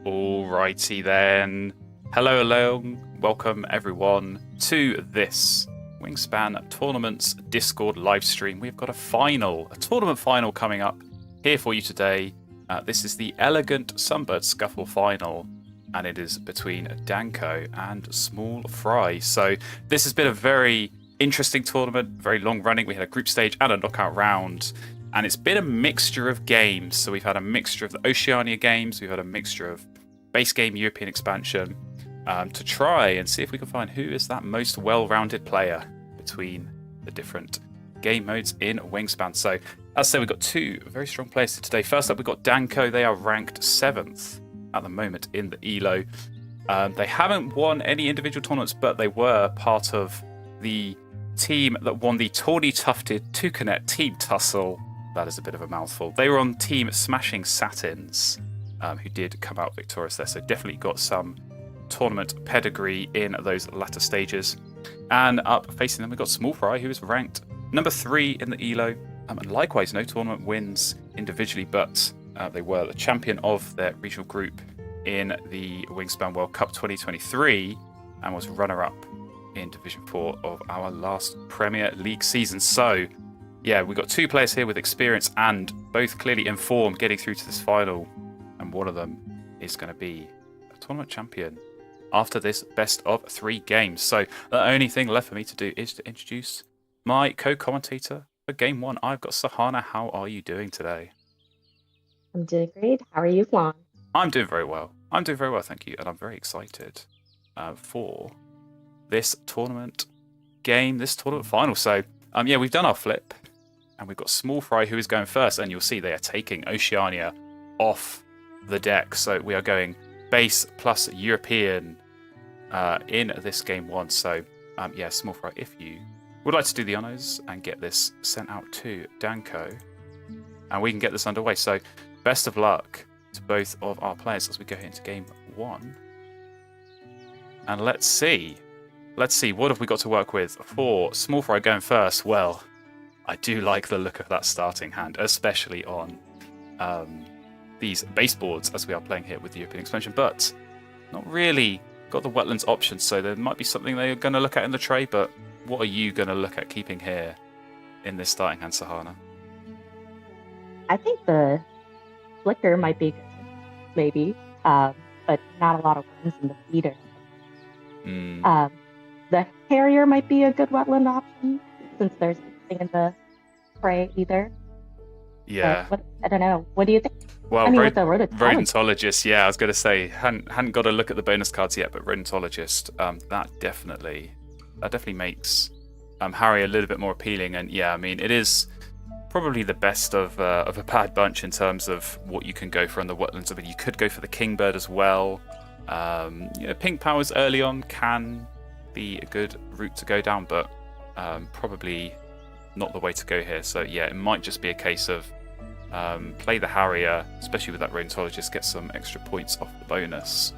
Alrighty then. Hello, welcome everyone to this Wingspan Tournaments Discord live stream. We've got a tournament final coming up here for you today. This is the Elegant Sunbird Scuffle final, and it is between Danko and SmallFRie. So this has been a very interesting tournament, very long running. We had a group stage and a knockout round. And it's been a mixture of games. So we've had a mixture of the Oceania games. We've had a mixture of base game European expansion to try and see if we can find who is that most well-rounded player between the different game modes in Wingspan. So as I say, we've got two very strong players today. First up, we've got Danko. They are ranked 7th at the moment in the ELO. They haven't won any individual tournaments, but they were part of the team that won the Tawny Tufted Toucanet Team Tussle. That is a bit of a mouthful. They were on Team Smashing Satins, who did come out victorious there. So definitely got some tournament pedigree in those latter stages. And up facing them, we've got SmallFRie, who is ranked number 3 in the ELO. And likewise, no tournament wins individually, but they were the champion of their regional group in the Wingspan World Cup 2023 and was runner-up in Division 4 of our last Premier League season. So yeah, we've got two players here with experience and both clearly informed getting through to this final. And one of them is going to be a tournament champion after this best of 3 games. So the only thing left for me to do is to introduce my co-commentator for Game 1. I've got Sahana. How are you doing today? I'm doing great. How are you, Flan? I'm doing very well. Thank you. And I'm very excited for this tournament game, this tournament final. So yeah, we've done our flip. And we've got SmallFRie who is going first, and you'll see they are taking Oceania off the deck. So we are going base plus European in this game 1. So yeah, SmallFRie, if you would like to do the honours and get this sent out to Danko, and we can get this underway. So best of luck to both of our players as we go into game 1. And let's see, what have we got to work with for SmallFRie going first? Well, I do like the look of that starting hand, especially on these baseboards as we are playing here with the European expansion, but not really got the wetlands option, so there might be something they're going to look at in the tray, but what are you going to look at keeping here in this starting hand, Sahana? I think the flicker might be good, maybe, but not a lot of wins in the feeder. The Harrier might be a good wetland option, since there's nothing in the tray either. Yeah. I don't know. What do you think? Well, I mean, with the Rodentologist, yeah, I was going to say, hadn't got a look at the bonus cards yet, but Rodentologist, that definitely makes Harry a little bit more appealing. And yeah, I mean, it is probably the best of a bad bunch in terms of what you can go for on the wetlands. I mean, you could go for the Kingbird as well. Pink powers early on can be a good route to go down, but probably not the way to go here. So yeah, it might just be a case of play the Harrier, especially with that Rodentologist, get some extra points off the bonus,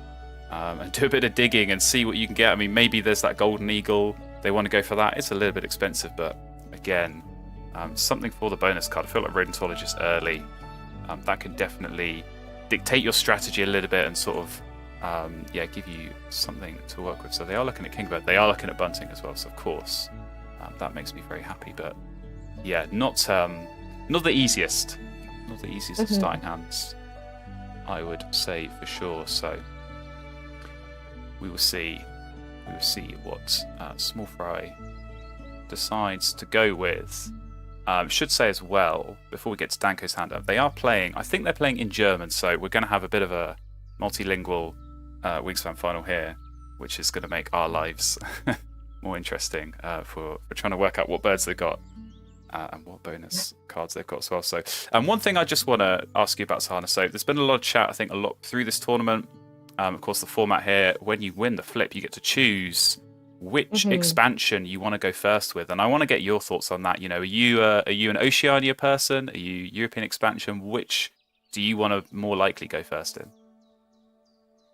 and do a bit of digging and see what you can get. I mean, maybe there's that Golden Eagle. They want to go for that. It's a little bit expensive, but again, something for the bonus card. I feel like Rodentologist early, that can definitely dictate your strategy a little bit and sort of give you something to work with. So they are looking at Kingbird. They are looking at Bunting as well. So of course, that makes me very happy. But yeah, not the easiest. Not the easiest of starting hands, I would say for sure. So we will see. We will see what SmallFRie decides to go with. Should say as well, before we get to Danko's hand, they are playing. I think they're playing in German, so we're going to have a bit of a multilingual Wingspan final here, which is going to make our lives more interesting for trying to work out what birds they've got. And what bonus cards they've got as well. So, one thing I just want to ask you about, Sahana. So, there's been a lot of chat, I think, a lot through this tournament. Of course, the format here, when you win the flip, you get to choose which expansion you want to go first with. And I want to get your thoughts on that. You know, are you an Oceania person? Are you European expansion? Which do you want to more likely go first in?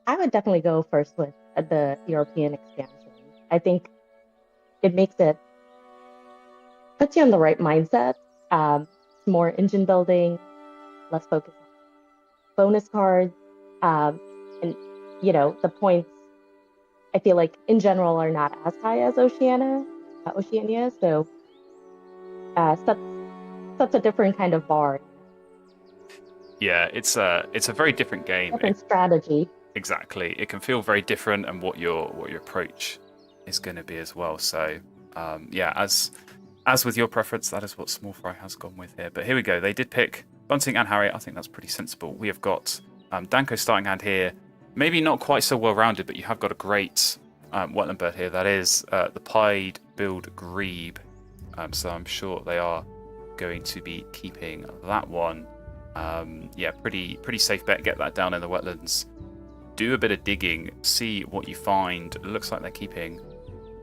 I would definitely go first with the European expansion. I think it puts you in the right mindset. More engine building, less focus on bonus cards. And, the points, I feel like in general are not as high as Oceania. So sets a different kind of bar. Yeah, it's a very different game. Different strategy. Exactly. It can feel very different, and what your approach is going to be as well. So, yeah, as with your preference, that is what SmallFRie has gone with here. But here we go. They did pick Bunting and Harriet. I think that's pretty sensible. We have got danko starting hand here. Maybe not quite so well-rounded, but you have got a great wetland bird here. That is the pied-billed grebe. So I'm sure they are going to be keeping that one. Yeah, pretty safe bet. Get that down in the wetlands. Do a bit of digging. See what you find. It looks like they're keeping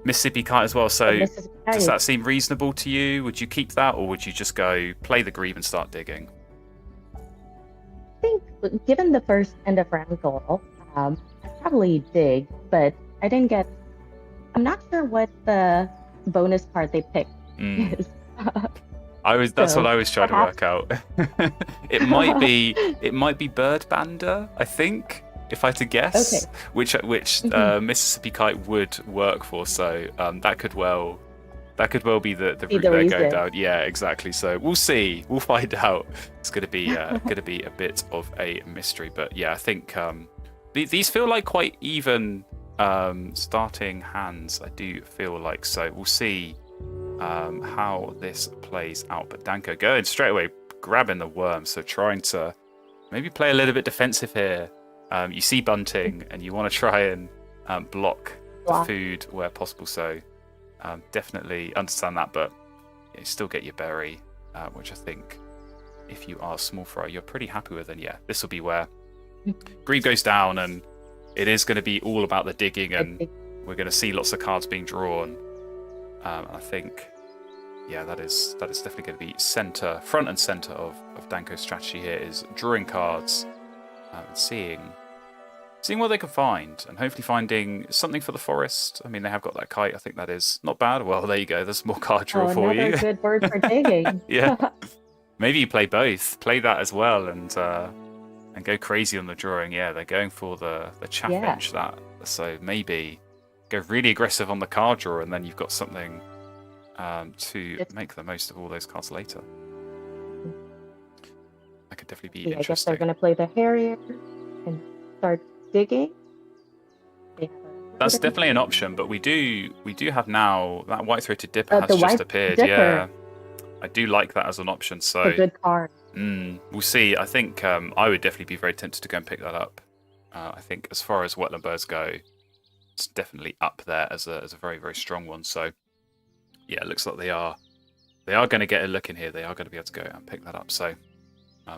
Mississippi kite as well. So does that seem reasonable to you? Would you keep that, or would you just go play the grebe and start digging? I think, given the first end of round goal, I'd probably dig, but I'm not sure what the bonus card they picked is. That's what I was trying to work out. It might be Bird Bander, I think, if I had to guess, okay. which Mississippi kite would work for. So that could well be the route they go down. Yeah, exactly. So we'll see. We'll find out. It's going to be a bit of a mystery, but yeah, I think these feel like quite even starting hands. I do feel like, so we'll see how this plays out. But danko going straight away, grabbing the worm, so trying to maybe play a little bit defensive here. You see bunting and you want to try and block the food where possible, so definitely understand that, but you still get your berry, which I think if you are SmallFRie you're pretty happy with. And yeah, this will be where grebe goes down, and it is going to be all about the digging, and we're going to see lots of cards being drawn. I think, yeah, that is definitely going to be front and center of danko's strategy here, is drawing cards and seeing what they can find, and hopefully finding something for the forest. I mean, they have got that kite. I think that is not bad. Well, there you go. There's more card draw for you. Another good bird for digging. Yeah. Maybe you play both. Play that as well, and go crazy on the drawing. Yeah, they're going for the chaffinch. Yeah. So maybe go really aggressive on the card draw, and then you've got something to make the most of all those cards later. That could definitely be interesting. I guess they're going to play the Harrier and start digging. That's definitely an option, but we do have now that white-throated dipper has just appeared. Dipper. Yeah, I do like that as an option. So it's a good card. We'll see. I think I would definitely be very tempted to go and pick that up. I think as far as wetland birds go, it's definitely up there as a very, very strong one. So yeah, it looks like they are going to get a look in here. They are going to be able to go and pick that up. So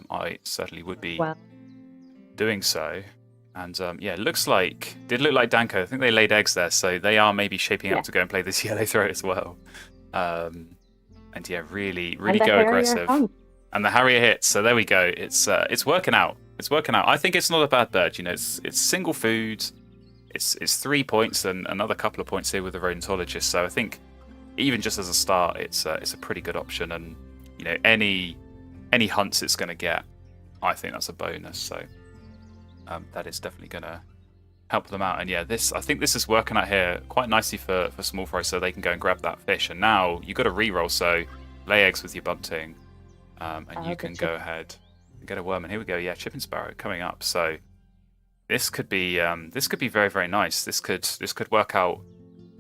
I certainly would be doing so. And yeah, did look like danko. I think they laid eggs there, so they are maybe shaping up to go and play this yellow throat as well. And yeah, really go aggressive. And the Harrier hits. So there we go. It's working out. It's working out. I think it's not a bad bird. You know, it's single food. It's 3 points and another couple of points here with the rodentologist. So I think even just as a start, it's a pretty good option. And you know, any hunts it's going to get, I think that's a bonus. So that is definitely going to help them out. And yeah, I think this is working out here quite nicely for SmallFRie, so they can go and grab that fish. And now you've got to re-roll, so lay eggs with your bunting, and you can go ahead and get a worm. And here we go. Yeah, chipping sparrow coming up. So this could be very, very nice. This could work out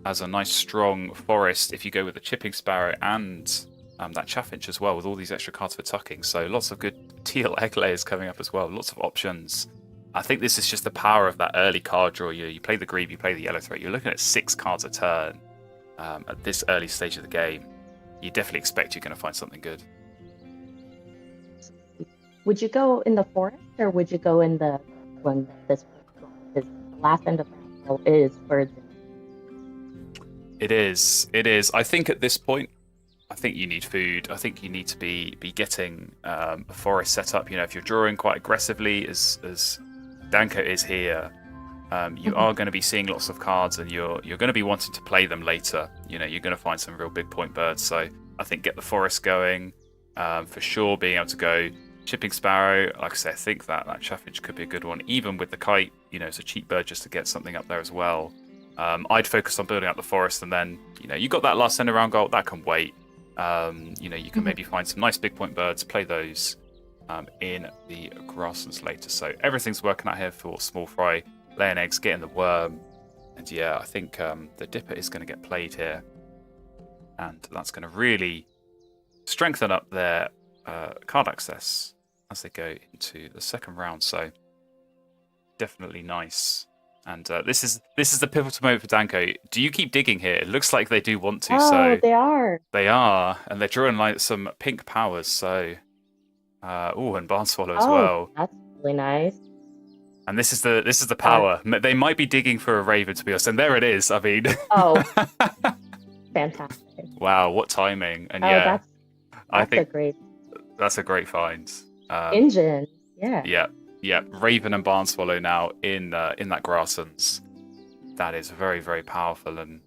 as a nice strong forest if you go with the chipping sparrow and that chaffinch as well, with all these extra cards for tucking. So lots of good teal egg layers coming up as well. Lots of options. I think this is just the power of that early card draw. You play the grebe, you play the yellow throat. You're looking at 6 cards a turn at this early stage of the game. You definitely expect you're going to find something good. Would you go in the forest, or would you go in the one this last end of the round is birds? It is. I think at this point, I think you need food. I think you need to be getting a forest set up. You know, if you're drawing quite aggressively, as danko is here, you are going to be seeing lots of cards, and you're going to be wanting to play them later. You know, you're going to find some real big point birds. So I think get the forest going for sure. Being able to go Chipping Sparrow, like I say, I think that Chaffinch could be a good one. Even with the kite, it's a cheap bird just to get something up there as well. I'd focus on building up the forest, and then, you got that last end around goal, that can wait. You can maybe find some nice big point birds, play those in the grasslands later. So everything's working out here for SmallFRie, laying eggs, getting the worm. And yeah, I think the Dipper is going to get played here. And that's going to really strengthen up their card access as they go into the second round. So definitely nice. And this is the pivotal moment for Danko. Do you keep digging here? It looks like they do want to. Oh, so they are. They are, and they're drawing like some pink powers. So, and Barn Swallow as well. That's really nice. And this is the power. They might be digging for a Raven, to be honest. And there it is. I mean, oh, fantastic! Wow, what timing! And I think that's a great find. Engine, yeah. Yeah, Raven and Barn Swallow now in that grasslands. That is very, very powerful, and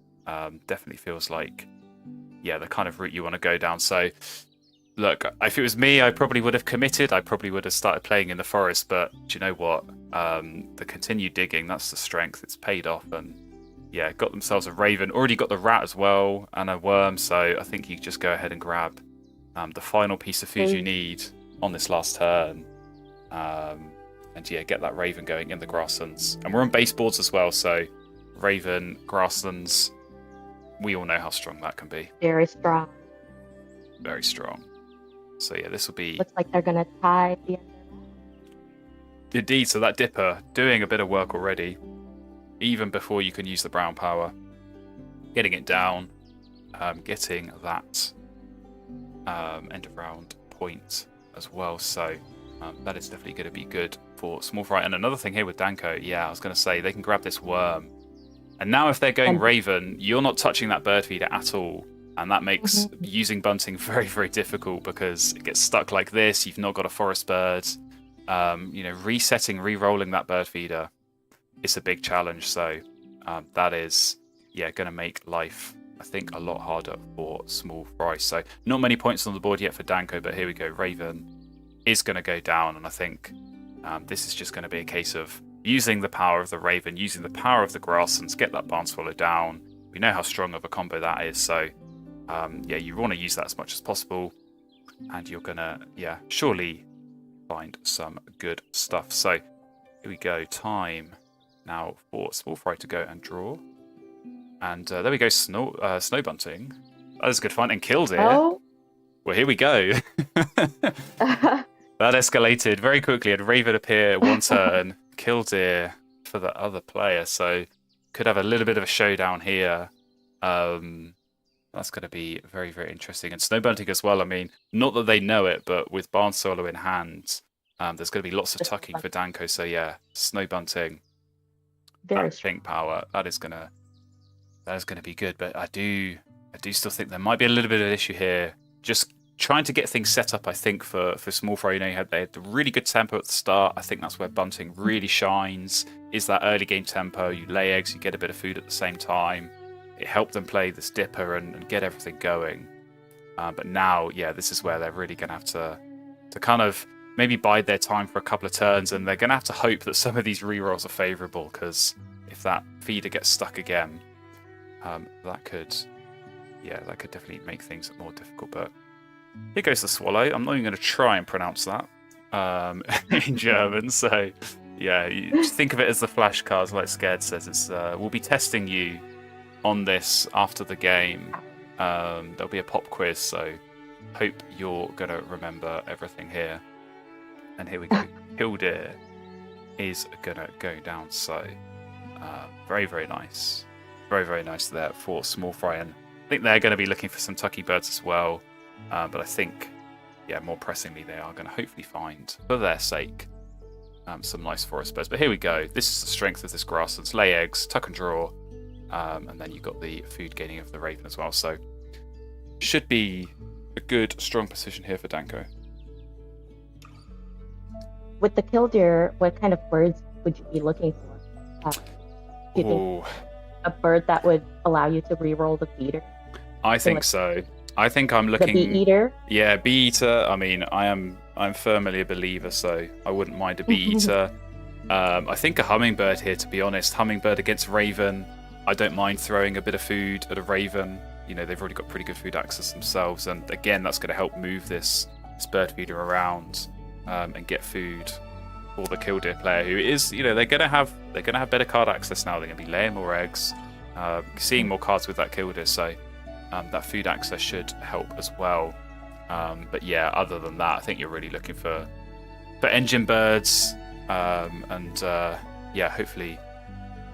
definitely feels like, the kind of route you want to go down. So, look, if it was me, I probably would have committed. I probably would have started playing in the forest. But do you know what? The continued digging, that's the strength. It's paid off, and got themselves a Raven. Already got the rat as well and a worm. So I think you just go ahead and grab the final piece of food you need on this last turn. And get that Raven going in the grasslands. And we're on base boards as well, so Raven, grasslands, we all know how strong that can be. Very strong. Very strong. So this will be... Looks like they're going to tie the end of that. Indeed, so that Dipper doing a bit of work already, even before you can use the brown power. Getting it down, getting that end of round point as well, so... that is definitely going to be good for SmallFRie. And another thing here with Danko, I was going to say, they can grab this worm. And now if they're going Raven, you're not touching that bird feeder at all. And that makes using bunting very, very difficult because it gets stuck like this. You've not got a forest bird. Resetting, re-rolling that bird feeder, it's a big challenge. So that is, going to make life, I think, a lot harder for SmallFRie. So not many points on the board yet for Danko, but here we go. Raven is going to go down, and I think this is just going to be a case of using the power of the Raven, using the power of the grasslands, get that Barn Swallow down. We know how strong of a combo that is, so you want to use that as much as possible, and you're going to, surely find some good stuff. So here we go, time now for SmallFRie to go and draw. And there we go, snow bunting. That was good fun, and killed it. Oh. Well, here we go. That escalated very quickly. Had Raven appear one turn, Killdeer for the other player. So could have a little bit of a showdown here. That's going to be very, very interesting. And Snowbunting as well. I mean, not that they know it, but with Barn Swallow in hand, there's going to be lots of tucking for Danko. So Snowbunting, that pink power, that is going to be good. But I do still think there might be a little bit of an issue here. Just trying to get things set up, I think, for SmallFRie. They had the really good tempo at the start. I think that's where bunting really shines, is that early game tempo. You lay eggs, you get a bit of food at the same time. It helped them play this Dipper and get everything going. But now, this is where they're really going to have to kind of maybe bide their time for a couple of turns, and they're going to have to hope that some of these rerolls are favourable, because if that feeder gets stuck again, that could definitely make things more difficult. But here goes the swallow. I'm not even going to try and pronounce that in German. So, you just think of it as the flashcards, like Scared says. It's we'll be testing you on this after the game. There'll be a pop quiz, so hope you're going to remember everything here. And here we go. Killdeer is going to go down. So, very, very nice. Very, very nice there for SmallFRie. And I think they're going to be looking for some tucky birds as well. But I think, more pressingly, they are going to hopefully find, for their sake, some nice forest birds. But here we go. This is the strength of this grasslands. Lay eggs, tuck and draw, and then you've got the food gaining of the Raven as well. So should be a good, strong position here for Danko. With the Killdeer, what kind of birds would you be looking for? Do you think a bird that would allow you to re-roll the feeder? I think so. I think I'm The looking. bee eater. Yeah, bee eater. I mean, I'm firmly a believer, so I wouldn't mind a bee eater. I think a hummingbird here, to be honest. Hummingbird against raven. I don't mind throwing a bit of food at a raven. You know, they've already got pretty good food access themselves, and again, that's going to help move this bird feeder around and get food for the killdeer player, who is, you know, they're gonna have better card access now. They're gonna be laying more eggs, seeing more cards with that killdeer, so that food access should help as well. But yeah, other than that, I think you're really looking for engine birds, and yeah, hopefully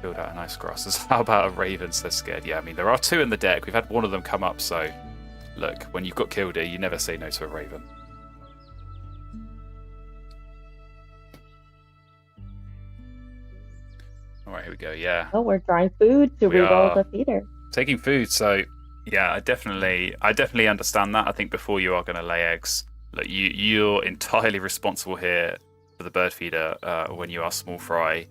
build out a nice grass. How about a raven? So scared. Yeah, I mean there are 2 in the deck. We've had one of them come up, so look, when you've got killdeer, you never say no to a raven. All right, here we go. Yeah. Oh, we're drawing food to reroll the feeder. Taking food, so yeah, I definitely understand that. I think before you are going to lay eggs, look, you're entirely responsible here for the bird feeder when you are SmallFRie,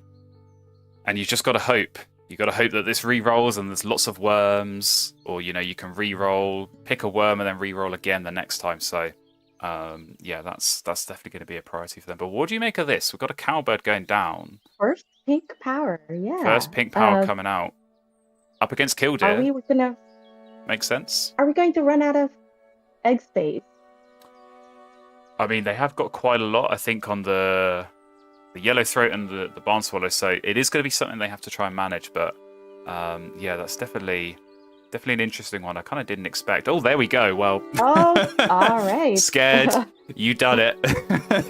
and you've just got to hope. You got to hope that this re-rolls and there's lots of worms, or you know, you can re-roll, pick a worm and then re-roll again the next time. So yeah, that's definitely going to be a priority for them. But what do you make of this? We've got a cowbird going down. First pink power, yeah. First pink power coming out. Up against killdeer. Are we gonna? Makes sense. Are we going to run out of egg space? I mean, they have got quite a lot, I think, on the yellow throat and the barn swallow. So it is going to be something they have to try and manage. But yeah, that's definitely an interesting one. I kind of didn't expect. Oh, there we go. Well, oh, all right. Scared. You done it.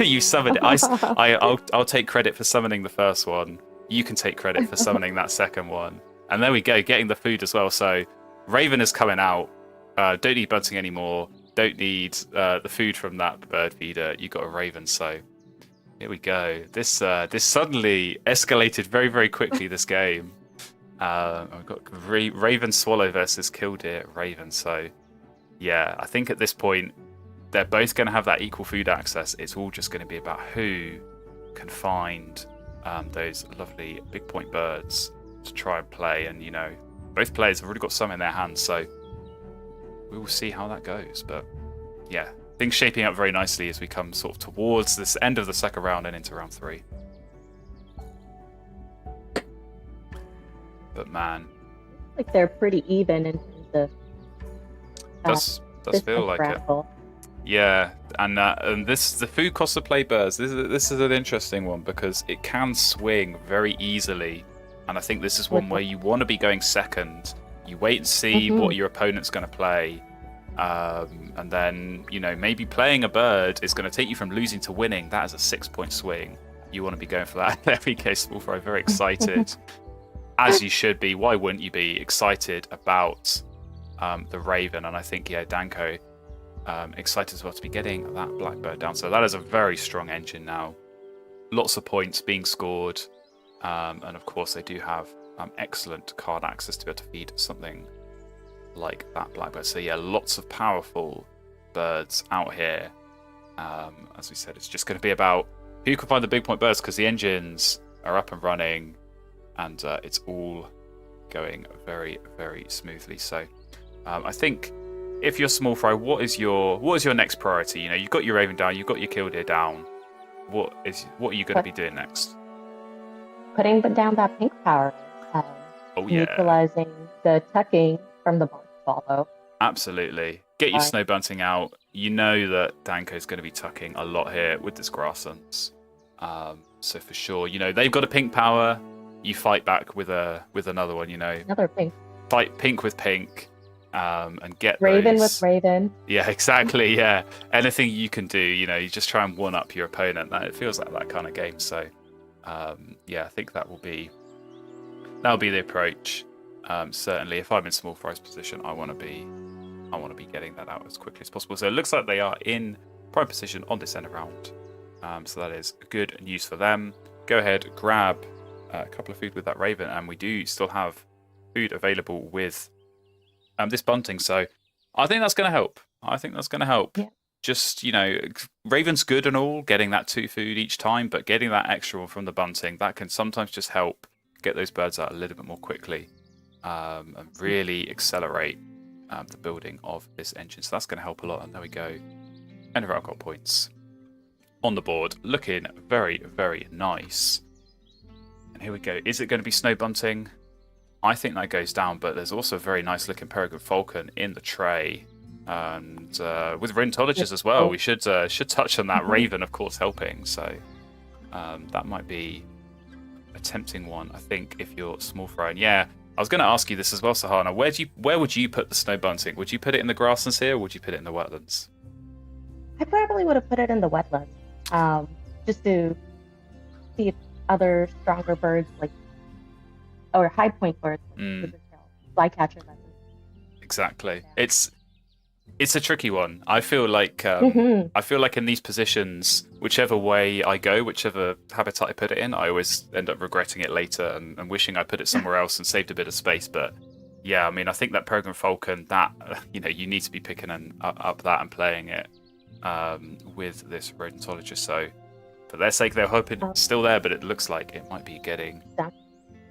You summoned it. I'll take credit for summoning the first one. You can take credit for summoning that second one. And there we go, getting the food as well. So raven is coming out. Don't need bunting anymore. Don't need the food from that bird feeder. You got a raven. So here we go. This suddenly escalated very, very quickly, this game. We've got raven swallow versus killdeer raven. So yeah, I think at this point they're both going to have that equal food access. It's all just going to be about who can find those lovely big point birds to try and play. And you know, both players have already got some in their hands, so we will see how that goes. But yeah, things shaping up very nicely as we come sort of towards this end of the second round and into round 3. But man, like they're pretty even in terms of does feel like it. Yeah, and the food cost to play birds. This is an interesting one because it can swing very easily, and I think this is one where you want to be going second. You wait and see what your opponent's going to play, and then you know, maybe playing a bird is going to take you from losing to winning. That is a 6-point swing. You want to be going for that. There we go, SmallFRie. Very excited. As you should be. Why wouldn't you be excited about the raven? And I think, yeah, Danko excited as well to be getting that blackbird down. So that is a very strong engine now. Lots of points being scored. And of course, they do have excellent card access to be able to feed something like that blackbird. So yeah, lots of powerful birds out here. As we said, it's just going to be about who can find the big point birds, because the engines are up and running. And it's all going very, very smoothly. So I think if you're SmallFRie, what is your next priority? You know, you've got your raven down, you've got your killdeer down. What are you going to be doing next? Putting down that pink power. Neutralizing the tucking from the barn swallow. Absolutely. Get your snow bunting out. You know that Danko's going to be tucking a lot here with this grasslands. So for sure, you know, they've got a pink power. You fight back with another one, you know. Another pink. Fight pink with pink, and get raven those. with raven. Yeah, exactly. Yeah, anything you can do, you know, you just try and one up your opponent. That it feels like that kind of game. So, yeah, I think that'll be the approach. Certainly, if I'm in SmallFRie's position, I want to be getting that out as quickly as possible. So it looks like they are in prime position on this end of round. So that is good news for them. Go ahead, grab a couple of food with that raven, and we do still have food available with this bunting, so I think that's going to help. Yeah. Just, you know, raven's good and all, getting that 2 food each time, but getting that extra one from the bunting, that can sometimes just help get those birds out a little bit more quickly, and really accelerate the building of this engine. So that's going to help a lot. And there we go. End of alcohol points on the board, looking very, very nice. And here we go. Is it going to be snow bunting? I think that goes down, but there's also a very nice looking peregrine falcon in the tray. And with rheumatologists as well, we should touch on that. Raven, of course, helping. So that might be a tempting one, I think, if you're SmallFRie. And yeah, I was going to ask you this as well, Sahana. Where would you put the snow bunting? Would you put it in the grasslands here, or would you put it in the wetlands? I probably would have put it in the wetlands, just to see if other stronger birds or high point birds flycatcher lessons. Exactly. Yeah. It's a tricky one. I feel like in these positions, whichever way I go, whichever habitat I put it in, I always end up regretting it later and wishing I put it somewhere else and saved a bit of space. But yeah, I mean, I think that peregrine falcon, that you need to be picking up that and playing it with this rodentologist. So for their sake, they're hoping it's still there, but it looks like it might be getting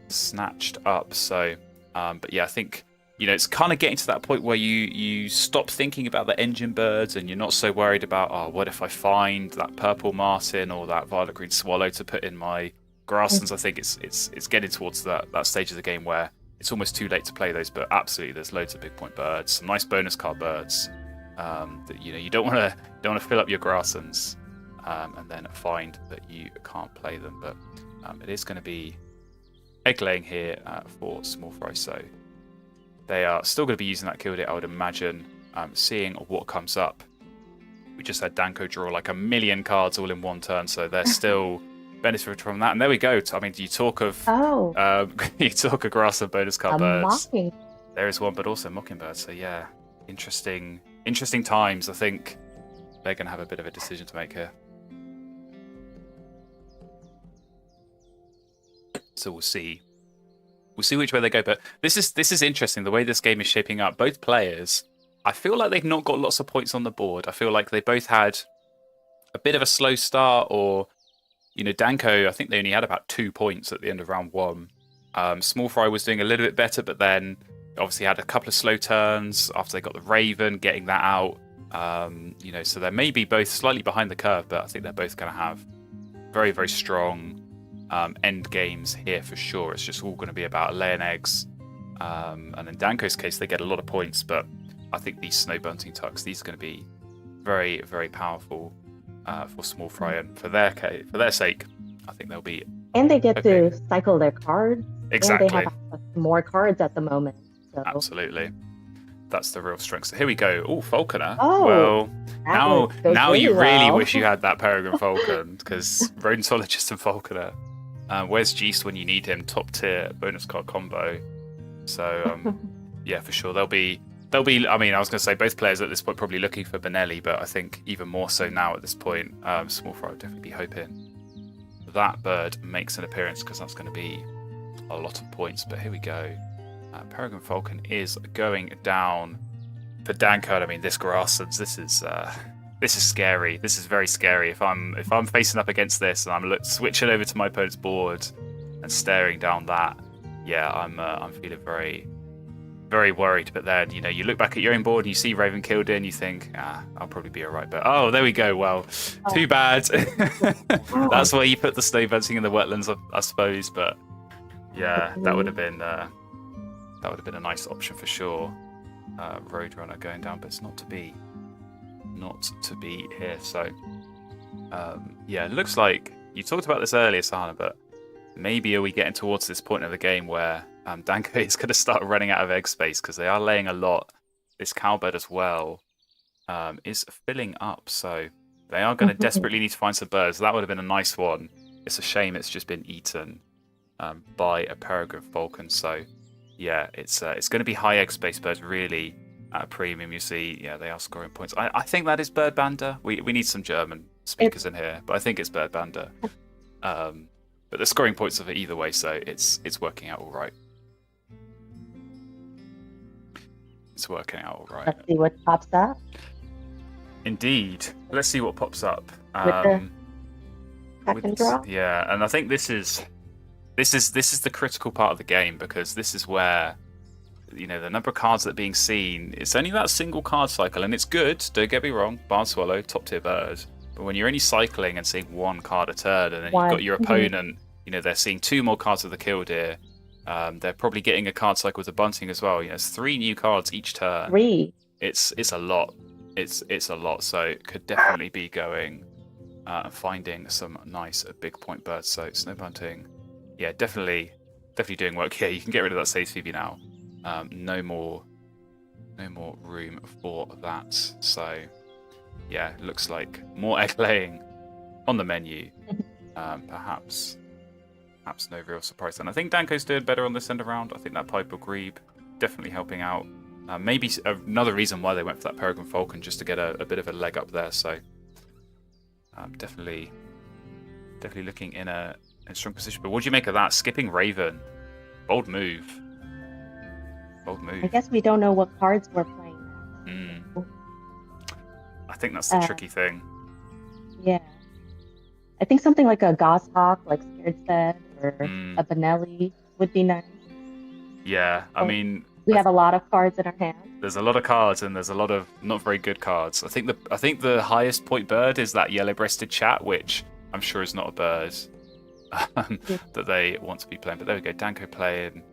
snatched up. So, but yeah, I think. It's kind of getting to that point where you stop thinking about the engine birds and you're not so worried about, what if I find that purple martin or that violet green swallow to put in my grasslands. I think it's getting towards that stage of the game where it's almost too late to play those, but absolutely there's loads of big point birds, some nice bonus card birds that you don't want to fill up your grasslands and then find that you can't play them. But it is going to be egg laying here for SmallFRie, so they are still going to be using that kill it, I would imagine, seeing what comes up. We just had Danko draw like 1 million cards all in one turn, so they're still benefiting from that. And there we go. I mean, you talk of grass and bonus card birds. There is one, but also mockingbird. So yeah, interesting times. I think they're going to have a bit of a decision to make here. So we'll see. We'll see which way they go, but this is interesting, the way this game is shaping up. Both players, I feel like they've not got lots of points on the board. I feel like they both had a bit of a slow start, or, Danko, I think they only had about 2 points at the end of round 1. SmallFRie was doing a little bit better, but then obviously had a couple of slow turns after they got the Raven, getting that out. So they may be both slightly behind the curve, but I think they're both going to have very, very strong end games here for sure. It's just all going to be about laying eggs, and in Danko's case they get a lot of points, but I think these snow bunting tucks, these are going to be very, very powerful for SmallFRie, and for their sake, I think they'll be. And they get to cycle their cards. Exactly. And they have more cards at the moment. So. Absolutely. That's the real strength. So here we go. Oh, Falconer. Oh, well, now you really wish you had that peregrine falcon, because rodentologist and Falconer. Where's Geist when you need him? Top tier bonus card combo. So yeah, for sure they'll be. I mean, I was going to say both players at this point probably looking for Benelli, but I think even more so now at this point, SmallFRie would definitely be hoping that bird makes an appearance, because that's going to be a lot of points. But here we go. Peregrine falcon is going down for Danko. I mean, this grasslands, this is scary. This is very scary. If I'm facing up against this and I'm switching over to my opponent's board and staring down that, yeah, I'm feeling very, very worried. But then you look back at your own board and you see Raven killed in, you think, I'll probably be alright. But there we go. Well, too bad. That's where you put the snow bunting in the wetlands, I suppose. But yeah, that would have been a nice option for sure. Roadrunner going down, but it's not to be here. So yeah, it looks like you talked about this earlier, Sahana, but maybe are we getting towards this point of the game where Danko is going to start running out of egg space, because they are laying a lot. This cowbird as well is filling up, so they are going to desperately need to find some birds. That would have been a nice one. It's a shame it's just been eaten by a peregrine falcon. So yeah, it's going to be high egg space birds really at a premium. You see, yeah, they are scoring points. I think that is Bird Bander. We need some German speakers in here, but I think it's Bird Bander. But they're scoring points of it either way, so it's working out all right. It's working out all right. Let's see what pops up. Indeed. Let's see what pops up. With the second draw? Yeah, and I think this is the critical part of the game, because this is where the number of cards that are being seen, it's only that single card cycle, and it's good. Don't get me wrong, Barn Swallow, top tier bird. But when you're only cycling and seeing one card a turn, and then you've got your opponent, they're seeing 2 more cards with the killdeer. They're probably getting a card cycle with the bunting as well. It's 3 new cards each turn. 3. It's a lot. It's a lot. So it could definitely be going and finding some nice big point birds. So snow bunting, yeah, definitely doing work. Yeah, you can get rid of that save Phoebe now. No more room for that. So yeah, looks like more egg laying on the menu. Perhaps no real surprise. And I think Danko's doing better on this end around. I think that Piper Grebe definitely helping out. Maybe another reason why they went for that Peregrine Falcon, just to get a bit of a leg up there. So definitely looking in a strong position. But what do you make of that? Skipping Raven. Bold move. I guess we don't know what cards we're playing. I think that's the tricky thing. Yeah. I think something like a Goshawk, like Scared Set, or a Benelli would be nice. Yeah, I mean, we have a lot of cards in our hands. There's a lot of cards, and there's a lot of not very good cards. I think the highest point bird is that yellow-breasted chat, which I'm sure is not a bird that they want to be playing. But there we go, Danko playing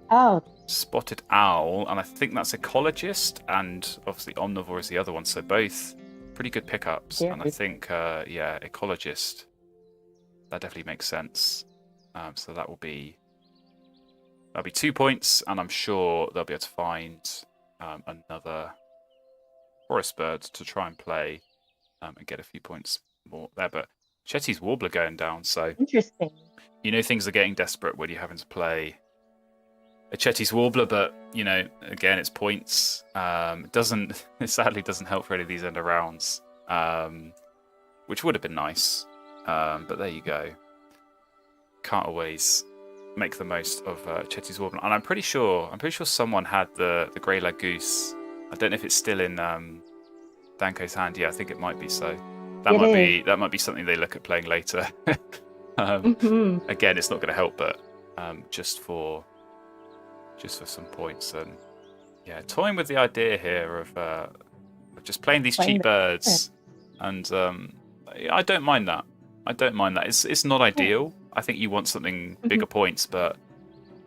Spotted Owl, and I think that's Ecologist, and obviously Omnivore is the other one. So both pretty good pickups, and I think Ecologist, that definitely makes sense. So that'll be 2 points, and I'm sure they'll be able to find another Forest Bird to try and play and get a few points more there. But Chetty's Warbler going down, so interesting. Things are getting desperate when you're having to play a Chetty's Warbler, but again, it's points. It sadly doesn't help for any of these end of rounds, which would have been nice. But there you go. Can't always make the most of Chetty's Warbler, and I'm pretty sure someone had the Grey-Lag Goose. I don't know if it's still in Danko's hand. Yeah, I think it might be. So that might be something they look at playing later. Again, it's not going to help, but just for some points, and yeah, toying with the idea here of just playing these cheap birds, and I don't mind that. It's not ideal. I think you want something bigger points, but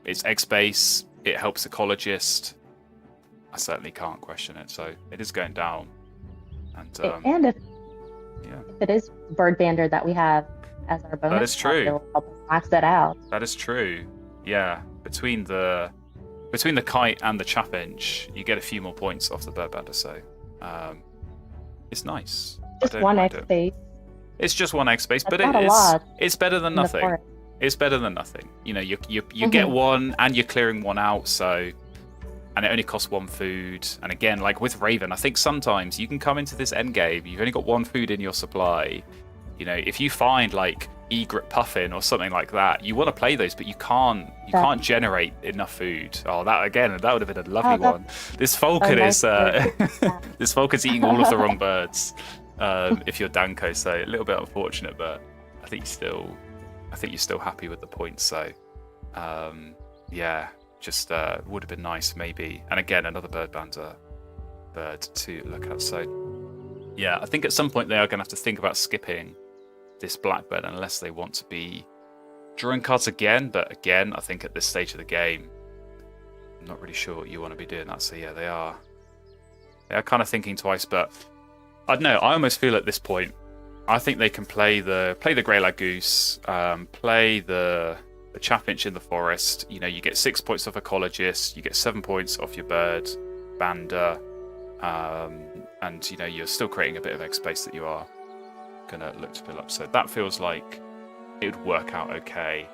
it's egg space. It helps Ecologist. I certainly can't question it. So it is going down. And if it is Bird Bander that we have as our bonus, that is true. It'll help us max that out. That is true. Yeah, between the kite and the chaffinch, you get a few more points off the Bird Bander. So it's nice. Just one egg space. It's just one egg space, but it's better than nothing. It's better than nothing. You get one, and you're clearing one out, so, and it only costs 1 food. And again, like with Raven, I think sometimes you can come into this end game, you've only got 1 food in your supply. If you find like Egret Puffin or something like that, you want to play those, but you can't generate enough food. Oh, that would have been a lovely one. This Falcon is this Falcon's eating all of the wrong birds. If you're Danko, so a little bit unfortunate, but I think you're still happy with the points. So just would have been nice maybe. And again, another Bird Bander bird to look at. So yeah, I think at some point they are going to have to think about skipping this Blackbird unless they want to be drawing cards again. But again, I think at this stage of the game, I'm not really sure you want to be doing that. So yeah, they are kind of thinking twice, but I don't know. I almost feel at this point, I think they can play the Grey-Lag Goose, play the Chaffinch in the forest. You get 6 points off Ecologist, you get 7 points off your Bird Bander, and you're still creating a bit of egg space that you are gonna look to fill up. So that feels like it would work out okay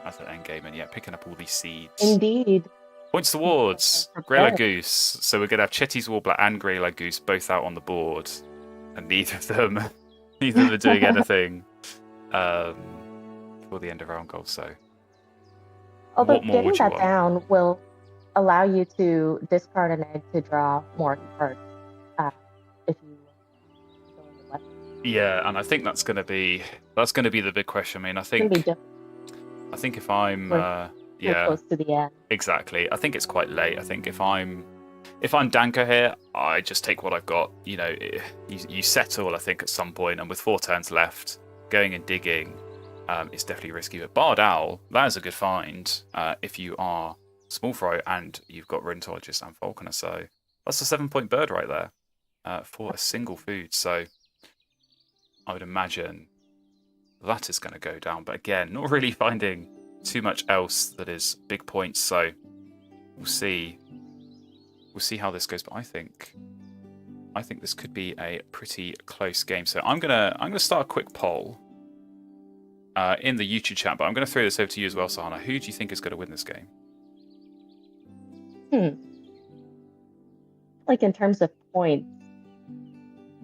as an end game, and picking up all these seeds. Indeed. Points towards Grey-Lag Goose. So we're going to have Chetty's Warbler and Grey-Lag Goose both out on the board. And neither of them are doing anything for the end of round goal. So, although getting that down will allow you to discard an egg to draw more cards if you go in the left. Yeah, and I think that's going to be the big question. I mean, I think if I'm We're Yeah, close to the end. exactly. I think it's quite late. I think if I'm danko here, I just take what I've got. You settle, I think, at some point, and with 4 turns left, going and digging is definitely risky. But Barred Owl, that is a good find if you are SmallFRie and you've got Rheumatologist and Falconer. So that's a 7-point bird right there for a single food. So I would imagine that is going to go down. But again, not really finding too much else that is big points. So we'll see. We'll see how this goes. But I think this could be a pretty close game. So I'm gonna start a quick poll in the YouTube chat. But I'm going to throw this over to you as well, Sahana. Who do you think is going to win this game? Like in terms of points,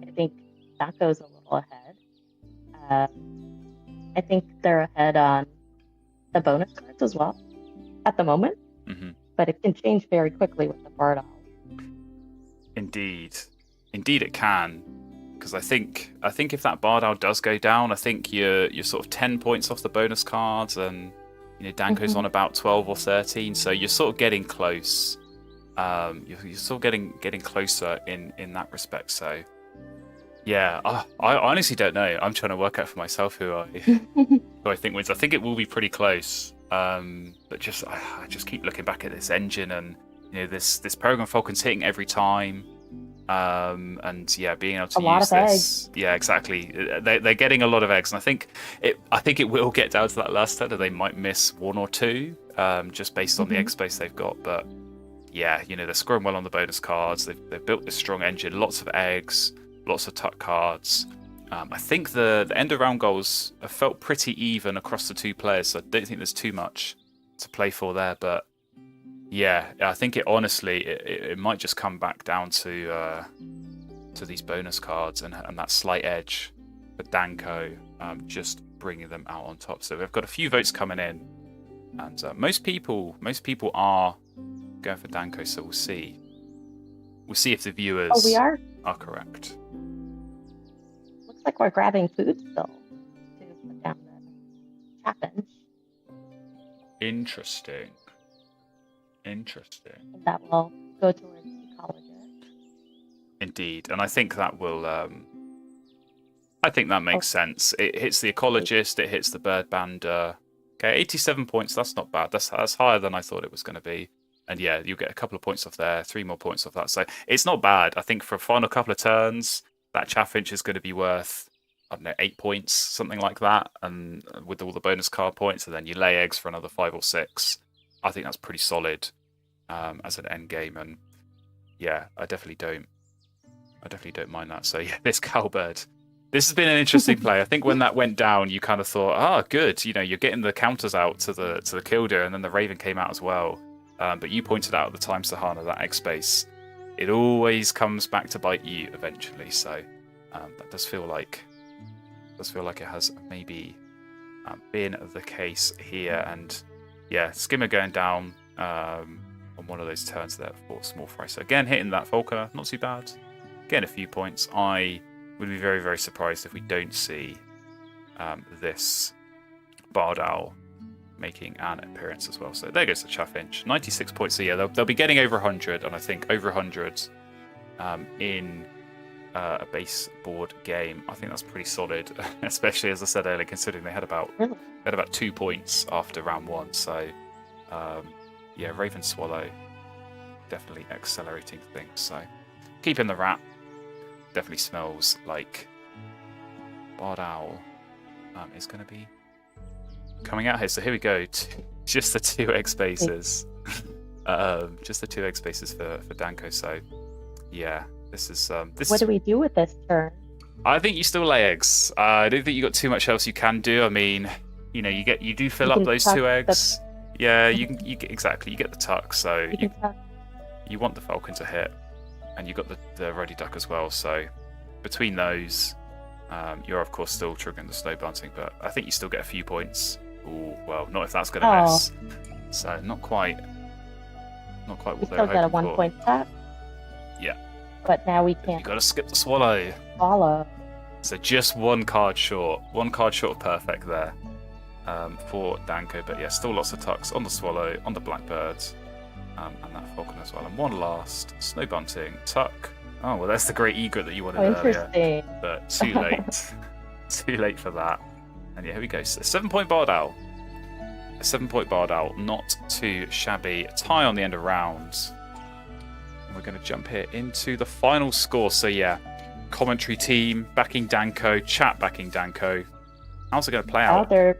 I think danko's a little ahead. I think they're ahead on the bonus cards as well at the moment, but it can change very quickly with the Barred Owl. Indeed it can, because I think if that Barred Owl does go down, I think you're sort of 10 points off the bonus cards, and danko's on about 12 or 13, so you're sort of getting close. You're sort of getting closer in that respect. So yeah, I honestly don't know. I'm trying to work out for myself who I think wins. I think it will be pretty close. But I just keep looking back at this engine, and this Peregrine Falcon's hitting every time. And yeah, being able to use this. Eggs. Yeah, exactly. They're getting a lot of eggs, and I think it will get down to that last turn. They might miss 1 or 2, just based on the egg space they've got. But yeah, they're scoring well on the bonus cards. They've built this strong engine, lots of eggs, lots of tuck cards. I think the end of round goals have felt pretty even across the 2 players, so I don't think there's too much to play for there. But yeah, I think it might just come back down to these bonus cards and that slight edge for danko, just bringing them out on top. So we've got a few votes coming in, and most people are going for danko. So we'll see if the viewers we are correct. Looks like we're grabbing food still to put down the chat bench. Interesting. That will go towards the ecologist. Indeed, and I think that will. I think that makes sense. It hits the ecologist. It hits the bird bander. Okay, 87 points. That's not bad. That's higher than I thought it was going to be. And yeah, you'll get a couple of points off there, 3 more points off that. So it's not bad. I think for a final couple of turns, that Chaffinch is going to be worth, I don't know, 8 points, something like that. And with all the bonus card points, and then you lay eggs for another 5 or 6. I think that's pretty solid as an end game. And yeah, I definitely don't mind that. So yeah, this cowbird. This has been an interesting play. I think when that went down, you kind of thought, good. You're getting the counters out to the Killdeer, and then the Raven came out as well. But you pointed out at the time, Sahana, that egg space, it always comes back to bite you eventually. So that does feel like it has maybe been the case here. And yeah, Skimmer going down on one of those turns there for SmallFRie. So again, hitting that Falconer, not too bad. Getting a few points. I would be very, very surprised if we don't see this Barred Owl making an appearance as well. So there goes the Chaffinch. 96 points. So yeah, they'll be getting over 100, and I think over 100 in a base board game. I think that's pretty solid, especially as I said earlier, considering they had about 2 points after round 1. So yeah, Raven Swallow definitely accelerating things. So keeping the rat definitely smells like Barred Owl is going to be coming out here. So here we go. Just the 2 egg spaces. Just the 2 egg spaces for danko. So yeah, this is. What do we do with this turn? I think you still lay eggs. I don't think you got too much else you can do. I mean, you do fill up those 2 eggs. Yeah, you get exactly. You get the tuck. So you want the Falcon to hit, and you got the Ruddy Duck as well. So between those, you're of course still triggering the snow bunting, but I think you still get a few points. Ooh, well, not if that's going to miss. So not quite what they were hoping for. Still got a 1 point tap. Yeah. But now we can't. You got to skip the swallow. Swallow. So just 1 card short. 1 card short of perfect there. for danko. But yeah, still lots of tucks on the swallow, on the blackbird, and that falcon as well. And one last snow bunting tuck. Oh well, that's the great egret that you wanted earlier, interesting. but too late. Too late for that. And yeah, here we go. So 7-point barred owl. A 7-point barred owl, not too shabby. Tie on the end of round. We're going to jump here into the final score. So yeah, commentary team backing danko, chat backing danko. How's it going to play out?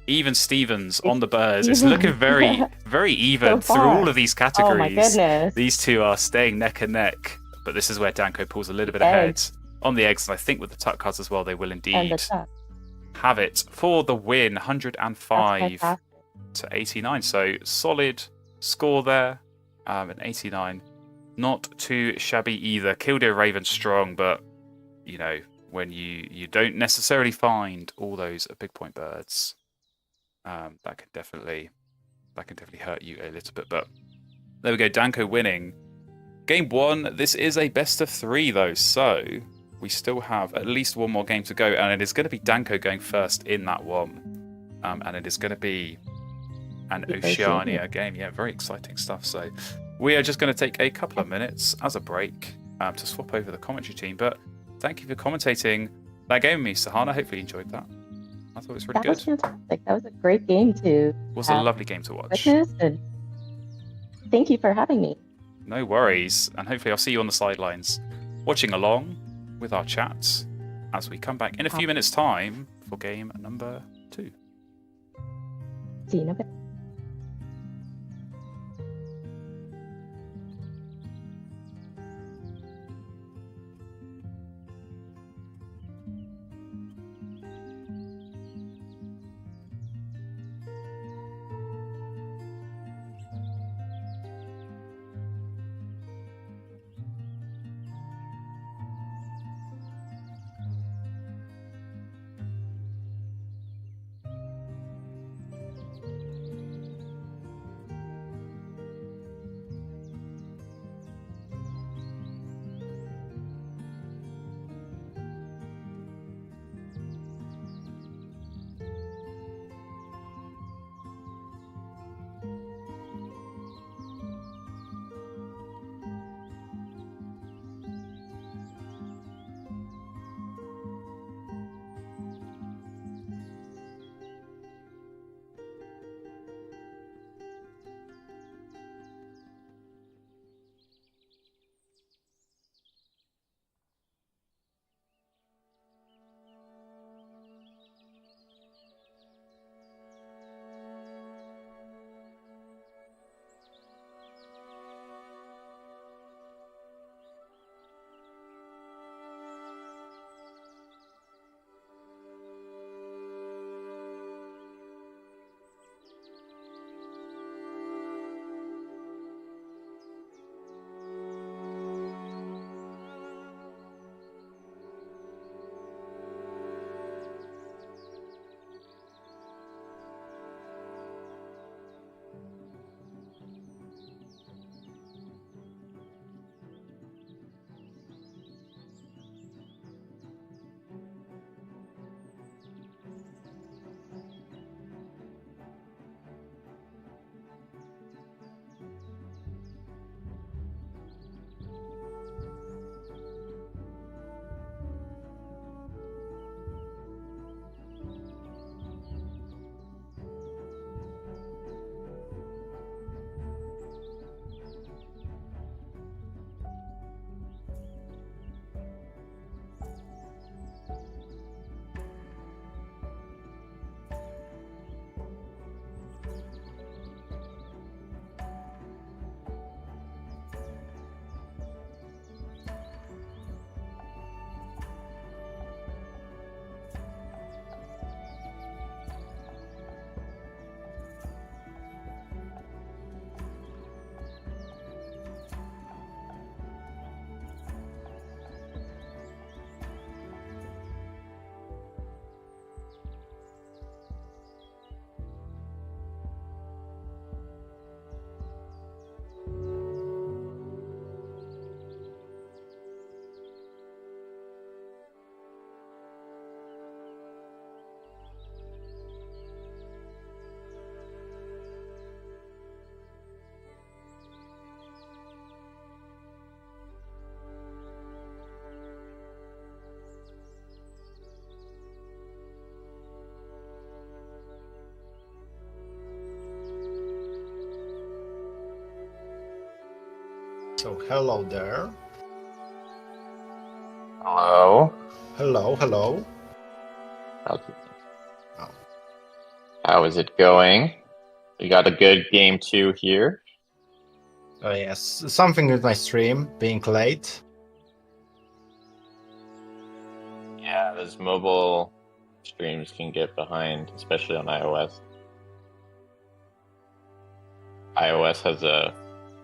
Even Stevens on the birds. It's looking very, very even so through all of these categories. Oh my goodness. These two are staying neck and neck. But this is where danko pulls a little bit ahead on the eggs. And I think with the tuck cards as well, they will indeed have it for the win. 105 to 89. So solid score there. An 89. Not too shabby either. Killdeer Raven strong, but you know, when you don't necessarily find all those big point birds, that can definitely hurt you a little bit. But there we go, danko winning game 1. This is a best of 3 though, so we still have at least one more game to go, and it is going to be danko going first in that one, and it is going to be an Oceania game. Yeah, very exciting stuff. So we are just going to take a couple of minutes as a break to swap over the commentary team. But thank you for commentating that game with me, Sahana. Hopefully you enjoyed that. I thought it was really good. That was fantastic. That was a great game to. It was a lovely game to watch. And thank you for having me. No worries. And hopefully I'll see you on the sidelines watching along with our chats as we come back in a few minutes' time for game number 2. See you in a bit. So hello there. Hello. Hello. How's it, Oh. how is it going? We got a good game 2 here. Oh yes, something with my stream being late. Yeah, those mobile streams can get behind, especially on iOS. iOS has a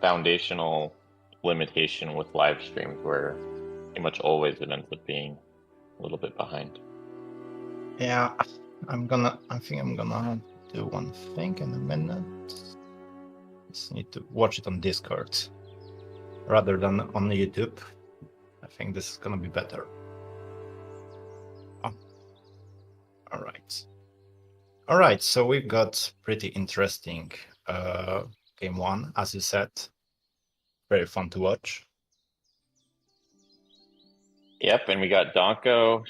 foundational limitation with live streams where pretty much always it ends up being a little bit behind. Yeah, I think I'm gonna do one thing in a minute. Just need to watch it on Discord rather than on YouTube. I think this is gonna be better. Oh. All right. So we've got pretty interesting game 1, as you said. Very fun to watch. Yep, and we got danko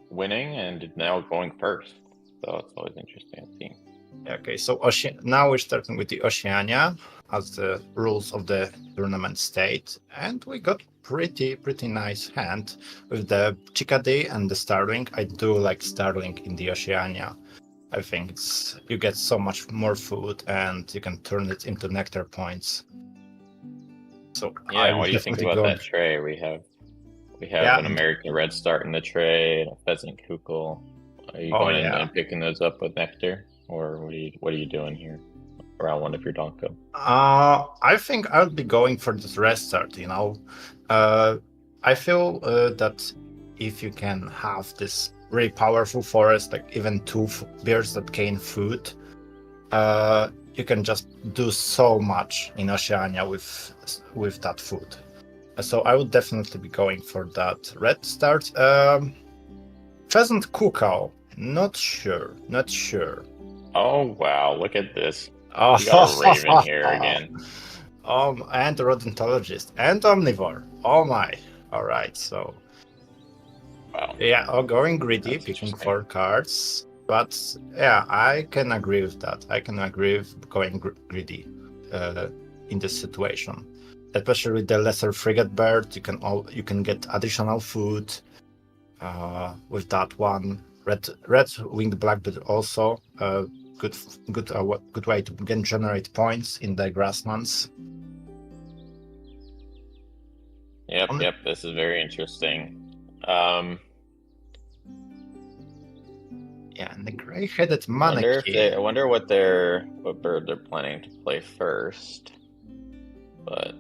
winning and now going first. So it's always interesting to see. Okay, so now we're starting with the Oceania as the rules of the tournament state, and we got pretty nice hand with the Chickadee and the Starling. I do like Starling in the Oceania. I think you get so much more food and you can turn it into nectar points. So yeah, what do you think about that tray? We have an American red start in the tray, and a pheasant kukul. Are you going and picking those up with nectar, or what are you doing here around one of your danko? I think I'll be going for this red start. I feel that if you can have this really powerful forest, like even 2 bears that gain food, you can just do so much in Oceania with that food. So I would definitely be going for that red start. Pheasant kukul, not sure. Oh wow, look at this. Oh, you got a raven here again. And a rodentologist and omnivore. Oh my. All right, so wow. Yeah, going greedy, picking 4 cards. But yeah, I can agree with that. I can agree with going greedy in this situation. Especially with the lesser frigate bird, you can get additional food with that one. Red winged blackbird also good way to generate points in the grasslands. Yep. This is very interesting. Yeah, and the gray-headed manatee. I wonder what bird they're planning to play first. But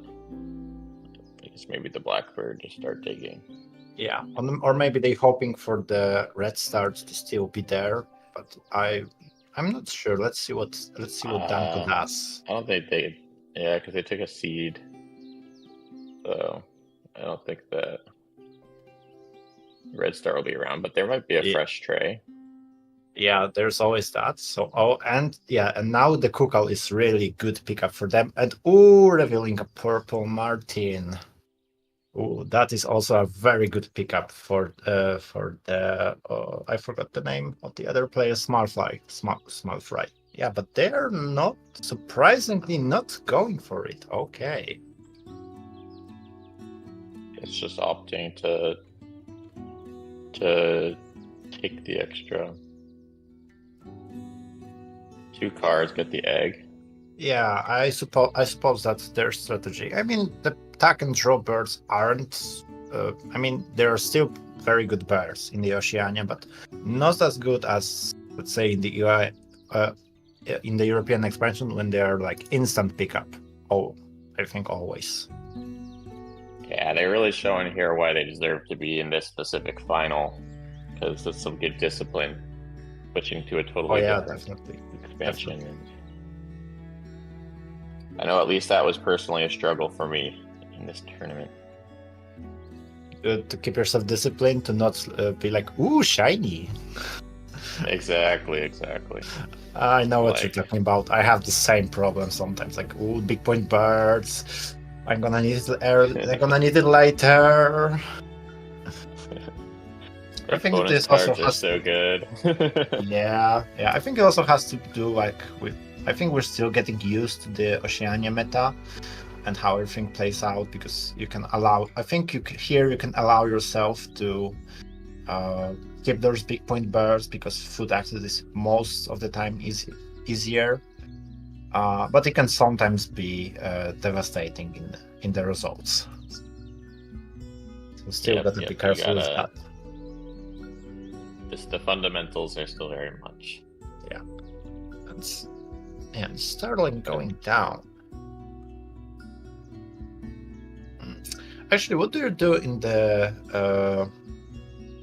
I guess maybe the blackbird to start digging. Yeah, or maybe they're hoping for the red stars to still be there, but I'm not sure. Let's see what danko does. I don't think because they took a seed, so I don't think that red star will be around. But there might be a fresh tray. Yeah, there's always that. So and now the kukul is really good pickup for them. And revealing a purple martin. That is also a very good pickup for the I forgot the name of the other player, SmallFRie. Yeah, but they're not surprisingly not going for it. Okay. It's just opting to take the extra 2 cards, get the egg. Yeah, I suppose that's their strategy. I mean, the attack and draw birds aren't. There are still very good birds in the Oceania, but not as good as, let's say, in the European expansion when they are like instant pickup. I think always. Yeah, they're really showing here why they deserve to be in this specific final, because it's some good discipline, switching to a totally different expansion. Definitely. I know at least that was personally a struggle for me in this tournament. To keep yourself disciplined, to not be like, ooh, shiny. Exactly. I know what you're talking about. I have the same problem sometimes. Like, ooh, big point birds. I'm gonna need it early. I'm gonna need it later. I think this also has so good. yeah. I think it also has to do with. I think we're still getting used to the Oceania meta. and how everything plays out, because you can allow. I think you can allow yourself to keep those big point birds because food access is most of the time easier. But it can sometimes be devastating in the results. So still got to be careful with that. The fundamentals are still very much. Yeah. And Sterling going down. Actually, what do you do in the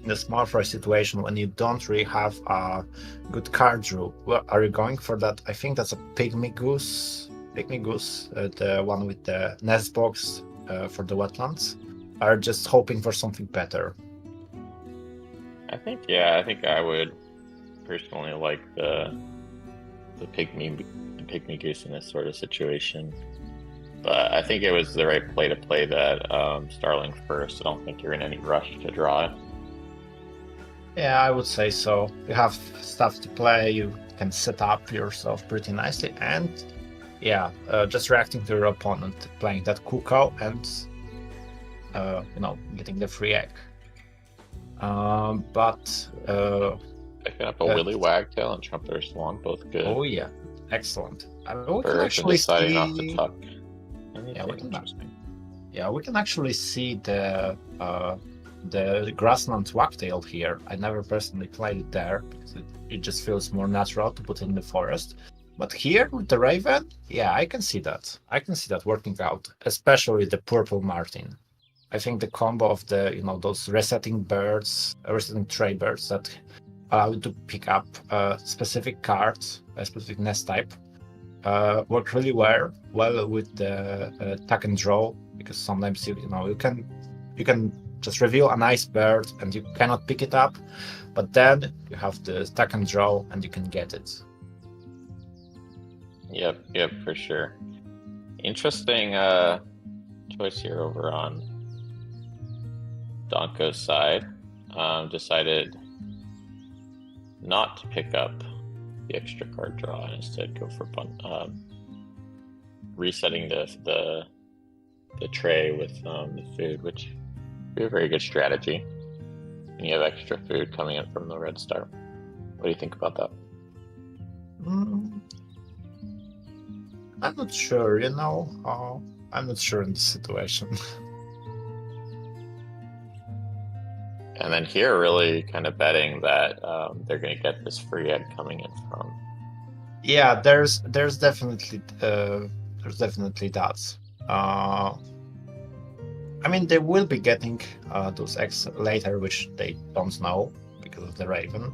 SmallFRie situation when you don't really have a good card draw? Well, are you going for that? I think that's a Pygmy Goose, the one with the nest box for the wetlands. Are just hoping for something better? I think I would personally like the Pygmy Goose in this sort of situation. But I think it was the right play to play that Starling first. I don't think you're in any rush to draw it. Yeah, I would say so. You have stuff to play, you can set up yourself pretty nicely, and just reacting to your opponent, playing that cuckoo and getting the free egg. Picking up a Willy Wagtail and Trumpeter Swan, both good. Oh yeah, excellent. We can actually deciding not to tuck. We can actually see the grassland wagtail here. I never personally played it there because it just feels more natural to put it in the forest. But here with the raven, I can see that. I can see that working out, especially the purple martin. I think the combo of the those resetting tray birds that allow you to pick up a specific card, a specific nest type, work really well with the tuck and draw, because sometimes you can just reveal a nice bird and you cannot pick it up, but then you have the tuck and draw and you can get it. Yep, for sure. Interesting choice here over on Danko's side. Decided not to pick up the extra card draw and instead go for resetting the tray with the food, which would be a very good strategy. And you have extra food coming in from the red star. What do you think about that? I'm not sure, I'm not sure in this situation. And then here, really kind of betting that they're going to get this free egg coming in from. Yeah, there's definitely that. I mean, they will be getting those eggs later, which they don't know because of the raven.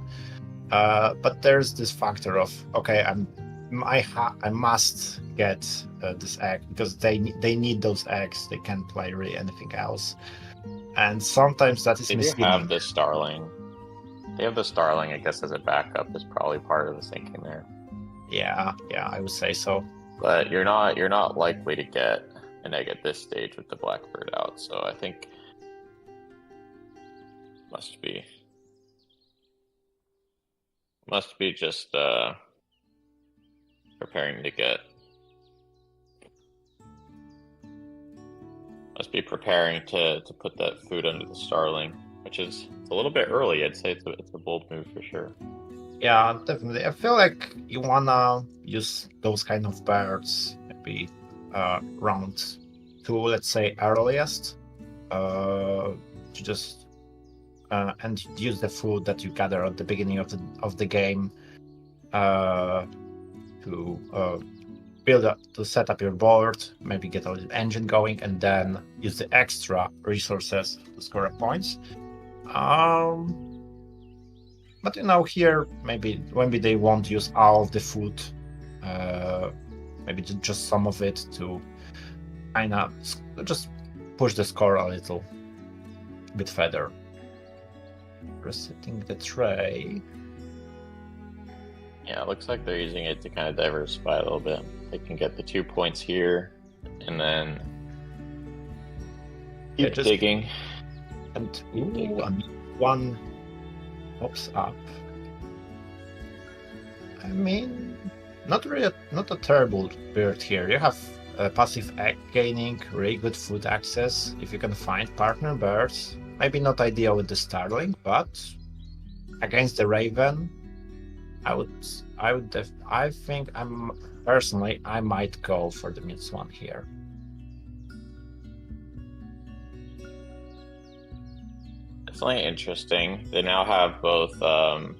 But there's this factor of I must get this egg because they need those eggs. They can't play really anything else. And sometimes that is misleading. They have the starling. They have the starling, I guess, as a backup is probably part of the thinking there. Yeah, I would say so. But you're not likely to get an egg at this stage with the blackbird out, so I think must be just preparing to get. Must be preparing to put that food under the starling, which is a little bit early. I'd say it's a bold move for sure. Yeah, definitely. I feel like you wanna use those kind of birds maybe round 2, let's say earliest, to just and use the food that you gather at the beginning of the game to set up your board, maybe get a little engine going, and then use the extra resources to score points. But here maybe they won't use all of the food, maybe just some of it to kind of just push the score a little bit further. Resetting the tray. Yeah, it looks like they're using it to kind of diversify a little bit. They can get the 2 points here, and then keep digging. And one pops up. I mean, not a terrible bird here. You have passive egg gaining, really good food access if you can find partner birds. Maybe not ideal with the starling, but against the raven, I think I might go for the mince one here. Definitely interesting. They now have both of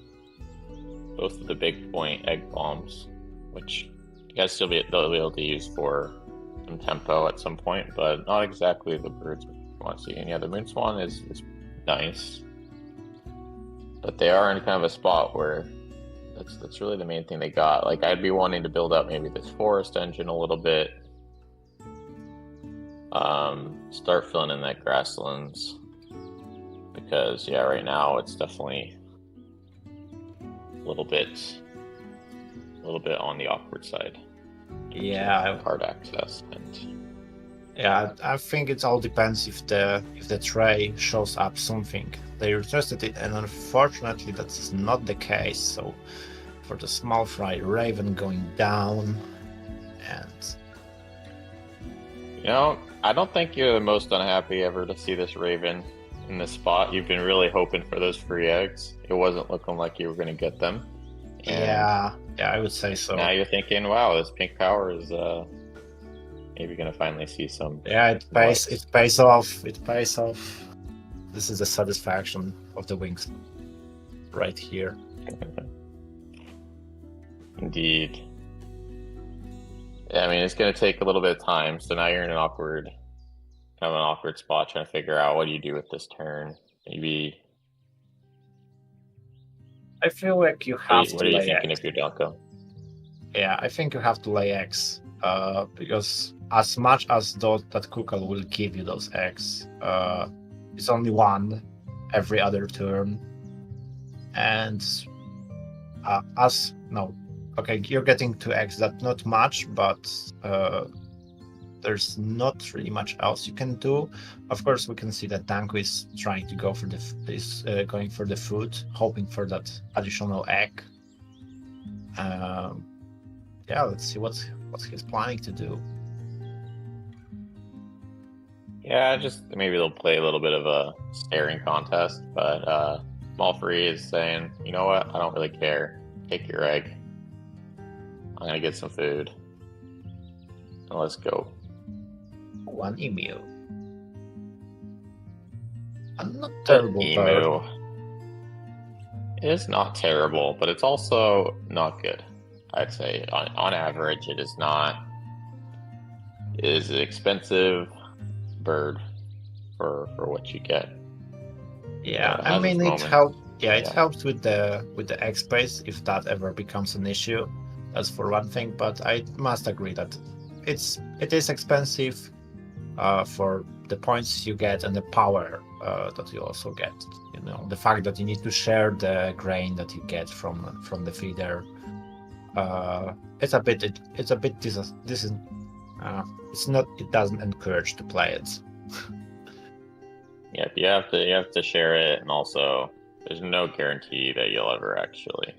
the big point egg bombs, which you guys they'll be able to use for some tempo at some point, but not exactly the birds we want to see. And yeah, the moon swan is nice, but they are in kind of a spot where that's really the main thing they got. Like, I'd be wanting to build up maybe this forest engine a little bit, start filling in that grasslands, because yeah, right now it's definitely a little bit on the awkward side. Yeah, hard access, and yeah, I think it all depends if the tray shows up something they're interested in, and unfortunately that's not the case. So for the SmallFRie, Raven going down, and I don't think you're the most unhappy ever to see this Raven in this spot. You've been really hoping for those free eggs. It wasn't looking like you were going to get them. And yeah, I would say so. Now you're thinking, wow, this pink power is maybe going to finally see some. Yeah, it pays off. This is the satisfaction of the wings right here. Indeed. Yeah, I mean, it's going to take a little bit of time. So now you're in an awkward spot trying to figure out what do you do with this turn. Maybe. I feel like you have to. What are you thinking if you're danko? Yeah, I think you have to lay eggs. Because as much as that Kukal will give you those eggs, it's only one every other turn. And you're getting 2 eggs. That's not much, but there's not really much else you can do. Of course, we can see that danko is trying to go for going for the food, hoping for that additional egg. Yeah, let's see what he's planning to do. Yeah, just maybe they'll play a little bit of a staring contest, but SmallFRie is saying, you know what, I don't really care. Take your egg. I'm gonna get some food. And let's go. 1 emu. I'm not terrible emu. It is not terrible, but it's also not good. I'd say on average, it is not. It is an expensive bird for what you get. Yeah, I mean it helps. Yeah, it helps with the egg space if that ever becomes an issue. That's for one thing, but I must agree that it is expensive for the points you get and the power that you also get. The fact that you need to share the grain that you get from the feeder. It doesn't encourage to play it. Yeah, you have to share it, and also there's no guarantee that you'll ever actually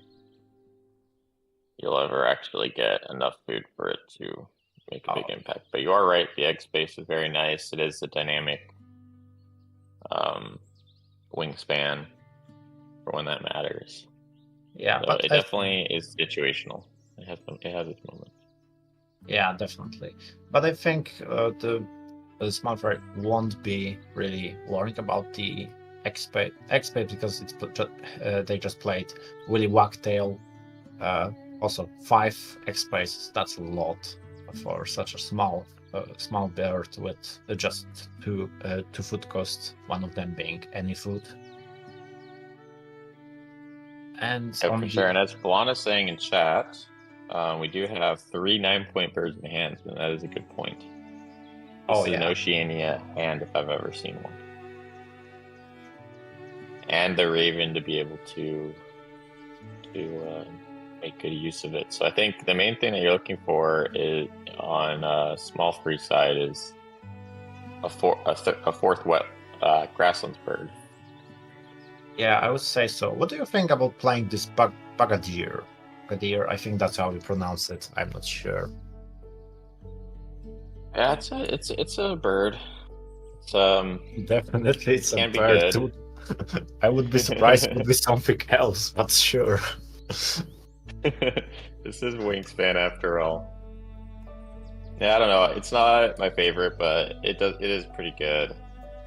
get enough food for it to make a big impact. But you are right, the egg space is very nice. It is a dynamic wingspan for when that matters. Yeah, so but it definitely is situational. It has its moments. Yeah, definitely. But I think the SmallFRie won't be really worrying about the egg space because they just played Willy Wagtail. Also 5 egg spaces. That's a lot for such a small bird with just 2 food costs. One of them being any food. And for sure. And as Falana's saying in chat, we do have 3 9-point birds in the hands, and that is a good point. This is an Oceania hand if I've ever seen one. And the Raven to be able to make good use of it. So I think the main thing that you're looking for is on SmallFRie side is a fourth wet grasslands bird. Yeah, I would say so. What do you think about playing this Bagadir? Bagadir, I think that's how we pronounce it. I'm not sure. Yeah, it's a bird. It's Definitely, it's a can be bird good. too. I would be surprised if it would be something else, but sure. This is Wingspan after all. Yeah, I don't know. It's not my favorite, but it is pretty good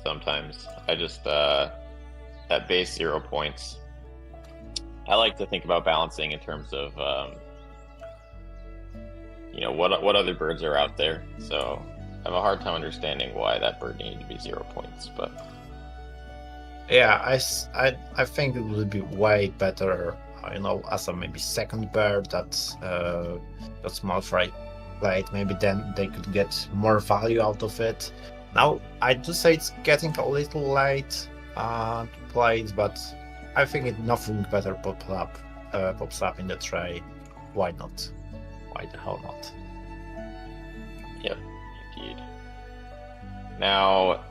sometimes. I just that base 0 points. I like to think about balancing in terms of what other birds are out there. So I have a hard time understanding why that bird needed to be 0 points, but yeah, I think it would be way better, as a maybe second bird that SmallFRie played. Maybe then they could get more value out of it. Now I do say it's getting a little late to play it, but I think nothing better pops up in the tray. Why not? Why the hell not? Yep, indeed. Now,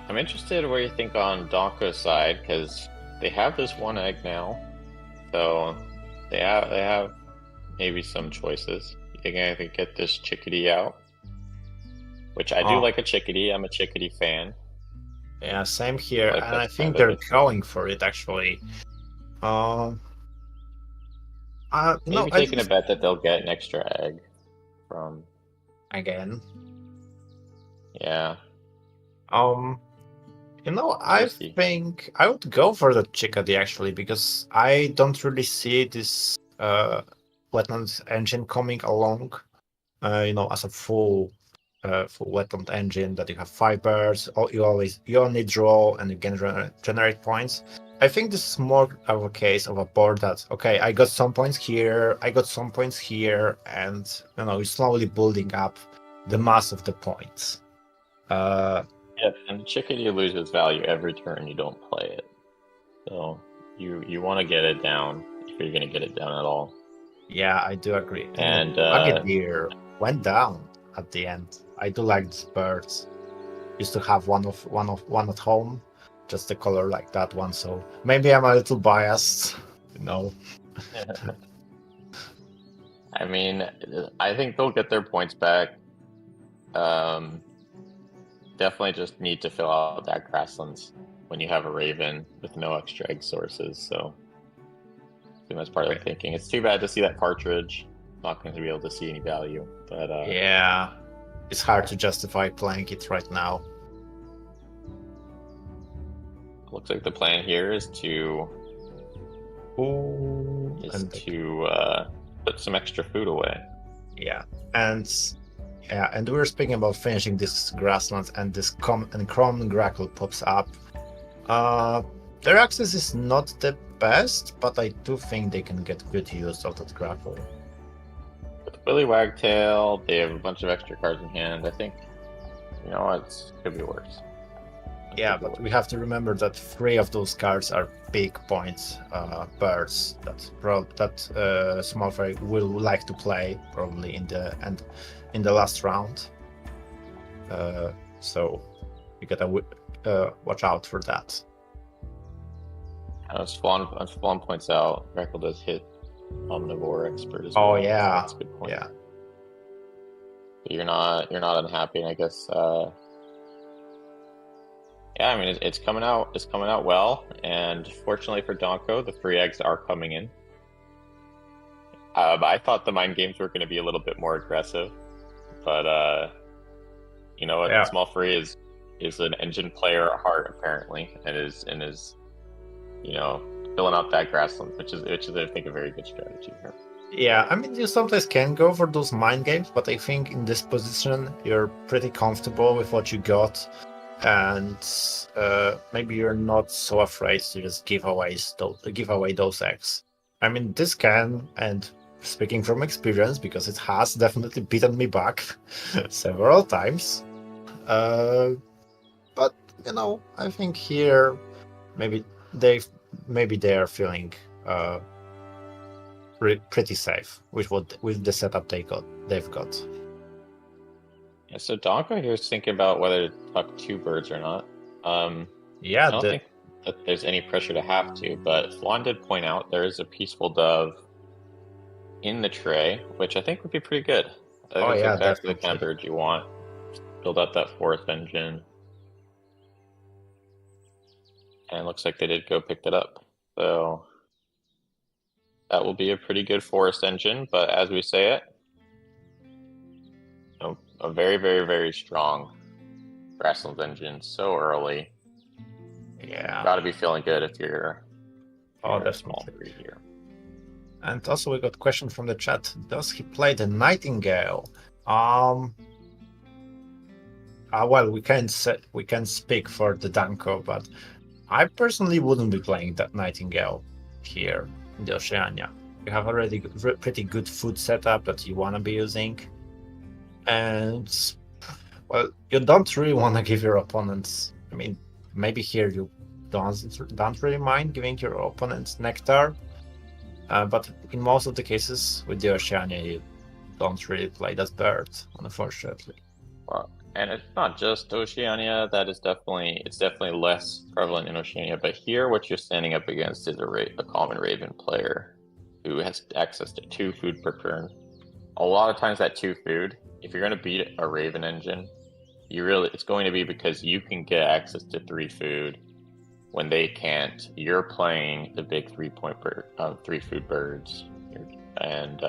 I'm interested where you think on danko's side, because they have this 1 egg now, so they have maybe some choices. You think I could get this chickadee out? Which I do like a chickadee. I'm a chickadee fan. Yeah, same here, and I think they're going for it actually. Maybe taking a bet that they'll get an extra egg from again. Yeah. I think I would go for the chickadee actually, because I don't really see this wetland engine coming along. As a full wetland engine that you have 5 birds. You only draw and you can generate points. I think this is more of a case of a board that, okay, I got some points here, I got some points here, and you're slowly building up the mass of the points. Yeah, and chickadee loses value every turn you don't play it. So you want to get it down if you're going to get it down at all. Yeah, I do agree. And Brigadier went down at the end. I do like these birds. Used to have one at home, just the color like that one. So maybe I'm a little biased, I mean, I think they'll get their points back. Definitely just need to fill out that grasslands when you have a raven with no extra egg sources. So I think that's part of the thinking. It's too bad to see that partridge. Not going to be able to see any value, but yeah, it's hard to justify playing it right now. Looks like the plan here is to put some extra food away. Yeah, and we were speaking about finishing this grasslands, and this Chrome Grackle pops up. Their access is not the best, but I do think they can get good use of that grackle. With Willy Wagtail, they have a bunch of extra cards in hand. I think, it could be worse. Yeah, but we have to remember that 3 of those cards are big points birds that SmallFRie will like to play probably in the last round. So you gotta watch out for that. As Spawn points out, Grackle does hit Omnivore Expert as well. Oh yeah, that's a good point. Yeah. But you're not unhappy, and I guess. Yeah, I mean it's coming out. It's coming out well, and fortunately for danko, the 3 eggs are coming in. But I thought the mind games were going to be a little bit more aggressive, but you know what? Yeah. SmallFRie is an engine player at heart apparently, and is filling out that grassland, which is I think a very good strategy here. Yeah, I mean you sometimes can go for those mind games, but I think in this position you're pretty comfortable with what you got. And maybe you're not so afraid to just give away those eggs. I mean, this can, and speaking from experience, because it has definitely beaten me back several times. But I think here maybe they are feeling pretty safe with the setup they've got. Yeah, so danko here is thinking about whether to tuck 2 birds or not. I don't think that there's any pressure to have to, but Flan did point out there is a peaceful dove in the tray, which I think would be pretty good. I think that's exactly the kind of bird you want. build up that forest engine. And it looks like they did go pick it up. So that will be a pretty good forest engine, but as we say it, a very, very, very strong grasslands engine so early. Yeah. Got to be feeling good if you're that's SmallFRie here. And also we got a question from the chat. Does he play the Nightingale? Well, we can speak for the danko, but I personally wouldn't be playing that Nightingale here in the Oceania. You have already pretty good food setup that you want to be using, and well, you don't really want to give your opponents. I mean, maybe here you don't really mind giving your opponents nectar, but in most of the cases with the Oceania, you don't really play that bird, unfortunately. Well, and it's not just Oceania. It's definitely less prevalent in Oceania. But here, what you're standing up against is a common Raven player who has access to 2 food per turn. A lot of times, that 2 food, if you're going to beat a Raven engine, it's going to be because you can get access to 3 food when they can't. You're playing the big 3 food birds, and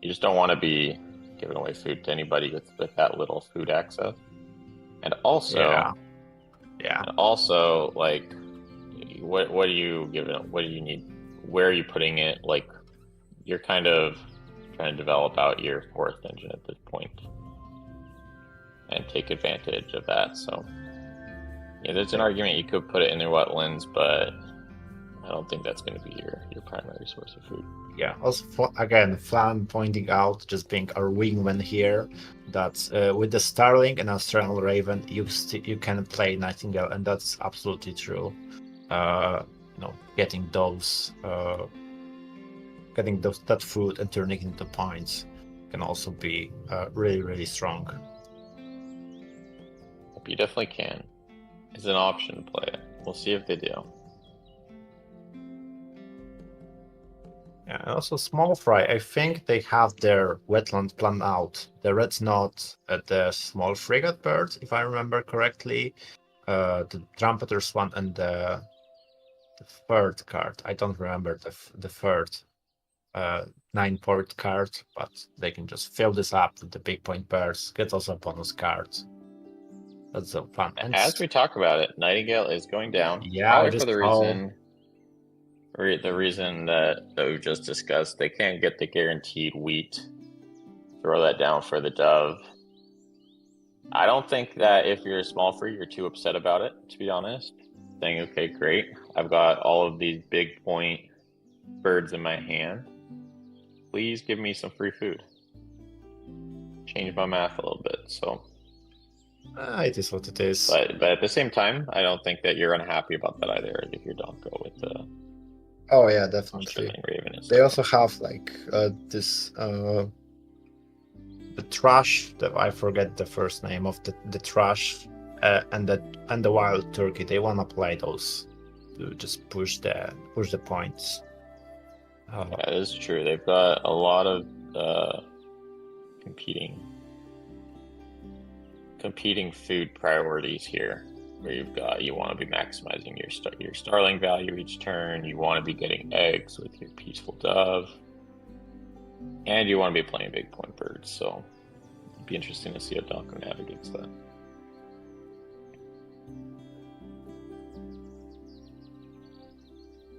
you just don't want to be giving away food to anybody with that little food access. And also, yeah. And also, like, what are you giving? What do you need? Where are you putting it? Like, you're kind of trying to develop out your forest engine at this point and take advantage of that. So, yeah, there's an argument you could put it in the wetlands, but I don't think that's going to be your primary source of food. Yeah, also, again, Flan pointing out, just being our wingman here, that with the Starling and Australian Raven, you can play Nightingale, and that's absolutely true. Getting that food and turning it into points can also be really, really strong. You definitely can. It's an option to play it. We'll see if they do. Yeah, and also SmallFRie, I think they have their wetland planned out. The red's not the small frigate bird, if I remember correctly. The trumpeters one and the third card. I don't remember the third 9-port card, but they can just fill this up with the big point birds. Get also bonus cards. That's so fun. And as we talk about it, Nightingale is going down. Yeah, probably for the reason that we just discussed. They can't get the guaranteed wheat. Throw that down for the dove. I don't think that if you're a SmallFRie, you're too upset about it, to be honest. Saying, okay, great, I've got all of these big point birds in my hand. Please give me some free food. Change my math a little bit, so... it is what it is. But at the same time, I don't think that you're unhappy about that either if you don't go with the... Oh yeah, definitely. They also have like this the thrush. I forget the first name of the thrush and the wild turkey. They wanna play those to just push the points. Yeah, that is true. They've got a lot of competing food priorities here. Where you want to be maximizing your starling value each turn, you want to be getting eggs with your peaceful dove, and you want to be playing big point birds. So it'd be interesting to see how danko navigates that.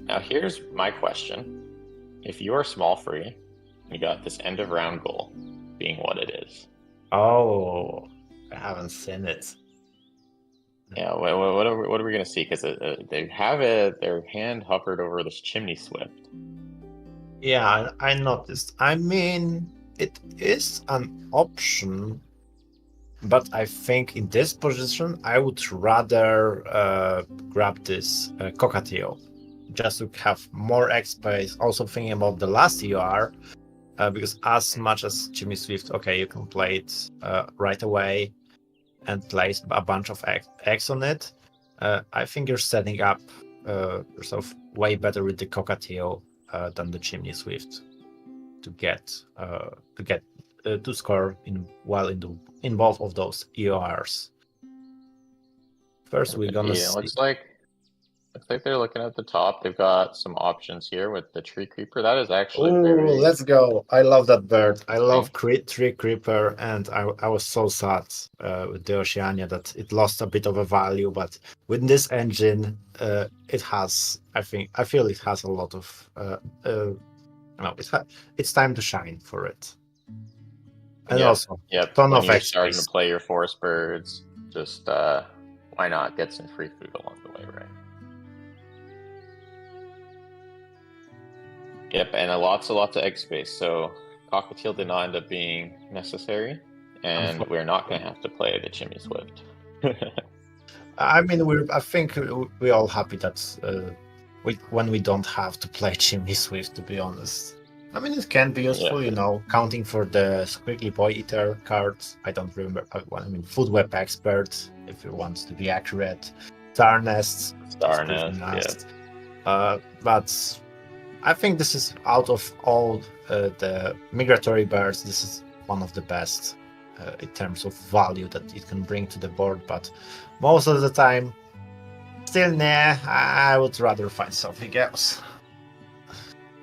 Now here's my question: if you're SmallFRie, you got this end of round goal, being what it is. Oh, I haven't seen it. Yeah, what are we gonna see? Because they have their hand hovered over this chimney swift. Yeah, I noticed. I mean, it is an option, but I think in this position I would rather grab this cockatiel, just to have more egg space. Also thinking about the last ER, because as much as chimney swift, okay, you can play it right away and place a bunch of eggs on it. I think you're setting up yourself way better with the cockatiel than the chimney swift to get to score in both of those EORs. First, we're gonna It see. looks like they're looking at the top. They've got some options here with the tree creeper. That is actually very. Let's go! I love that bird. I love tree creeper, and I was so sad with the Oceania that it lost a bit of a value. But with this engine, it has. I feel it has a lot of. It's time to shine for it. And also, ton when of you're XP. starting to play your forest birds, just why not get some free food along the way, right? Yep, and lots of egg space. So Cockatiel did not end up being necessary, and we're not going to have to play the Chimney Swift. I mean, I think we're all happy that when we don't have to play Chimney Swift, to be honest. I mean, it can be useful, counting for the Squiggly Boy Eater cards. I don't remember. I mean, Food Web Expert, if you want to be accurate. Star Nest. But I think this is, out of all the migratory birds, this is one of the best in terms of value that it can bring to the board. But most of the time, still, I would rather find something else.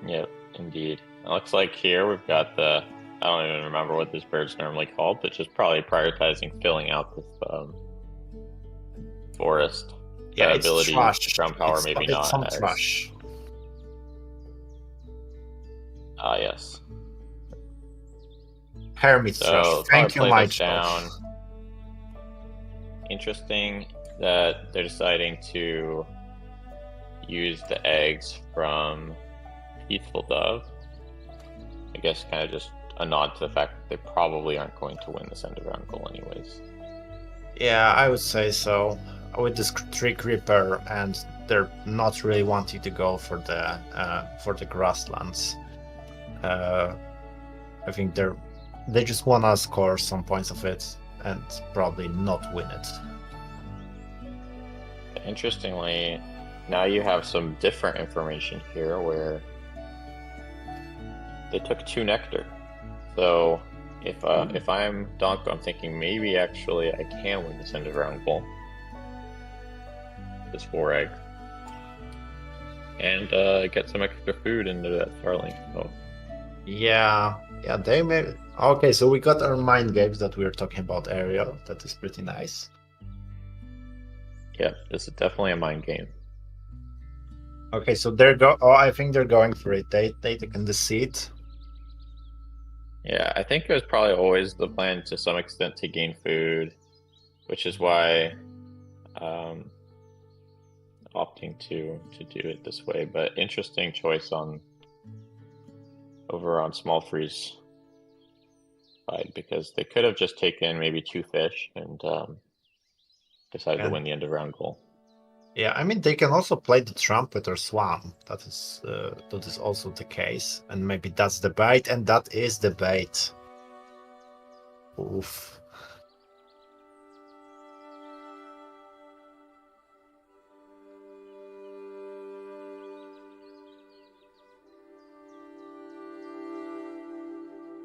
Yep, indeed. It looks like here we've got I don't even remember what this bird's normally called, but just probably prioritizing filling out this forest. Yeah, it's ability thrush. To drum power, maybe not. It's some thrush. Ah, yes. Hermit thrush. Thank you, Michael. Interesting that they're deciding to use the eggs from Peaceful Dove. I guess kind of just a nod to the fact that they probably aren't going to win this end of round goal anyways. Yeah, I would say so. With this tree creeper, and they're not really wanting to go for the grasslands. I think they just want to score some points of it and probably not win it. Interestingly, now you have some different information here where they took 2 nectar. So if I'm danko, I'm thinking maybe actually I can win this end of round goal. This 4 egg. And get some extra food into that starling. So. Yeah, they may. Okay, so we got our mind games that we were talking about earlier. That is pretty nice. Yeah, this is definitely a mind game. Okay, so I think they're going for it. They taken the seed. Yeah, I think it was probably always the plan to some extent to gain food, which is why opting to do it this way. But interesting choice over on SmallFRie's side, because they could have just taken maybe 2 fish and decided to win the end of round goal. Yeah, I mean, they can also play the trumpet or swan. That is also the case, and maybe that's the bait, and that is the bait. Oof.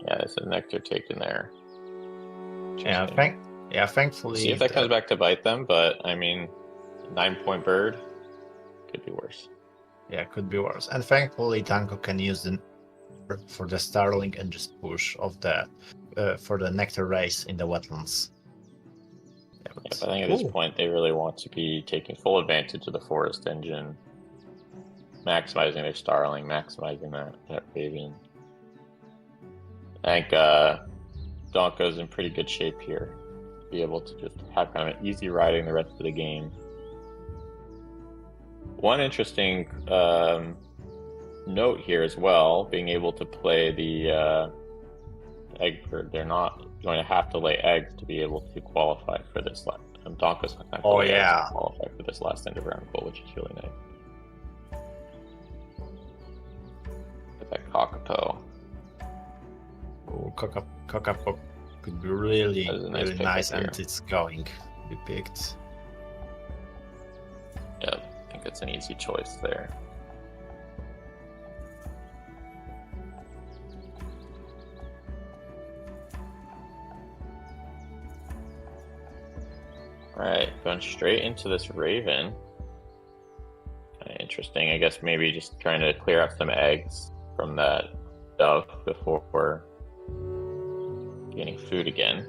Yeah, there's a nectar taken there. Thankfully. See if that comes back to bite them, but I mean, 9-point bird could be worse. Yeah, could be worse. And thankfully, danko can use the for the starling and just push off for the nectar race in the wetlands. Yeah, I think at this point they really want to be taking full advantage of the forest engine, maximizing their starling, maximizing that raven. I think danko's in pretty good shape here to be able to just have kind of an easy riding the rest of the game. One interesting note here as well, being able to play the egg bird. They're not going to have to lay eggs to be able to qualify for this last. danko's not going to lay eggs to qualify for this last end of round goal, which is really nice. Get that Kakapo. Oh, Kakapo could be really nice, and it's going to be picked. Yeah, I think it's an easy choice there. Right, going straight into this Raven. Interesting. I guess maybe just trying to clear out some eggs from that dove before gaining food again.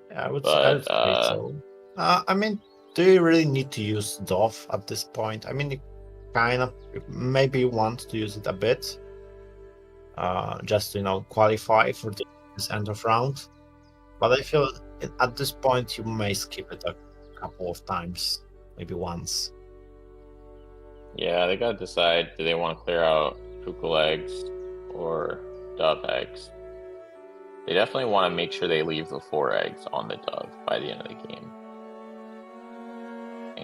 Yeah, I would say so. I mean, do you really need to use dove at this point? I mean, you kind of maybe want to use it a bit, just to qualify for this end of round. But I feel at this point you may skip it a couple of times, maybe once. Yeah, they gotta decide, do they want to clear out kukul eggs or dove eggs? They definitely want to make sure they leave the 4 eggs on the dove by the end of the game.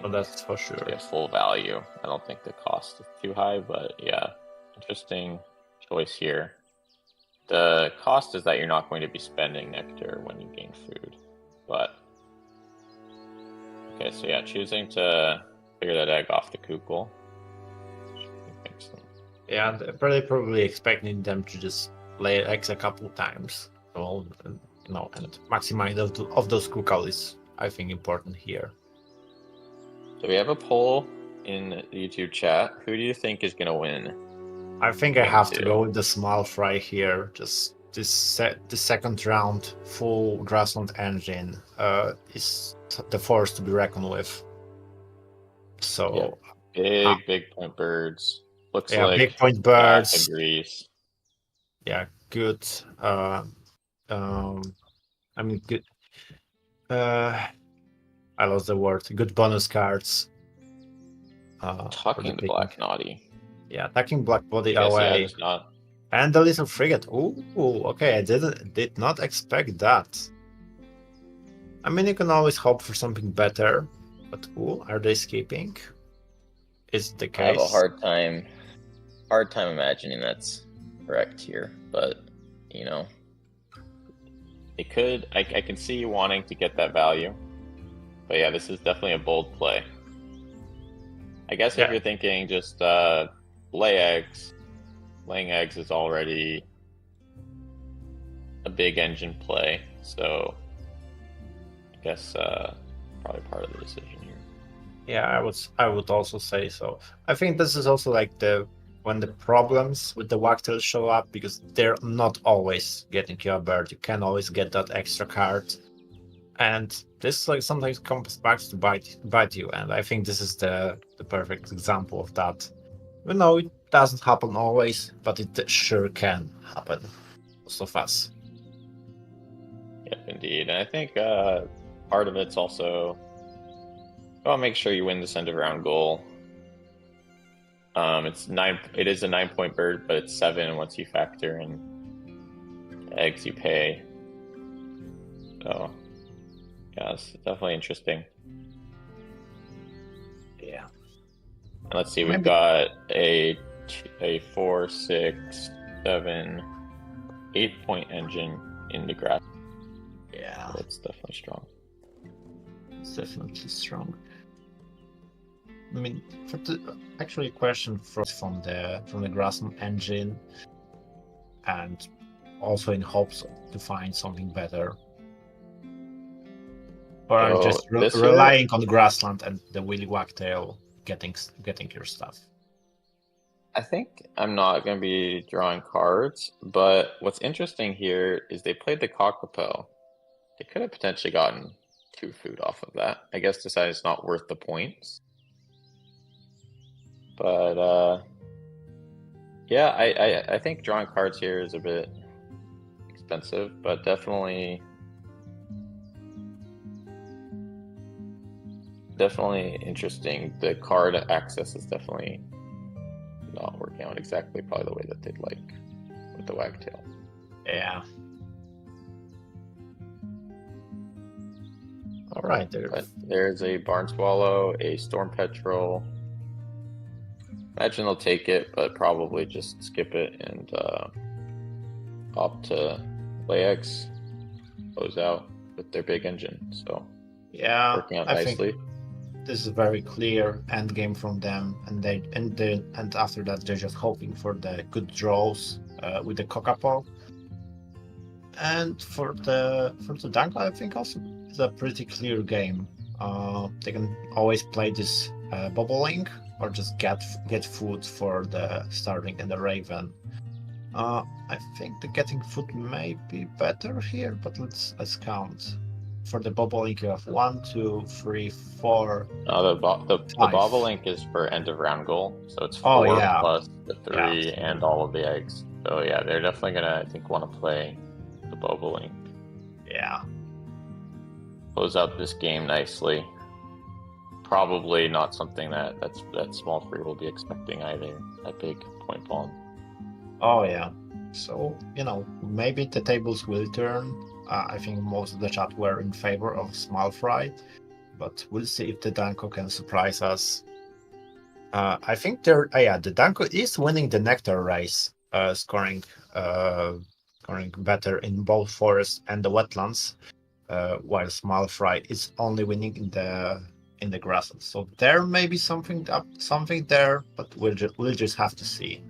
Well, that's for sure. They have full value. I don't think the cost is too high, but yeah, interesting choice here. The cost is that you're not going to be spending nectar when you gain food, but okay, so yeah, choosing to clear that egg off the kukul. Yeah, they're probably expecting them to just lay eggs a couple times. So, and maximizing of those kukul is, I think, important here. So we have a poll in the YouTube chat. Who do you think is going to win? I think I have to go with the SmallFRie here. Just the second round full grassland engine is the force to be reckoned with. So big point birds. Looks like big point birds. Agrees. Yeah, good. I mean, good. I lost the word. Good bonus cards. Talking to Black Naughty. Yeah, attacking Black Body away. And the little frigate. Ooh, okay. I did not expect that. I mean, you can always hope for something better, but are they escaping? Is the case? I have a hard time imagining that's correct here, but it could. I can see you wanting to get that value, but yeah, this is definitely a bold play. I guess if you're thinking just lay eggs, laying eggs is already a big engine play, so I guess probably part of the decision here. Yeah, I would also say so. I think this is also like when the problems with the wagtails show up, because they're not always getting you a bird. You can always get that extra card, and this like sometimes comes back to bite you. And I think this is the perfect example of that. It doesn't happen always, but it sure can happen. Most of us. Yep, indeed. And I think part of it's also, make sure you win this end of round goal. It is a 9-point bird, but it's 7 once you factor in the eggs you pay. So yeah, it's definitely interesting. Yeah. And let's see, we've got a 4, 6, 7, 8-point engine in the grass. Yeah, that's definitely strong. It's definitely strong. I mean, actually, a question from the grassland engine, and also in hopes to find something better. Or I'm just relying on grassland and the Willy Wagtail getting your stuff. I think I'm not going to be drawing cards, but what's interesting here is they played the cockapel. They could have potentially gotten 2 food off of that. I guess decided it's not worth the points. But yeah, I think drawing cards here is a bit expensive, but definitely interesting. The card access is definitely not working out exactly probably the way that they'd like with the wagtail. Yeah. All right, there's a barn swallow, a storm petrel. Imagine they'll take it, but probably just skip it and opt to lay eggs, close out with their big engine. So yeah, working out nicely. Think this is a very clear end game from them, and after that they're just hoping for the good draws with the cockapel. And for the danko, I think also it's a pretty clear game. They can always play this bobbling or just get food for the starting and the Raven. I think the getting food may be better here, but let's count. For the bobolink, you have 1, 2, 3, 4. No, the bobolink is for end of round goal, so it's 4 plus the 3 and all of the eggs. So yeah, they're definitely gonna, I think, want to play the bobolink. Yeah. Close out this game nicely. Probably not something that SmallFRie will be expecting either. That big point bomb. Oh yeah. So maybe the tables will turn. I think most of the chat were in favor of SmallFRie, but we'll see if the danko can surprise us. I think the danko is winning the nectar race, scoring better in both forests and the wetlands, while SmallFRie is only winning in the grasslands. So there may be something there, but we'll just have to see.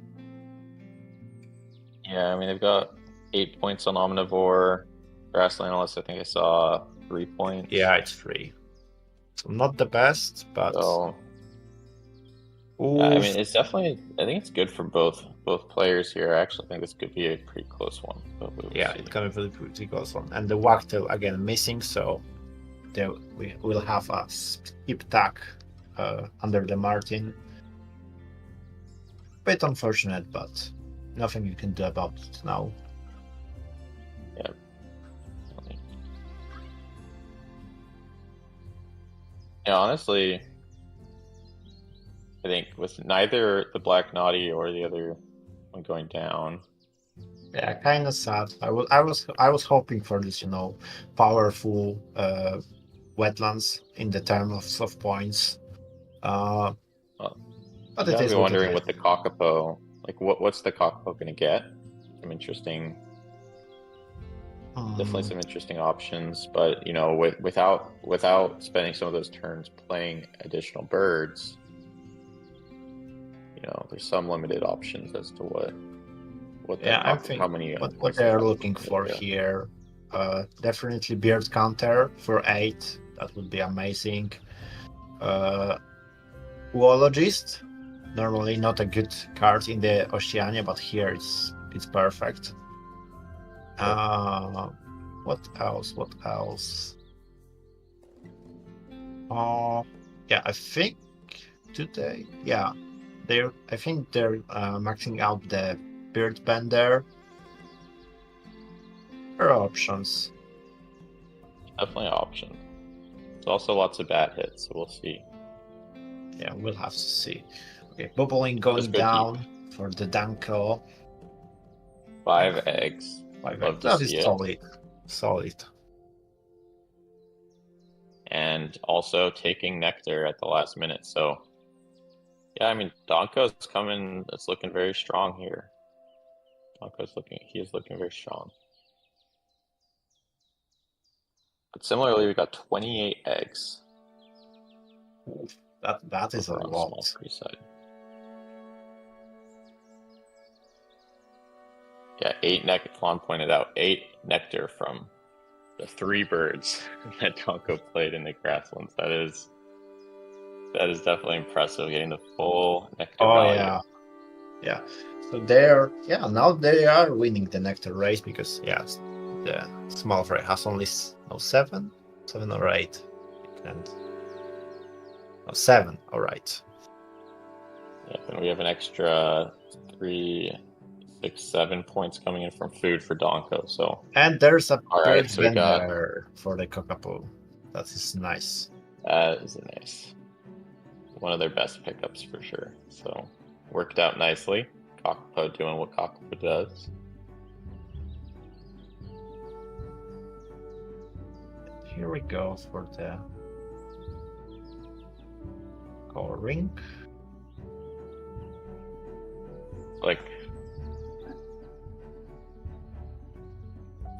Yeah, I mean they've got 8 points on Omnivore. Grassland Analyst, I think I saw 3 points. Yeah, it's 3. So not the best, but yeah, I mean it's definitely. I think it's good for both players here. I actually think this could be a pretty close one. But it's gonna be a pretty close one. And the Wagtail again missing, so we will have a skip tag under the Martin. Bit unfortunate, but nothing you can do about it now. Yeah. Yeah, honestly, I think with neither the Black Naughty or the other one going down. Yeah, kind of sad. I was hoping for this, powerful wetlands in the term of soft points. But it is wondering what the Kakapo, like what's the Kakapo going to get? Some interesting. Definitely some interesting options, but without spending some of those turns playing additional birds, there's some limited options as to what I think how many what they're looking for here. Definitely beard counter for 8. That would be amazing. Zoologist, normally not a good card in the Oceania, but here it's perfect. What else? I think today, I think they're maxing out the Beard Bender. There are options. Definitely options. There's also lots of bad hits, so we'll see. Yeah, we'll have to see. Okay, bubbling going down for the danko. 5 eggs. That is solid. And also taking nectar at the last minute. So, yeah, I mean, danko's coming. It's looking very strong here. He is looking very strong. But similarly, we got 28 eggs. That is a lot. SmallFRie side. Yeah, 8 nectar. Fawn pointed out 8 nectar from the 3 birds that danko played in the grasslands. That is definitely impressive. Getting the full nectar. Value. Yeah. So now they are winning the nectar race because the SmallFRie has only 7 or 8, and 7. All right. Yeah, and we have an extra 3, 6, 7 points coming in from food for danko. So and there's a bird bender for the Kakapo. That is nice. That is nice. One of their best pickups for sure. So worked out nicely. Kakapo doing what Kakapo does. Here we go for the scoring. Like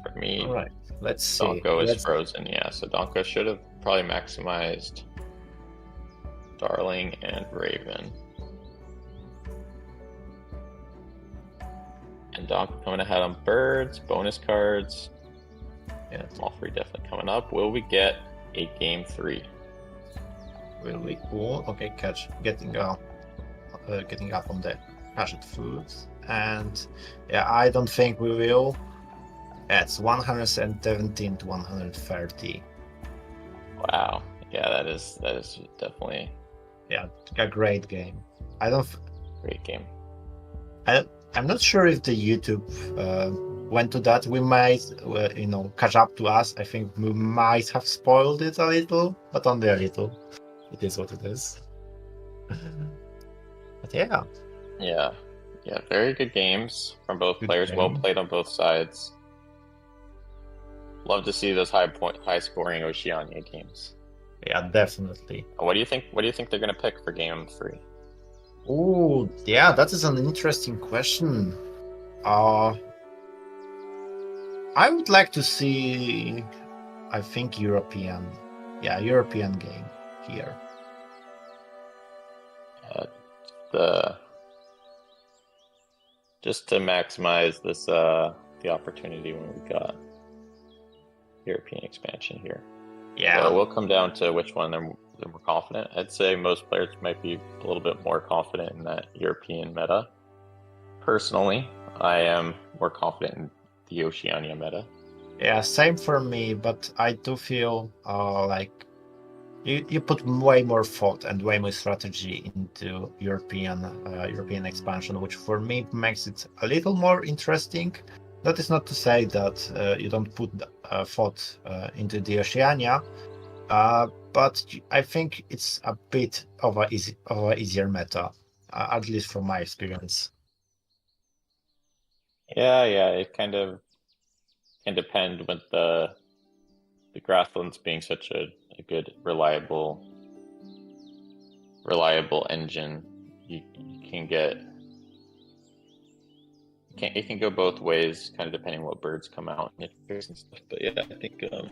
for me, all right. Let's see. danko is frozen. Yeah, so danko should have probably maximized Darling and Raven. And danko coming ahead on birds, bonus cards. Yeah, SmallFRie definitely coming up. Will we get a game 3? Really cool. Okay, getting up on the cached foods, and yeah, I don't think we will. It's 117 to 130. Wow. Yeah, that is definitely A great game. I don't. great game. I'm not sure if the YouTube went to that. We might, catch up to us. I think we might have spoiled it a little, but only a little. It is what it is. But yeah. Yeah. Very good games from both Good players. game. Well played on both sides. Love to see those high scoring Oceania games. Yeah, definitely. What do you think? What do you think they're gonna pick for Game 3? Oh, yeah, that is an interesting question. I would like to see, I think, European game here. Just to maximize this the opportunity when we got European expansion here. Yeah. So we'll come down to which one they're more confident. I'd say most players might be a little bit more confident in that European meta. Personally, I am more confident in the Oceania meta. Yeah, same for me, but I do feel like you put way more thought and way more strategy into European expansion, which for me makes it a little more interesting. That is not to say that you don't put thought into the Oceania, but I think it's a bit of a easier meta, at least from my experience. Yeah, it kind of can depend with the grasslands being such a good reliable engine. You can get it can go both ways, kind of depending on what birds come out and stuff. But yeah, I think in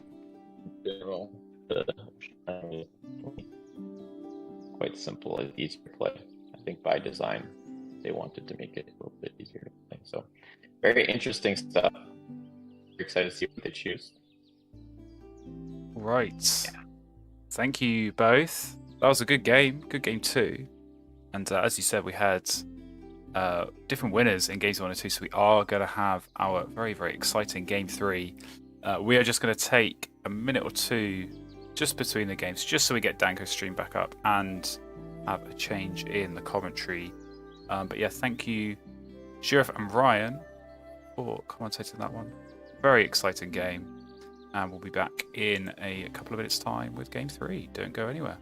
general quite simple and easy to play. I think by design they wanted to make it a little bit easier to play. So very interesting stuff. Excited to see what they choose. Right. Thank you both. That was a good game. Good game too. And as you said, we had different winners in games 1 and 2. So we are going to have our very, very exciting game 3. We are just going to take a minute or two just between the games, just so we get Danko's stream back up and have a change in the commentary. But yeah, thank you, Sheriff and Ryan, for commentating that one. Very exciting game. And we'll be back in a couple of minutes' time with game 3. Don't go anywhere.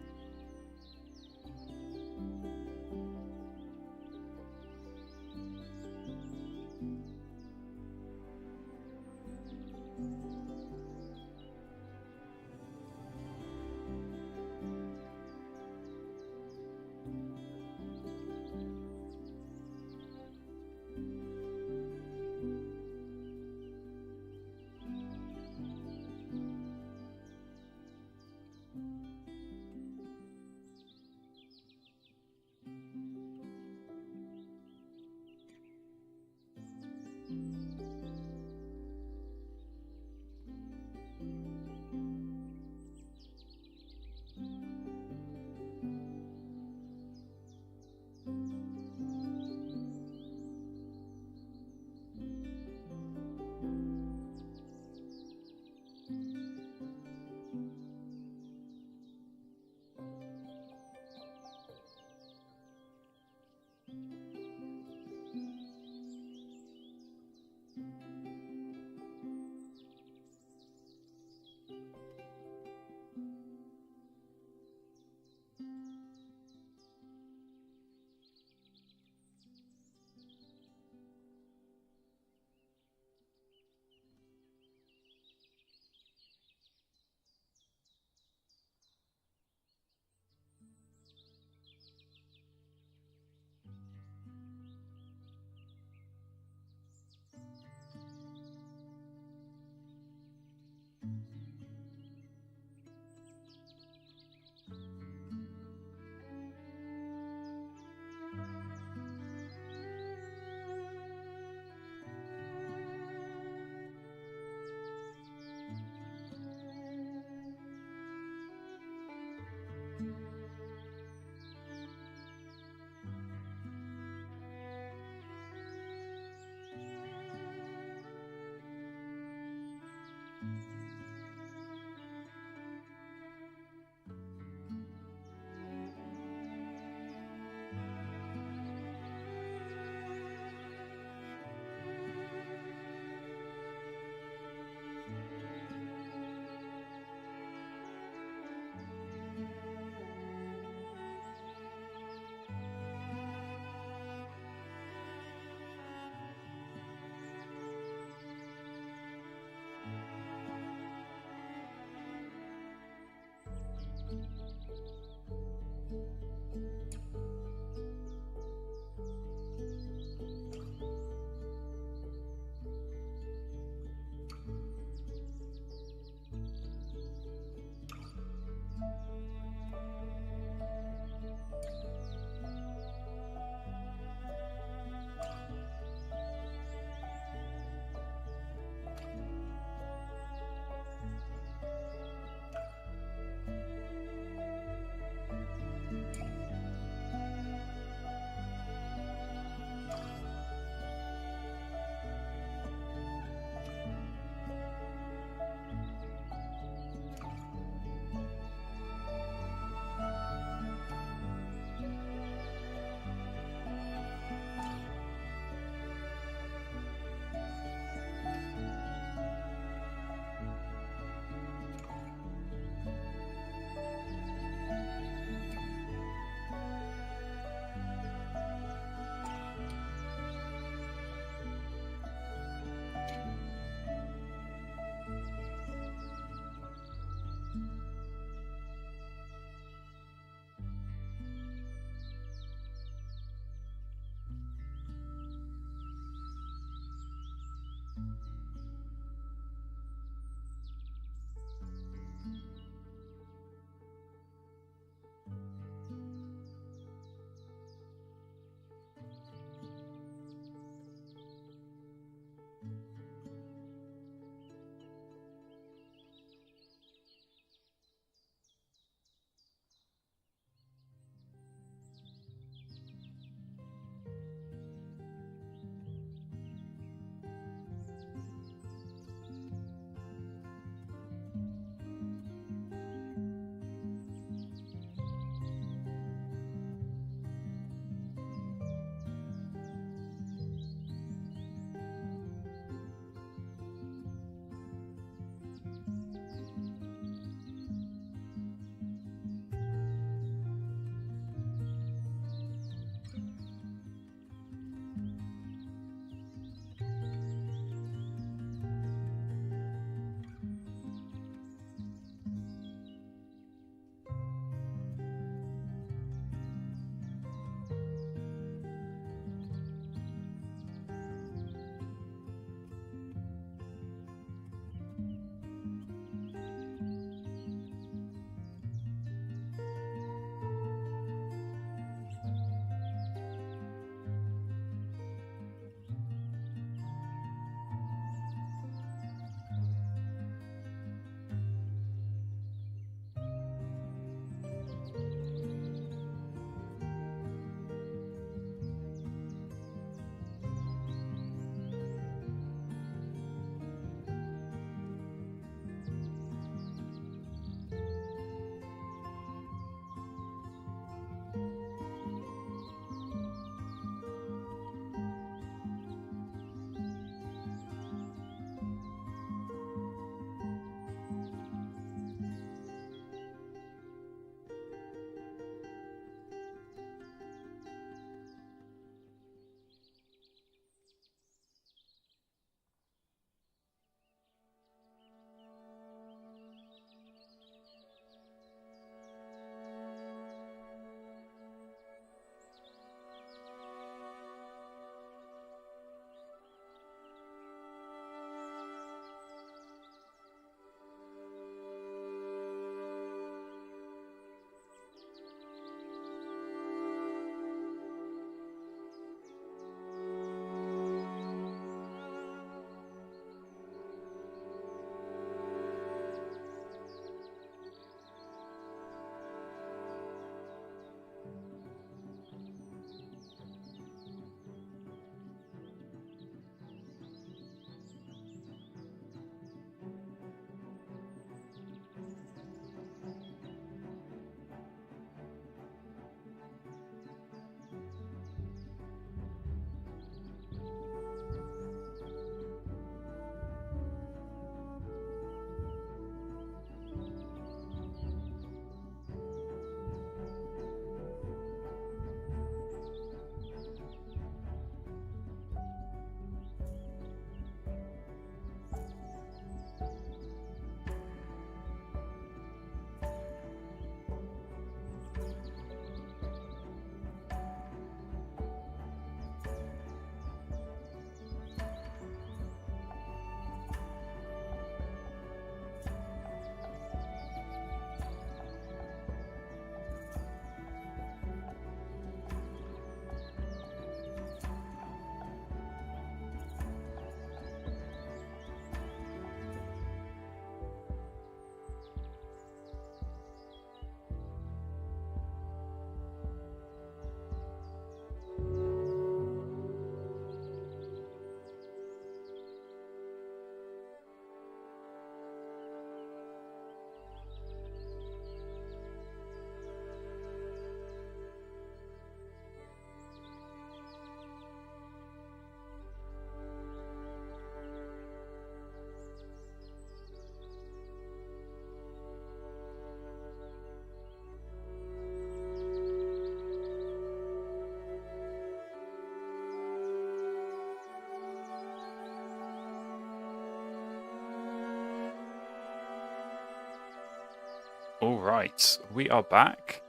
All right, we are back.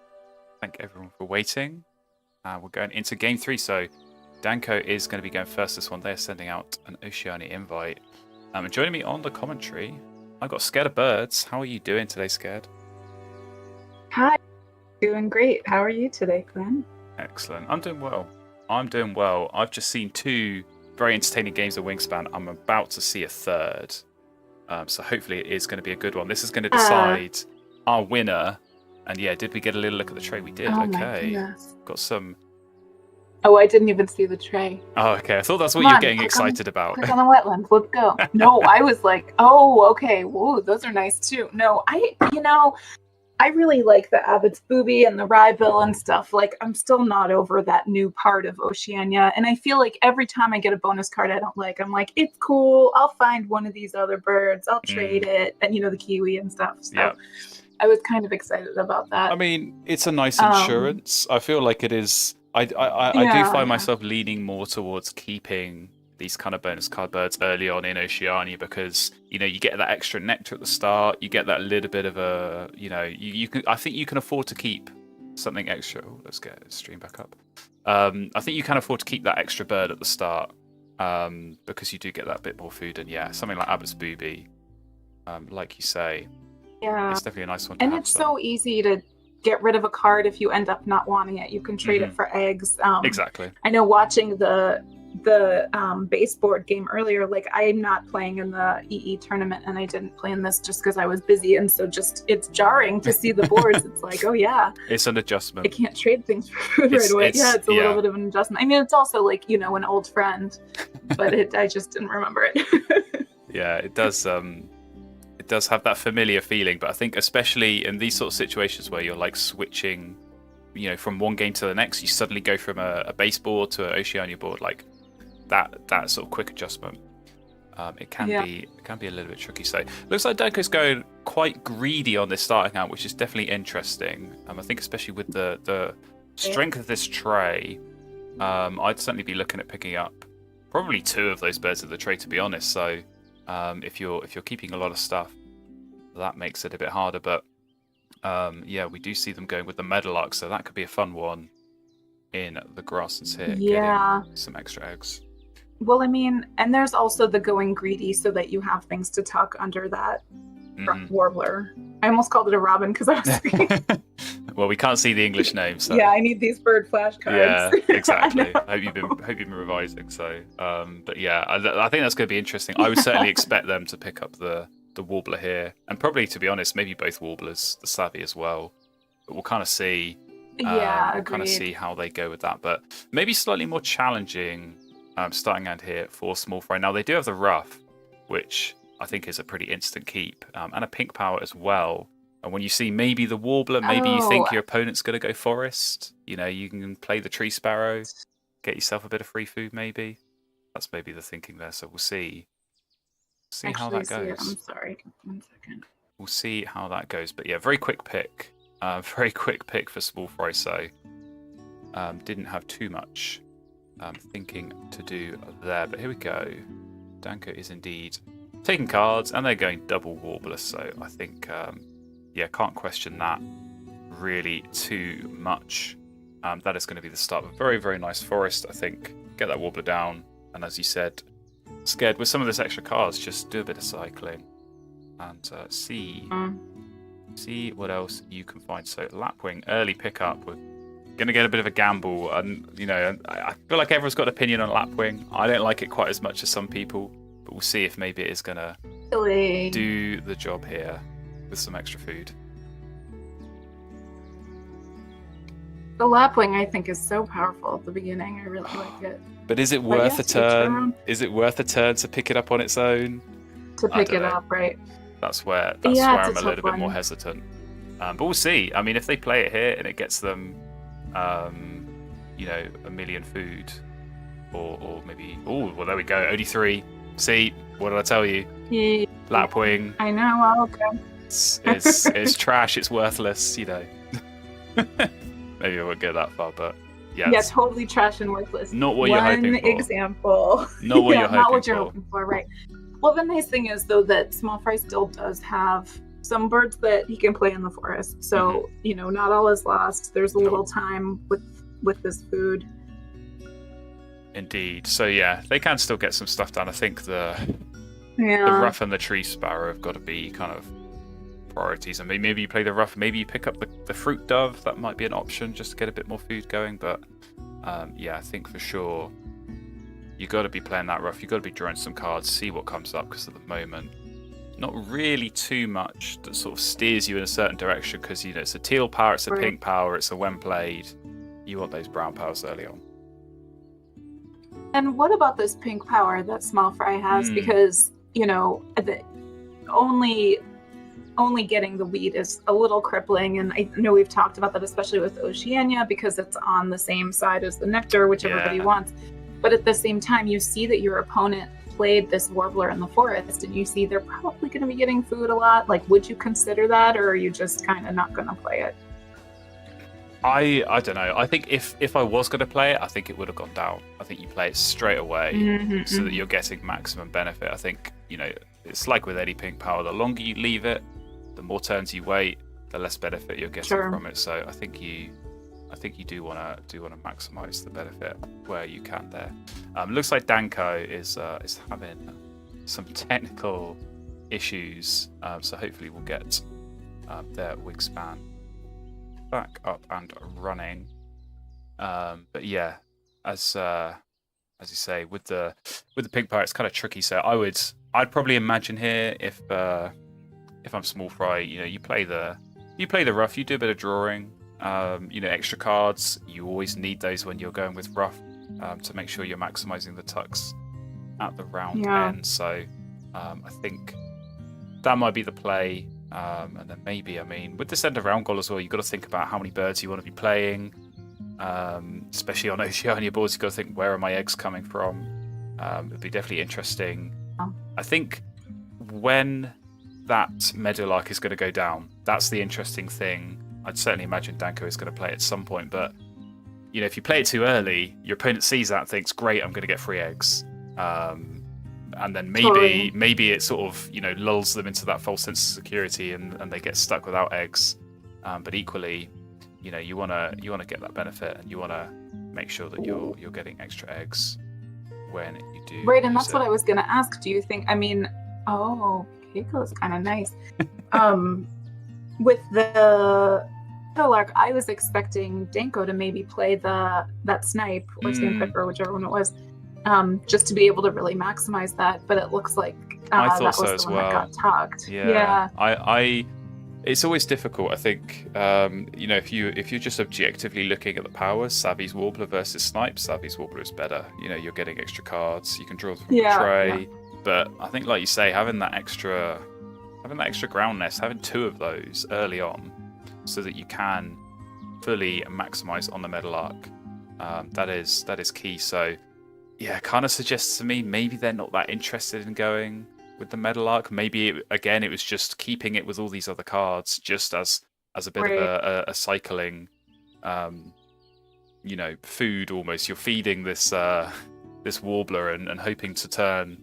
Thank everyone for waiting. We're going into game 3, so Danko is going to be going first this one. They're sending out an Oceania invite. And joining me on the commentary, I've got Scared of Birds. How are you doing today, Scared? Hi, doing great. How are you today, Glenn? Excellent. I'm doing well. I've just seen 2 very entertaining games of Wingspan. I'm about to see a third. So hopefully it is going to be a good one. This is going to decide our winner. And yeah, did we get a little look at the tray? We did. Oh, okay. my goodness. Got some. Oh, I didn't even see the tray. Oh, okay. I thought that's what you were getting excited about. Click on the wetlands. Let's go. No, I was like, oh, okay. Whoa, those are nice too. No, I really like the Abbott's Booby and the Ryebill and stuff. Like, I'm still not over that new part of Oceania. And I feel like every time I get a bonus card I don't like, I'm like, it's cool. I'll find one of these other birds. I'll trade it. And, the kiwi and stuff. So yeah. I was kind of excited about that. I mean, it's a nice insurance. I feel like it is. I do find myself leaning more towards keeping these kind of bonus card birds early on in Oceania because you get that extra nectar at the start. You get that little bit of a you can. I think you can afford to keep something extra. Oh, let's get the stream back up. I think you can afford to keep that extra bird at the start because you do get that bit more food. And something like Abbott's Booby, like you say. Yeah, it's definitely a nice one. And it's so easy to get rid of a card if you end up not wanting it. You can trade it for eggs. Exactly. I know watching the baseboard game earlier, like I'm not playing in the EE tournament and I didn't play in this just because I was busy, and so it's jarring to see the boards. It's like, oh yeah, it's an adjustment. I can't trade things for food right away. It's a little bit of an adjustment. I mean, it's also like an old friend, but I just didn't remember it. Yeah, it does. It does have that familiar feeling, but I think especially in these sort of situations where you're like switching, from one game to the next, you suddenly go from a baseboard to an Oceania board, like that sort of quick adjustment. It can be a little bit tricky. So looks like Danko's going quite greedy on this starting out, which is definitely interesting. I think especially with the strength of this tray, I'd certainly be looking at picking up probably 2 of those birds of the tray, to be honest. So if you're keeping a lot of stuff, that makes it a bit harder. But we do see them going with the Meadowlark, so that could be a fun one in the grasslands here. Yeah, getting some extra eggs. Well, I mean, and there's also the going greedy so that you have things to tuck under that warbler. I almost called it a robin because I was thinking. Well, we can't see the English name, so yeah, I need these bird flashcards. Yeah, exactly. I hope you've been revising. So, but yeah, I think that's going to be interesting. I would certainly expect them to pick up the warbler here, and probably, to be honest, maybe both warblers, the savvy as well. But we'll kind of see. Yeah, we'll kind of see how they go with that. But maybe slightly more challenging starting out here for SmallFRie. Now they do have the rough, which I think is a pretty instant keep, and a pink power as well. And when you see maybe the warbler, maybe you think your opponent's going to go forest. You can play the tree sparrow, get yourself a bit of free food maybe. That's maybe the thinking there. So we'll see how that goes. I'm sorry, 1 second. We'll see how that goes. But yeah, very quick pick. Very quick pick for SmallFRie. So didn't have too much thinking to do there. But here we go. Danko is indeed taking cards, and they're going double warbler. So I think... can't question that really too much. That is going to be the start of a very, very nice forest, I think. Get that warbler down, and as you said, Scared, with some of this extra cards, just do a bit of cycling and see what else you can find. So Lapwing, early pickup. We're going to get a bit of a gamble, and I feel like everyone's got an opinion on Lapwing. I don't like it quite as much as some people, but we'll see if maybe it is going to do the job here with some extra food. The Lapwing, I think, is so powerful at the beginning. I really like it. But is it worth a turn? Is it worth a turn to pick it up on its own? To pick it up, right? That's where I'm a little bit more hesitant. But we'll see. I mean, if they play it here and it gets them, a million food, or maybe, well, there we go. Only 3. See, what did I tell you? Yeah. Lapwing. I know. Okay. It's trash. It's worthless. Maybe I won't go that far, but yeah, totally trash and worthless. Not what you're hoping for. One example. Not what you're hoping for. Not what you're hoping for, right? Well, the nice thing is though that SmallFRie still does have some birds that he can play in the forest. So, not all is lost. There's a little time with this food. Indeed. So yeah, they can still get some stuff done. I think the ruff and the tree sparrow have got to be kind of priorities. I mean, maybe you play the ruff, maybe you pick up the fruit dove. That might be an option just to get a bit more food going. But I think for sure you got to be playing that ruff. You got to be drawing some cards, see what comes up, because at the moment, not really too much that sort of steers you in a certain direction, because it's a teal power, it's a pink power, it's a when played. You want those brown powers early on. And what about this pink power that SmallFRie has? Because the only getting the wheat is a little crippling, and I know we've talked about that, especially with Oceania, because it's on the same side as the nectar, which everybody wants. But at the same time, you see that your opponent played this warbler in the forest, and you see they're probably going to be getting food a lot. Like, would you consider that, or are you just kind of not going to play it? I don't know. I think if I was going to play it, I think it would have gone down. I think you play it straight away so that you're getting maximum benefit. I think, it's like with any pink power. The longer you leave it, the more turns you wait, the less benefit you're getting from it. So I think you do want to maximize the benefit where you can there. Looks like Danko is having some technical issues, so hopefully we'll get their Wingspan back up and running. But yeah, as you say, with the pink power, it's kind of tricky. So I'd probably imagine here if I'm SmallFRie, you play the ruff, you do a bit of drawing. Extra cards, you always need those when you're going with ruff to make sure you're maximizing the tucks at the round end. So I think that might be the play. And then maybe, with this end of round goal as well, you've got to think about how many birds you want to be playing. Especially on Oceania boards, you've got to think, where are my eggs coming from? It'd be definitely interesting. I think when that Meadowlark is going to go down, that's the interesting thing. I'd certainly imagine Danko is going to play at some point, but if you play it too early, your opponent sees that and thinks, great, I'm going to get free eggs. And then maybe it sort of lulls them into that false sense of security and they get stuck without eggs. But equally, you want to get that benefit, and you want to make sure that you're getting extra eggs when you do. Right, and that's what I was going to ask. Do you think? Keiko is kind of nice. With the Meadowlark, I was expecting Danko to maybe play that snipe or sandpiper, whichever one it was. Just to be able to really maximize that, but it looks like that was the one that got tucked. Yeah. It's always difficult. I think if you're just objectively looking at the powers, Savvy's Warbler versus Snipe, Savvy's Warbler is better. You're getting extra cards, you can draw them from the tray. But I think, like you say, having that extra ground nest, having 2 of those early on, so that you can fully maximize on the Meadowlark, that is key. So. Yeah, kind of suggests to me maybe they're not that interested in going with the Meadowlark. Maybe it was just keeping it with all these other cards, just as a bit of a cycling, food almost. You're feeding this warbler and hoping to turn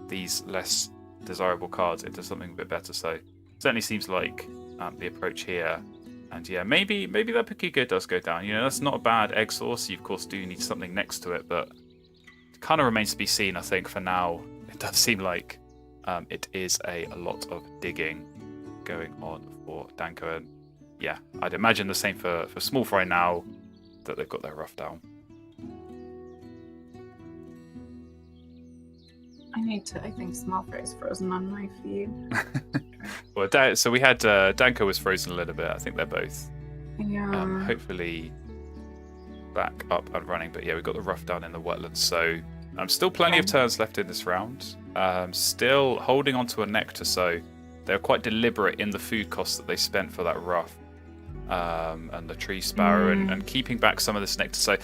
these less desirable cards into something a bit better. So it certainly seems like the approach here. And yeah, maybe that Pakiko does go down. That's not a bad egg source. You of course do need something next to it, but kind of remains to be seen. I think for now it does seem like it is a lot of digging going on for Danko, and yeah, I'd imagine the same for SmallFRie now that they've got their ruff down. I think SmallFRie is frozen on my feed. Well, so we had Danko was frozen a little bit. I think they're both hopefully back up and running, but yeah, we've got the ruff down in the wetlands, so still plenty of turns left in this round. Still holding on to a nectar, so they're quite deliberate in the food costs that they spent for that ruff and the tree sparrow and keeping back some of this nectar. So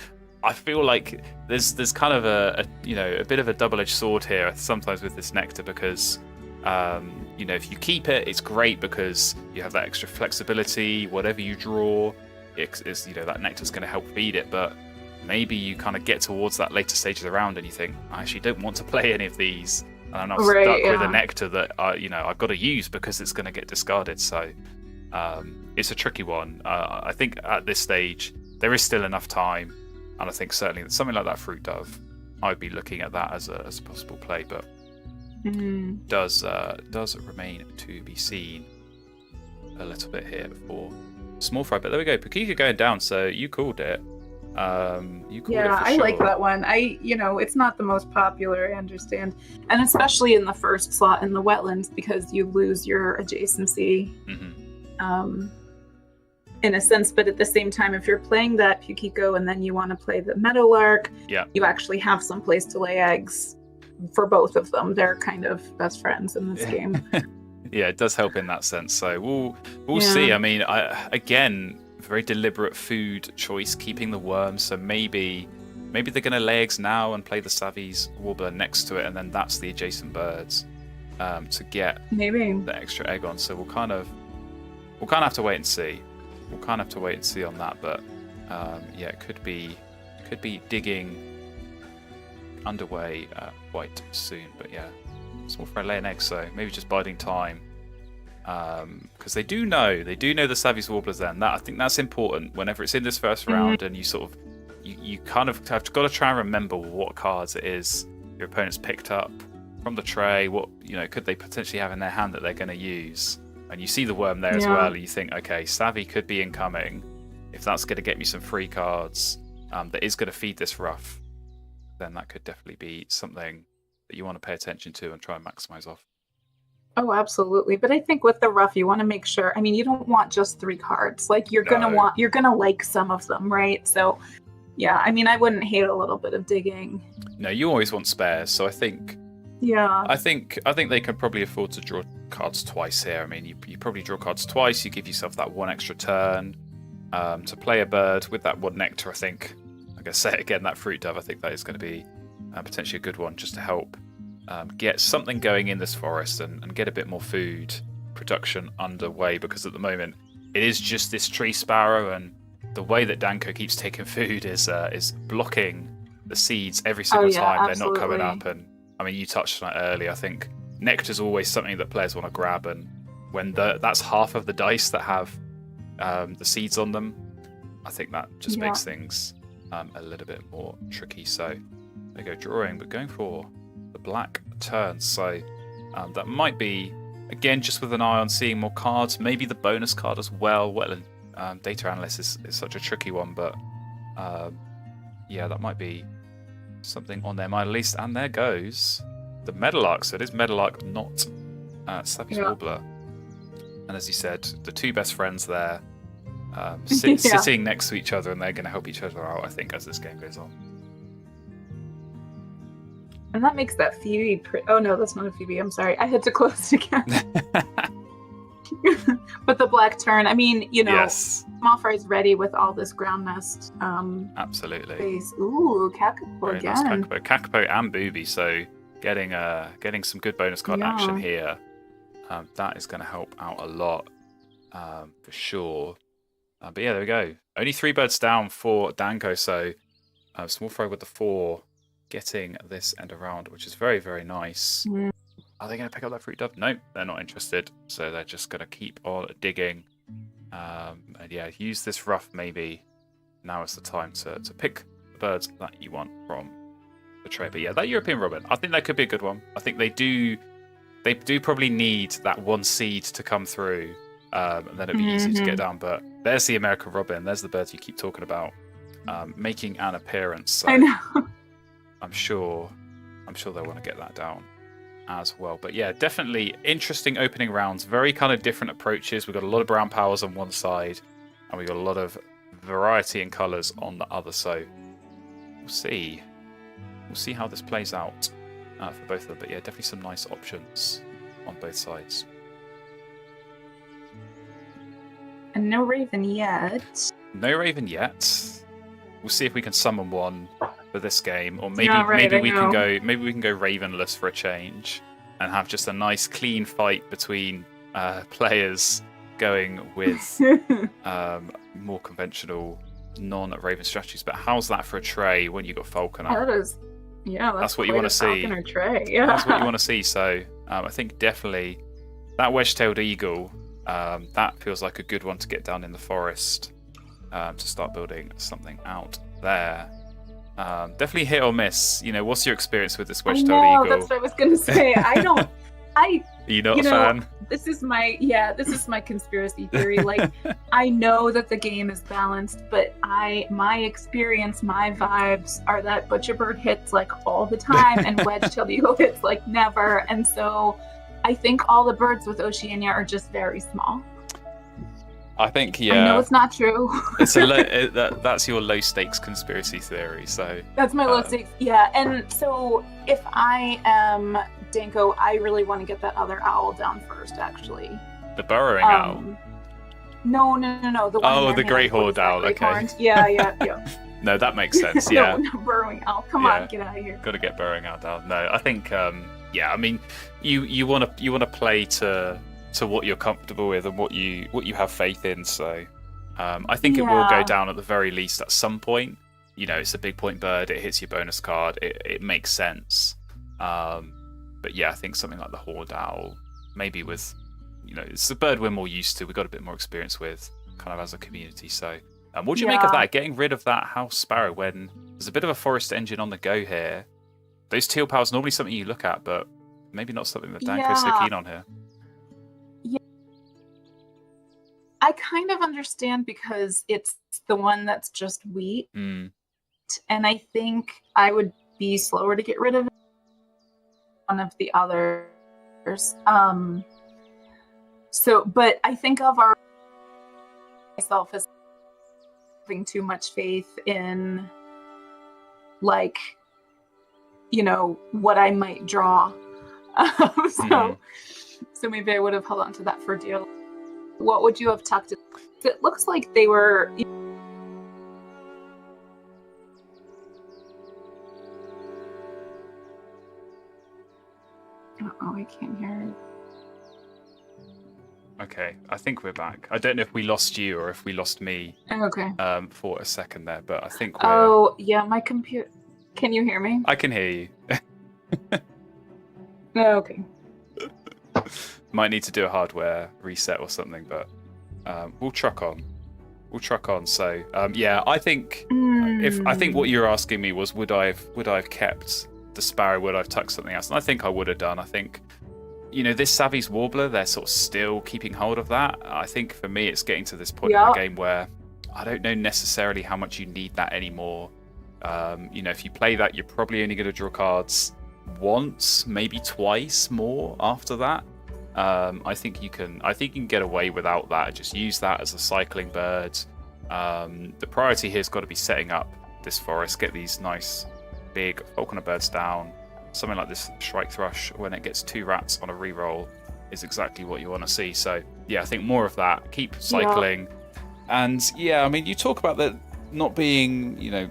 I feel like there's kind of a bit of a double-edged sword here sometimes with this nectar, because if you keep it, it's great because you have that extra flexibility. Whatever you draw, that nectar's going to help feed it, but maybe you kind of get towards that later stage of the round and you think, I actually don't want to play any of these. and I'm not stuck with a nectar that I've got to use because it's going to get discarded. So it's a tricky one. I think at this stage there is still enough time, and I think certainly that something like that fruit dove, I'd be looking at that as a possible play, but does remain to be seen a little bit here for SmallFRie. But there we go, Pukika going down. So you called it. You called it for I sure. like that one. It's not the most popular, I understand, and especially in the first slot in the wetlands because you lose your adjacency. In a sense, but at the same time, if you're playing that Pukiko and then you want to play the Meadowlark, you actually have some place to lay eggs for both of them. They're kind of best friends in this game. Yeah, it does help in that sense. So we'll see. I mean, again, very deliberate food choice, keeping the worms. So maybe they're going to lay eggs now and play the Savvy's Warbler next to it, and then that's the adjacent birds to get the extra egg on. So we'll kind of have to wait and see. We'll kind of have to wait and see on that, but it could be digging underway quite soon. But yeah, SmallFRie laying eggs, so maybe just biding time, because they do know the Savvy's Warblers. Then I think that's important whenever it's in this first round, and you kind of have got to try and remember what cards it is your opponent's picked up from the tray. What could they potentially have in their hand that they're going to use? And you see the worm there as well, and you think, okay, Savvy could be incoming. If that's going to get me some free cards, that is going to feed this rough, then that could definitely be something that you want to pay attention to and try and maximize off. Oh, absolutely. But I think with the rough, you want to make sure. I mean, you don't want just 3 cards. Like you're gonna like some of them, right? So, yeah. I mean, I wouldn't hate a little bit of digging. No, you always want spares. So I think. Yeah. I think they could probably afford to draw cards twice here. I mean, you probably draw cards twice. You give yourself that 1 extra turn to play a bird with that 1 nectar. I think. I'm gonna say it again. That fruit dove. I think that is going to be potentially a good one just to help get something going in this forest and get a bit more food production underway. Because at the moment it is just this tree sparrow, and the way that Danko keeps taking food is blocking the seeds every single time. They're not coming up. And I mean, you touched on it earlier. I think nectar's always something that players want to grab, and when that's half of the dice that have the seeds on them, I think that just makes things a little bit more tricky. So they go drawing, but going for the black turn. So that might be, again, just with an eye on seeing more cards. Maybe the bonus card as well. Wetland Data Analyst is such a tricky one, but that might be something on their mind at least. And there goes the Meadowlark. So it is Meadowlark, not Savvy's Warbler. And as you said, the 2 best friends there sitting next to each other, and they're going to help each other out, I think, as this game goes on. And that makes that Phoebe oh no, that's not a Phoebe, I'm sorry. I had to close it again. But the black turn, I mean, SmallFRie's ready with all this ground nest. Absolutely. Space. Ooh, Kakapo again. Nice Kakapo and Booby, so getting some good bonus card action here. That is going to help out a lot, for sure. But yeah, there we go. Only 3 birds down for Danko, so SmallFRie with the 4 getting this end around, which is very, very nice. Are they going to pick up that fruit dove? No, they're not interested. So they're just going to keep on digging. And use this rough maybe. Now is the time to pick the birds that you want from the tray. But yeah, that European robin, I think that could be a good one. I think they do probably need that 1 seed to come through. And then it'd be easy to get down. But there's the American robin. There's the birds you keep talking about making an appearance. So I know. I'm sure they'll want to get that down as well. But yeah, definitely interesting opening rounds. Very kind of different approaches. We've got a lot of brown powers on one side, and we've got a lot of variety in colours on the other. So we'll see how this plays out for both of them. But yeah, definitely some nice options on both sides. And no Raven yet. No Raven yet. We'll see if we can summon one for this game, or maybe we can go Ravenless for a change and have just a nice clean fight between players going with more conventional non-Raven strategies. But how's that for a tray when you got Falconer? Yeah, that's what you want to see. Or tray. Yeah, that's what you want to see. So I think definitely that wedge-tailed eagle. That feels like a good one to get down in the forest to start building something out there. Definitely hit or miss. What's your experience with this wedge-tailed eagle? That's what I was gonna say. You're not a fan? This is my conspiracy theory. Like, I know that the game is balanced, but my experience, my vibes are that Butcherbird hits like all the time and wedge-tailed eagle hits like never. And so I think all the birds with Oceania are just very small. I think, I know it's not true. It's that's your low stakes conspiracy theory. So that's my low stakes. Yeah, and so if I am Danko, I really want to get that other owl down first. Actually, the burrowing owl. No. The one the great horned owl. Okay. Yeah. No, that makes sense. Yeah. No, burrowing owl. Come on, get out of here. Got to get burrowing owl down. No, I think. I mean, you want to play to what you're comfortable with and what you have faith in. So I think it will go down at the very least at some point. It's a big point bird. It hits your bonus card. It makes sense. But yeah, I think something like the horned owl, maybe with, it's a bird we're more used to. We've got a bit more experience with, kind of as a community. So what do you make of that? Getting rid of that house sparrow when there's a bit of a forest engine on the go here. Those teal pals normally something you look at, but maybe not something that Danko's so keen on here. I kind of understand because it's the one that's just wheat. And I think I would be slower to get rid of one of the others. But I think of myself as having too much faith in, like, what I might draw. So maybe I would have held on to that for dear. What would you have tucked it? It looks like they were. Oh, I can't hear it. Okay, I think we're back. I don't know if we lost you or if we lost me. Okay. For a second there, but I think we're... Oh, yeah, my computer... Can you hear me? I can hear you. Okay. Might need to do a hardware reset or something, but we'll truck on. So I think what you were asking me was would I have kept the sparrow? Would I have tucked something else? And I think I would have done. I think this Savvy's Warbler, they're sort of still keeping hold of that. I think for me it's getting to this point in the game where I don't know necessarily how much you need that anymore. If you play that, you're probably only going to draw cards once, maybe twice more after that. I think you can get away without that. Just use that as a cycling bird. The priority here has got to be setting up this forest, get these nice big falconer birds down. Something like this Shrike Thrush, when it gets 2 rats on a reroll, is exactly what you want to see. So yeah, I think more of that. Keep cycling. And I mean, you talk about that not being,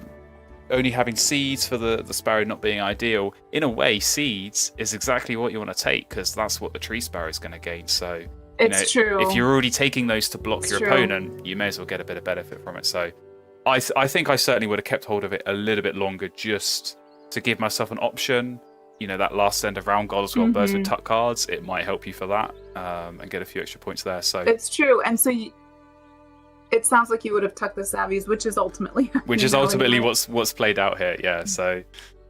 only having seeds for the sparrow not being ideal. In a way, seeds is exactly what you want to take, because that's what the tree sparrow is going to gain. So it's true. If you're already taking those to block your opponent, you may as well get a bit of benefit from it. So I think I certainly would have kept hold of it a little bit longer, just to give myself an option. That last end of round goal as well, birds with tuck cards, it might help you for that, and get a few extra points there. So it's true. And so it sounds like you would have tucked the Savvies, which is ultimately what's played out here. Yeah. So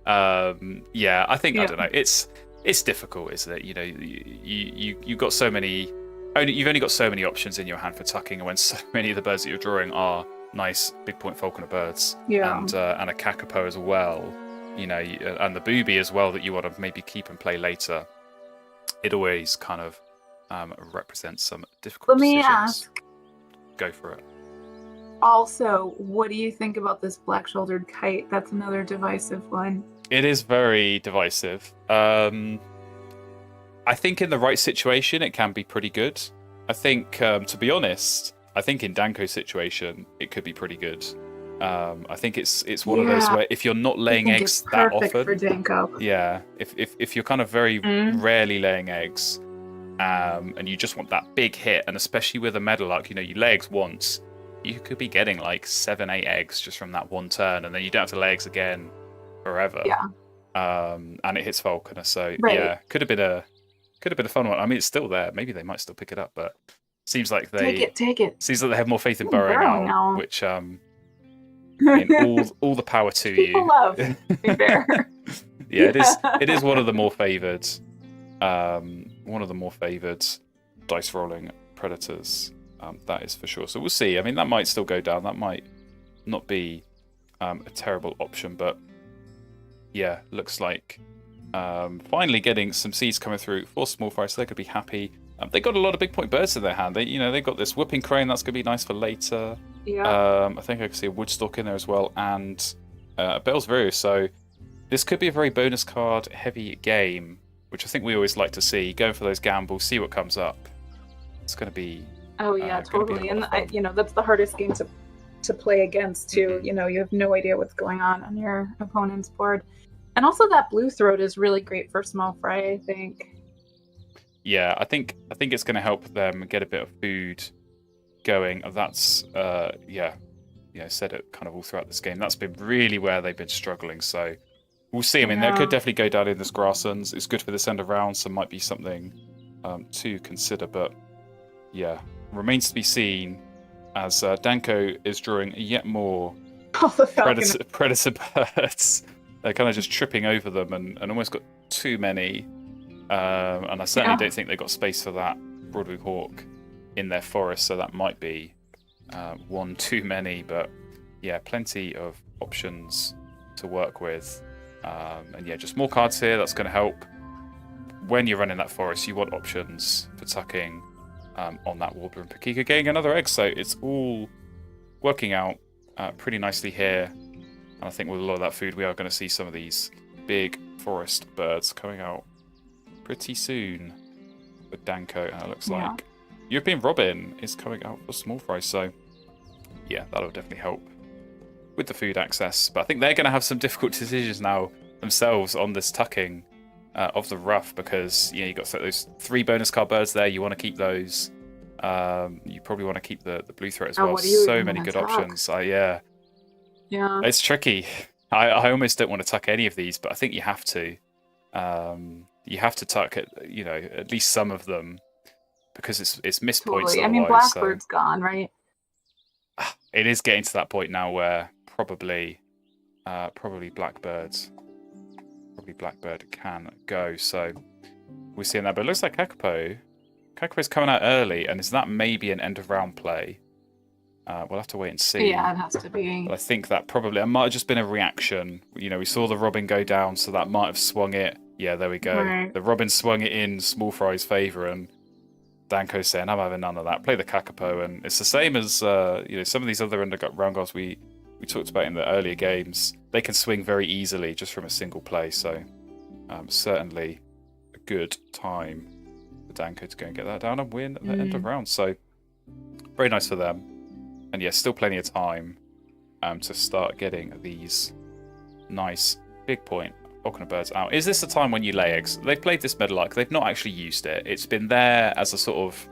I think I don't know. It's difficult, isn't it? You've got so many. You've only got so many options in your hand for tucking, and when so many of the birds that you're drawing are nice big point falconer birds, and a kakapo as well. And the booby as well that you want to maybe keep and play later. It always kind of represents some difficult decisions. Let me ask. Go for it. Also, what do you think about this black-shouldered kite? That's another divisive one. It is very divisive. I think in the right situation, it can be pretty good. I think, to be honest, in Danko's situation, it could be pretty good. I think it's one of those where if you're not laying eggs that often, for Danko. If you're kind of very rarely laying eggs, and you just want that big hit, and especially with a Meadowlark, you lay eggs once, you could be getting like 7-8 eggs just from that one turn, and then you don't have to lay eggs again forever. and it hits Falconer. So Right. yeah, could have been a fun one. I mean, it's still there. Maybe they might still pick it up, but seems like they take it. seems like they have more faith in Ooh, burrowing burrowing owl, owl. which I mean, all the power to People you. love bear. Yeah, it is one of the more favoured dice rolling predators. That is for sure. So we'll see. I mean, that might still go down. That might not be a terrible option, but yeah, looks like finally getting some seeds coming through for SmallFRie, so they could be happy. They got a lot of big point birds in their hand. They got this whooping crane that's going to be nice for later. Yeah. I think I can see a woodstock in there as well, and a Bell's Brew. So this could be a very bonus card heavy game, which I think we always like to see. Going for those gambles, see what comes up. It's going to be. Oh yeah, totally. And that's the hardest game to play against too. Mm-hmm. You have no idea what's going on your opponent's board. And also that blue throat is really great for SmallFRie, I think. Yeah, I think it's going to help them get a bit of food going. That's said it kind of all throughout this game. That's been really where they've been struggling. So we'll see. I mean, they could definitely go down in this grasslands. It's good for this end of round, so might be something to consider. But yeah, remains to be seen as Danko is drawing yet more predator birds. They're kind of just tripping over them and almost got too many. And I certainly don't think they've got space for that Broadwing Hawk in their forest, so that might be one too many. But yeah, plenty of options to work with. And yeah, just more cards here. That's going to help. When you're running that forest, you want options for tucking on that Warbler and Pakika, getting another egg. So it's all working out pretty nicely here. And I think with a lot of that food, we are going to see some of these big forest birds coming out pretty soon with Danko. And it looks like European Robin is coming out for SmallFRie. So yeah, that'll definitely help with the food access. But I think they're going to have some difficult decisions now themselves on this tucking of the rough, because you've got those 3 bonus card birds there. You want to keep those. You probably want to keep the blue throat as well. So many good options. Yeah. It's tricky. I almost don't want to tuck any of these, but I think you have to. You have to tuck at least some of them, because it's missed points. I mean, Blackbird's gone, right? It is getting to that point now where probably Blackbird can go. So we're seeing that, but it looks like Kakapo's coming out early, and is that maybe an end of round play? We'll have to wait and see. Yeah, it has to be. But I think that probably might have just been a reaction. We saw the Robin go down, so that might have swung it. Yeah, there we go. Right. The Robin swung it in SmallFRie's favour, and Danko's saying, I'm having none of that. Play the Kakapo, and it's the same as some of these other round goals we talked about in the earlier games. They can swing very easily just from a single play, so certainly a good time for Danko to go and get that down and win at the end of round. So very nice for them. And yeah, still plenty of time to start getting these nice big point Falconer birds out. Is this the time when you lay eggs? They've played this Meadowlark. They've not actually used it. It's been there as a sort of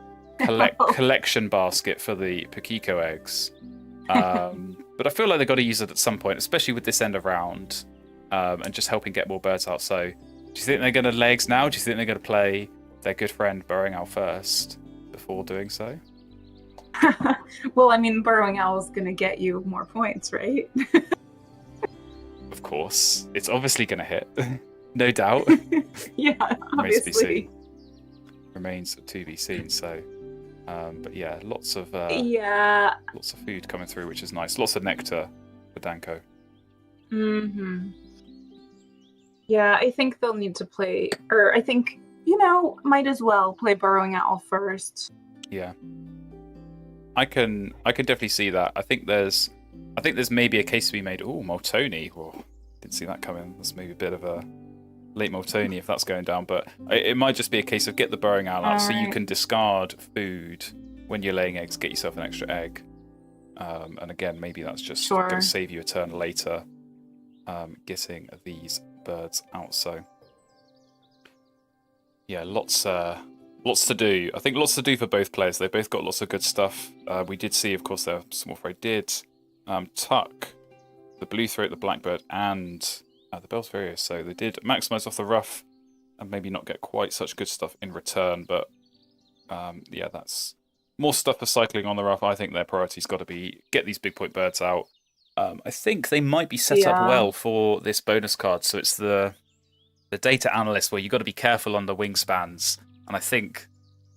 collection basket for the Pakiko eggs. But I feel like they've got to use it at some point, especially with this end of round, and just helping get more birds out. So do you think they're going to lay eggs now? Do you think they're going to play their good friend Burrowing Owl first before doing so? Well, I mean, Burrowing Owl is going to get you more points, right? Of course. It's obviously going to hit. No doubt. Yeah, obviously. Remains to be seen. So, but yeah, lots of food coming through, which is nice. Lots of nectar for Danko. Yeah, I think they'll need to play, or I think, might as well play Burrowing Owl first. Yeah. I can definitely see that. I think there's maybe a case to be made. Oh, Moltoni. Oh, didn't see that coming. That's maybe a bit of a late Moltoni if that's going down. But it might just be a case of get the Burrowing Owl out so you can discard food when you're laying eggs, get yourself an extra egg. And again, maybe that's just going to save you a turn later getting these birds out. So yeah, lots to do. I think lots to do for both players. They both got lots of good stuff. We did see, of course, SmallFRie did tuck the blue throat, the blackbird, and The Bell's Furious. So they did maximize off the rough and maybe not get quite such good stuff in return. But yeah, that's more stuff for cycling on the rough. I think their priority's got to be get these big point birds out. I think they might be set up well for this bonus card. So it's the data analyst where you've got to be careful on the wingspans. And I think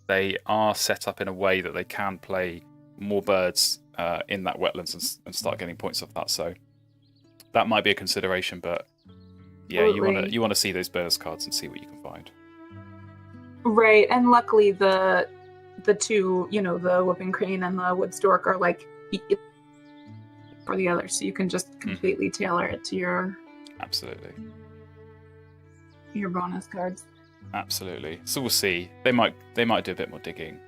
they are set up in a way that they can play more birds in that wetlands and start getting points off that. So that might be a consideration. But yeah, you want to see those bonus cards and see what you can find. Right, and luckily the two, the whooping crane and the wood stork are like for the others, so you can just completely tailor it to your bonus cards. Absolutely. So we'll see. They might do a bit more digging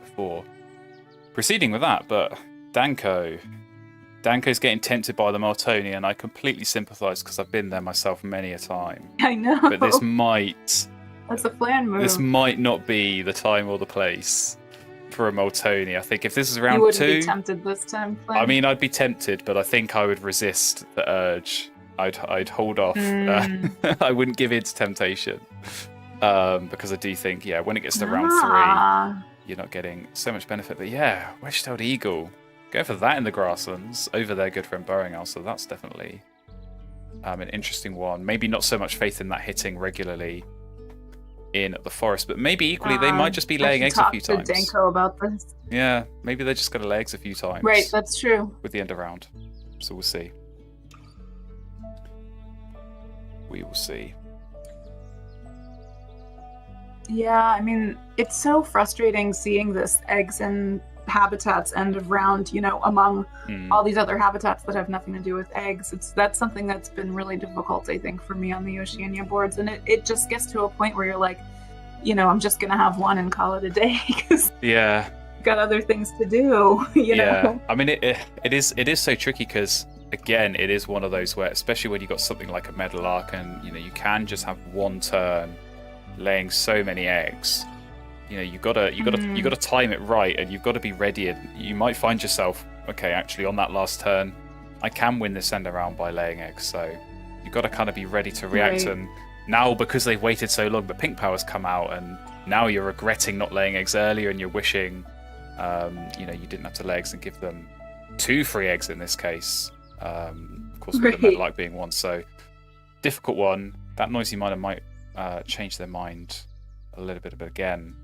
before proceeding with that. But Danko's getting tempted by the Maltoni, and I completely sympathise because I've been there myself many a time. I know. But this might. That's a plan move. This might not be the time or the place for a Maltoni. I think if this is round you wouldn't 2... be tempted this time, Flynn. I mean, I'd be tempted, but I think I would resist the urge. I'd hold off. I wouldn't give in to temptation. Because I do think, when it gets to round 3, you're not getting so much benefit. But yeah, wedge-tailed eagle. Go for that in the grasslands. Over their good friend Burrowing Owl, so that's definitely an interesting one. Maybe not so much faith in that hitting regularly in the forest, but maybe equally they might just be laying eggs a few times. Talk to Danko about this. Yeah, maybe they're just going to lay eggs a few times. Right, that's true. With the end of round. So we'll see. We will see. Yeah, I mean, it's so frustrating seeing this eggs and habitats end of round, among all these other habitats that have nothing to do with eggs. That's something that's been really difficult, I think, for me on the Oceania boards. And it just gets to a point where you're like, I'm just going to have one and call it a day because got other things to do, you know? I mean, it is so tricky because, again, it is one of those where, especially when you've got something like a meadowlark and, you can just have one turn laying so many eggs. You gotta time it right, and you've got to be ready. And you might find yourself, okay, actually on that last turn, I can win this end around by laying eggs. So you've got to kind of be ready to react. Right. And now, because they've waited so long, the pink power's come out, and now you're regretting not laying eggs earlier, and you're wishing, you didn't have to lay eggs and give them 2 free eggs in this case. Of course, with the meadowlark being one. So difficult one. That noisy miner might change their mind a little bit, but again.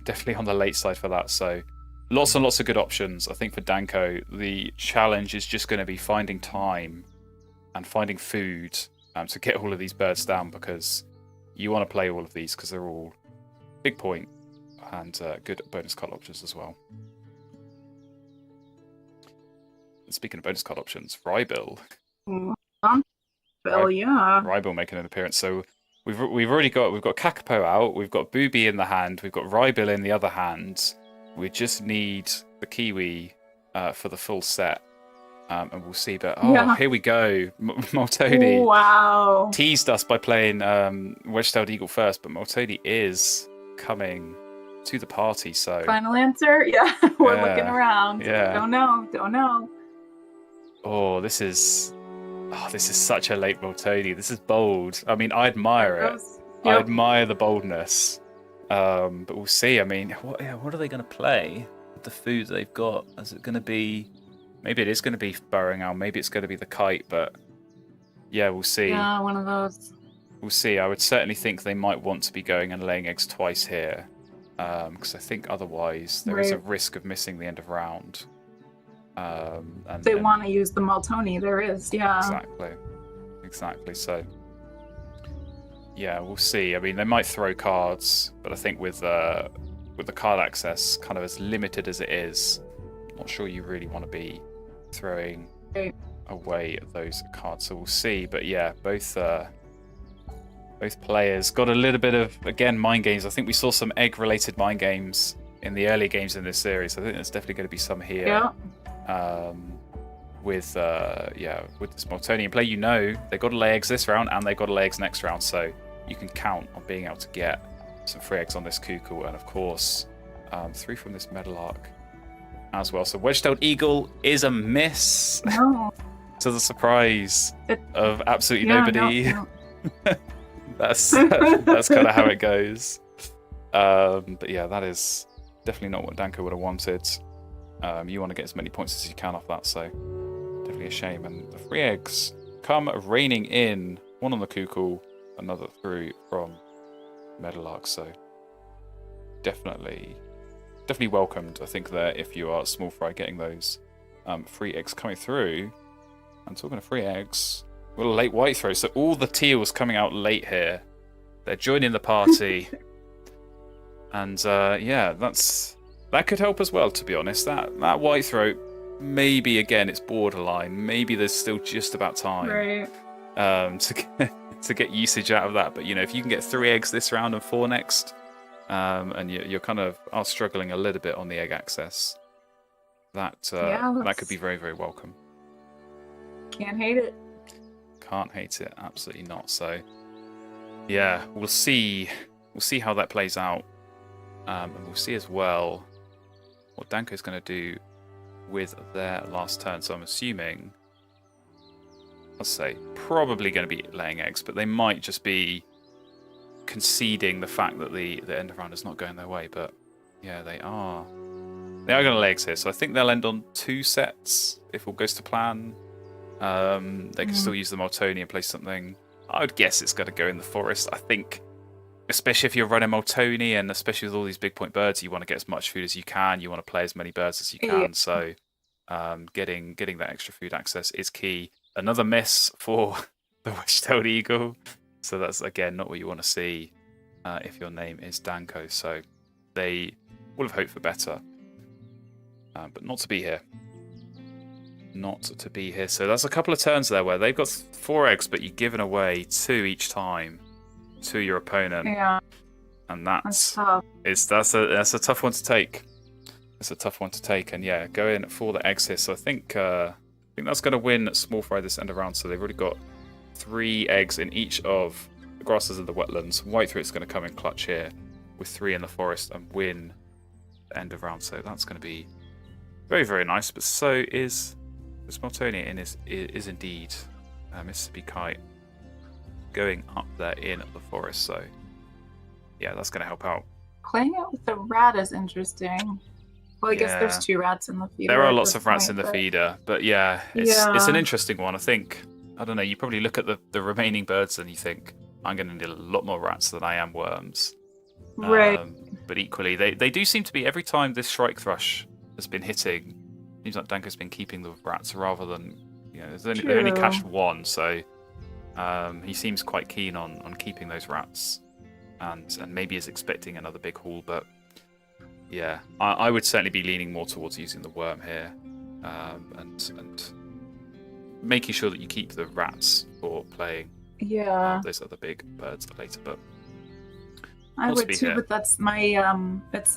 Definitely on the late side for that. So lots and lots of good options. I think for Danko, the challenge is just going to be finding time and finding food to get all of these birds down, because you want to play all of these because they're all big point and good bonus card options as well. And speaking of bonus card options, Rybill. Rybill making an appearance. So we've got Kakapo out, we've got Booby in the hand, we've got Rybill in the other hand. We just need the Kiwi for the full set, and we'll see. But here we go, Maltoni teased us by playing wedge-tailed eagle first, but Maltoni is coming to the party. So final answer, we're looking around. Don't know. This is such a late Maltoni. This is bold. I mean, I admire it. I admire the boldness. But we'll see. I mean, what are they going to play with the food they've got? Is it going to be... Maybe it is going to be Burrowing Owl. Maybe it's going to be the kite. But yeah, we'll see. Yeah, one of those. We'll see. I would certainly think they might want to be going and laying eggs twice here. Because I think otherwise there is a risk of missing the end of round. And they want to use the Maltoni. There is, exactly. So yeah, we'll see. I mean, they might throw cards, but I think with the card access kind of as limited as it is, I'm not sure you really want to be throwing away those cards. So we'll see. But yeah, both players got a little bit of, again, mind games. I think we saw some egg-related mind games in the early games in this series. I think there's definitely going to be some here. Yeah. With this Maltoni in play, they've got to lay eggs this round and they've got to lay eggs next round, so you can count on being able to get some free eggs on this cuckoo, and of course 3 from this meadowlark as well. So wedge-tailed eagle is a miss. No. to the surprise of absolutely nobody. No. That's kind of how it goes. But yeah, that is definitely not what Danko would have wanted. You want to get as many points as you can off that, so definitely a shame. And the 3 eggs come raining in. One on the Kukul, another through from Meadowlark, so definitely welcomed, I think, there if you are SmallFRie getting those 3 eggs coming through. And talking of 3 eggs, we've got a late white throw, so all the teals coming out late here. They're joining the party. And yeah, that could help as well, to be honest. That white throat, maybe again it's borderline. Maybe there's still just about time to get usage out of that. But you know, if you can get 3 eggs this round and 4 next, and you're kind of are struggling a little bit on the egg access, that could be very, very welcome. Can't hate it. Can't hate it, absolutely not. So yeah, we'll see how that plays out. And we'll see as well what Danko's going to do with their last turn. So I'm assuming, I'll say, probably going to be laying eggs, but they might just be conceding the fact that the end of round is not going their way. But yeah, they are going to lay eggs here. So I think they'll end on 2 sets if all goes to plan. They can still use the Moltoni and play something. I would guess it's going to go in the forest. I think, especially if you're running Moltoni, and especially with all these big point birds, you want to get as much food as you can. You want to play as many birds as you can. Yeah. So getting that extra food access is key. Another miss for the Wedge-tailed eagle. So that's, again, not what you want to see if your name is Danko. So they would have hoped for better. But not to be here. Not to be here. So that's a couple of turns there where they've got 4 eggs, but you're giving away 2 each time to your opponent. Yeah. And that's tough. That's a tough one to take. It's a tough one to take. And yeah, go in for the eggs here. So I think that's going to win SmallFRie this end of round. So they've already got 3 eggs in each of the grasses and the wetlands. Whitethroat's going to come in clutch here with 3 in the forest and win the end of round. So that's going to be very, very nice. But so is the Smoltonia, and is indeed Mississippi Kite going up there in the forest. So yeah, that's going to help out. Playing it with the rat is interesting. Well, I guess there's 2 rats in the feeder. There are lots of rats in the feeder, but yeah, it's an interesting one. I think, I don't know, you probably look at the remaining birds and you think, I'm going to need a lot more rats than I am worms. Right. But equally, they do seem to be, every time this Shrike Thrush has been hitting, it seems like Danko's been keeping the rats rather than, you know, they only cached 1, so he seems quite keen on keeping those rats, and maybe is expecting another big haul. But yeah, I would certainly be leaning more towards using the worm here, and making sure that you keep the rats for playing those other big birds later. But I would too, but that's my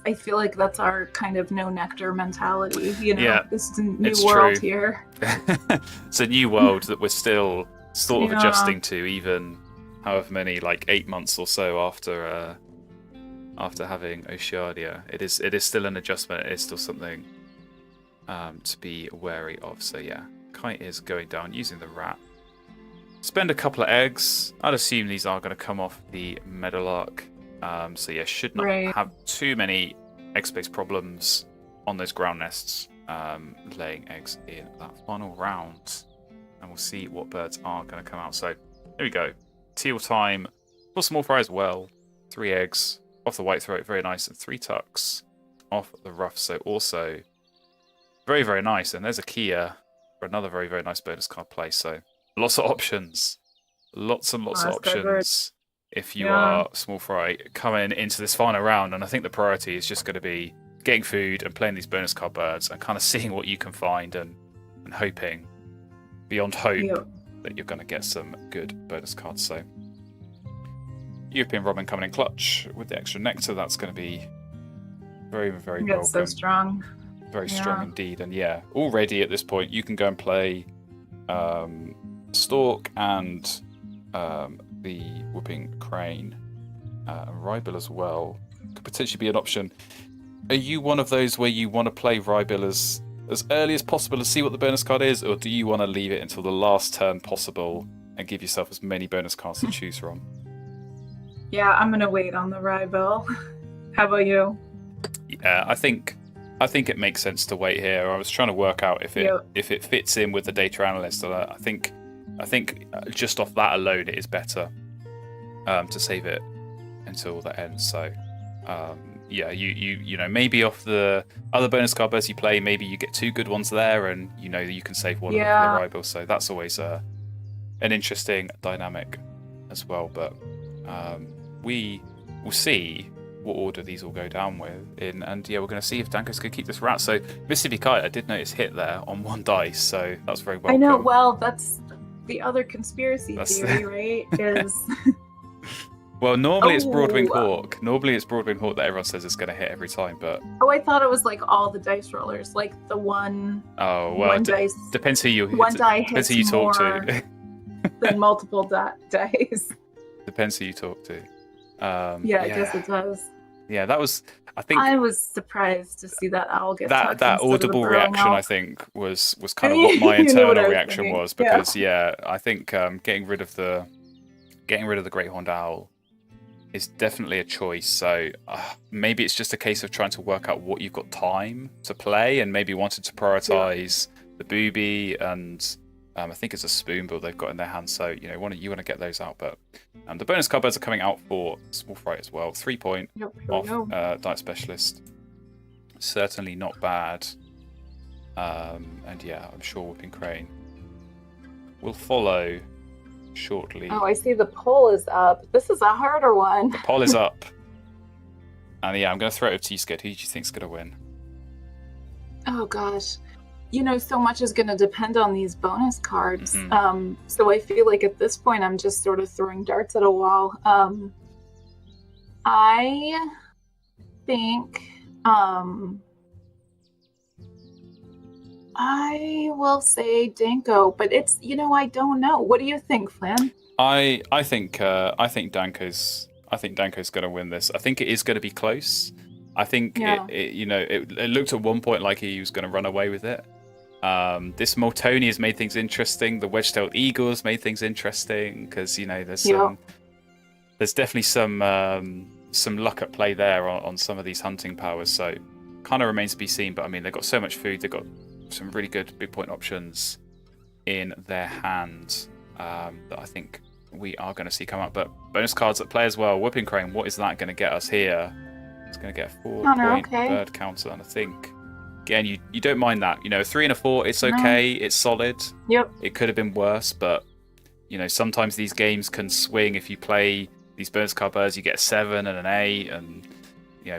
I feel like that's our kind of no nectar mentality, you know. Yeah, this is a new world here. It's a new world that we're still sort of adjusting to, even however many, like 8 months or so after having Oceania. It is still an adjustment. It is still something to be wary of. So yeah, Kite is going down using the rat. Spend a couple of eggs. I'd assume these are going to come off the Meadowlark. So yeah, should not have too many egg space problems on those ground nests, laying eggs in that final round. And we'll see what birds are going to come out. So there we go. Teal time for SmallFRie as well. 3 eggs off the Whitethroat, very nice, and 3 tucks off the Ruff. So also very, very nice. And there's a Kia for another very, very nice bonus card play. So lots of options. Lots and lots of options. If you are SmallFRie coming into this final round. And I think the priority is just going to be getting food and playing these bonus card birds and kind of seeing what you can find and hoping beyond hope that you're going to get some good bonus cards. So European Robin coming in clutch with the extra nectar. That's going to be very, very welcome. So strong. Very strong indeed. And yeah, already at this point you can go and play Stork and the Whooping Crane, Rybill as well could potentially be an option. Are you one of those where you want to play Rybill as as early as possible to see what the bonus card is, or do you want to leave it until the last turn possible and give yourself as many bonus cards to choose from? Yeah, I'm gonna wait on the Rybel. How about you? Yeah, I think it makes sense to wait here. I was trying to work out if it fits in with the data analyst. I think just off that alone, it is better to save it until that ends. So yeah, you know, maybe off the other bonus card bursts you play, maybe you get 2 good ones there, and you know you can save one of them for the Rybel. So that's always an interesting dynamic as well. But we will see what order these all go down in, and yeah, we're going to see if Danko's going to keep this route. So Mississippi Kite, I did notice hit there on 1 dice, so that's very welcome. I know. Well, that's the other conspiracy theory, right? Is well, normally it's Broadwing Hawk. Normally it's Broadwing Hawk that everyone says is going to hit every time, but I thought it was like all the dice rollers, like the one. Oh well, one dice. Depends who you. One die hits depends who you talk to. than multiple dice. Depends who you talk to. Yeah, I guess it does. Yeah, that was. I think I was surprised to see that owl get that audible reaction. Owl. I think was kind of what my internal reaction thinking. was, because I think getting rid of the Great Horned Owl is definitely a choice. So maybe it's just a case of trying to work out what you've got time to play, and maybe wanted to prioritize the booby and. I think it's a spoonbill they've got in their hands, so you want to get those out. But the bonus card birds are coming out for SmallFRie as well. 3 point off Diet Specialist. Certainly not bad. And yeah, I'm sure Whooping Crane will follow shortly. Oh, I see the poll is up. This is a harder one. The poll is up. And yeah, I'm going to throw it over to you, Skid. Who do you think's going to win? Oh gosh. So much is going to depend on these bonus cards. Mm-hmm. So I feel like at this point, I'm just sort of throwing darts at a wall. I think I will say danko, but it's I don't know. What do you think, Flan? I think danko's going to win this. I think it is going to be close. I think it looked at one point like he was going to run away with it. This Moltoni has made things interesting. The Wedge-tailed Eagle has made things interesting because there's definitely some luck at play there on some of these hunting powers. So kind of remains to be seen. But I mean, they've got so much food. They've got some really good big point options in their hand that I think we are going to see come up. But bonus cards at play as well. Whooping Crane. What is that going to get us here? It's going to get a 4-point bird counter, and I think. Again, you don't mind that. 3 and a 4, it's okay. It's solid. Yep. It could have been worse, but sometimes these games can swing. If you play these bonus card birds, you get a 7 and an 8, and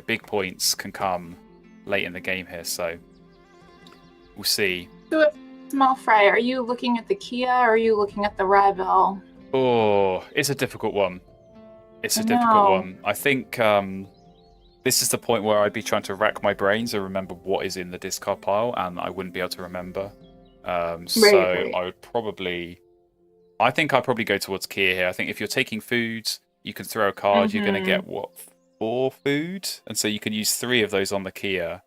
big points can come late in the game here. So we'll see. So, SmallFRie, are you looking at the Kia or are you looking at the Rybel? Oh, it's a difficult one. I think. This is the point where I'd be trying to rack my brains and remember what is in the discard pile, and I wouldn't be able to remember. Right. I think I'd probably go towards Kia here. I think if you're taking food, you can throw a card. You're going to get 4 food, and so you can use 3 of those on the Kia,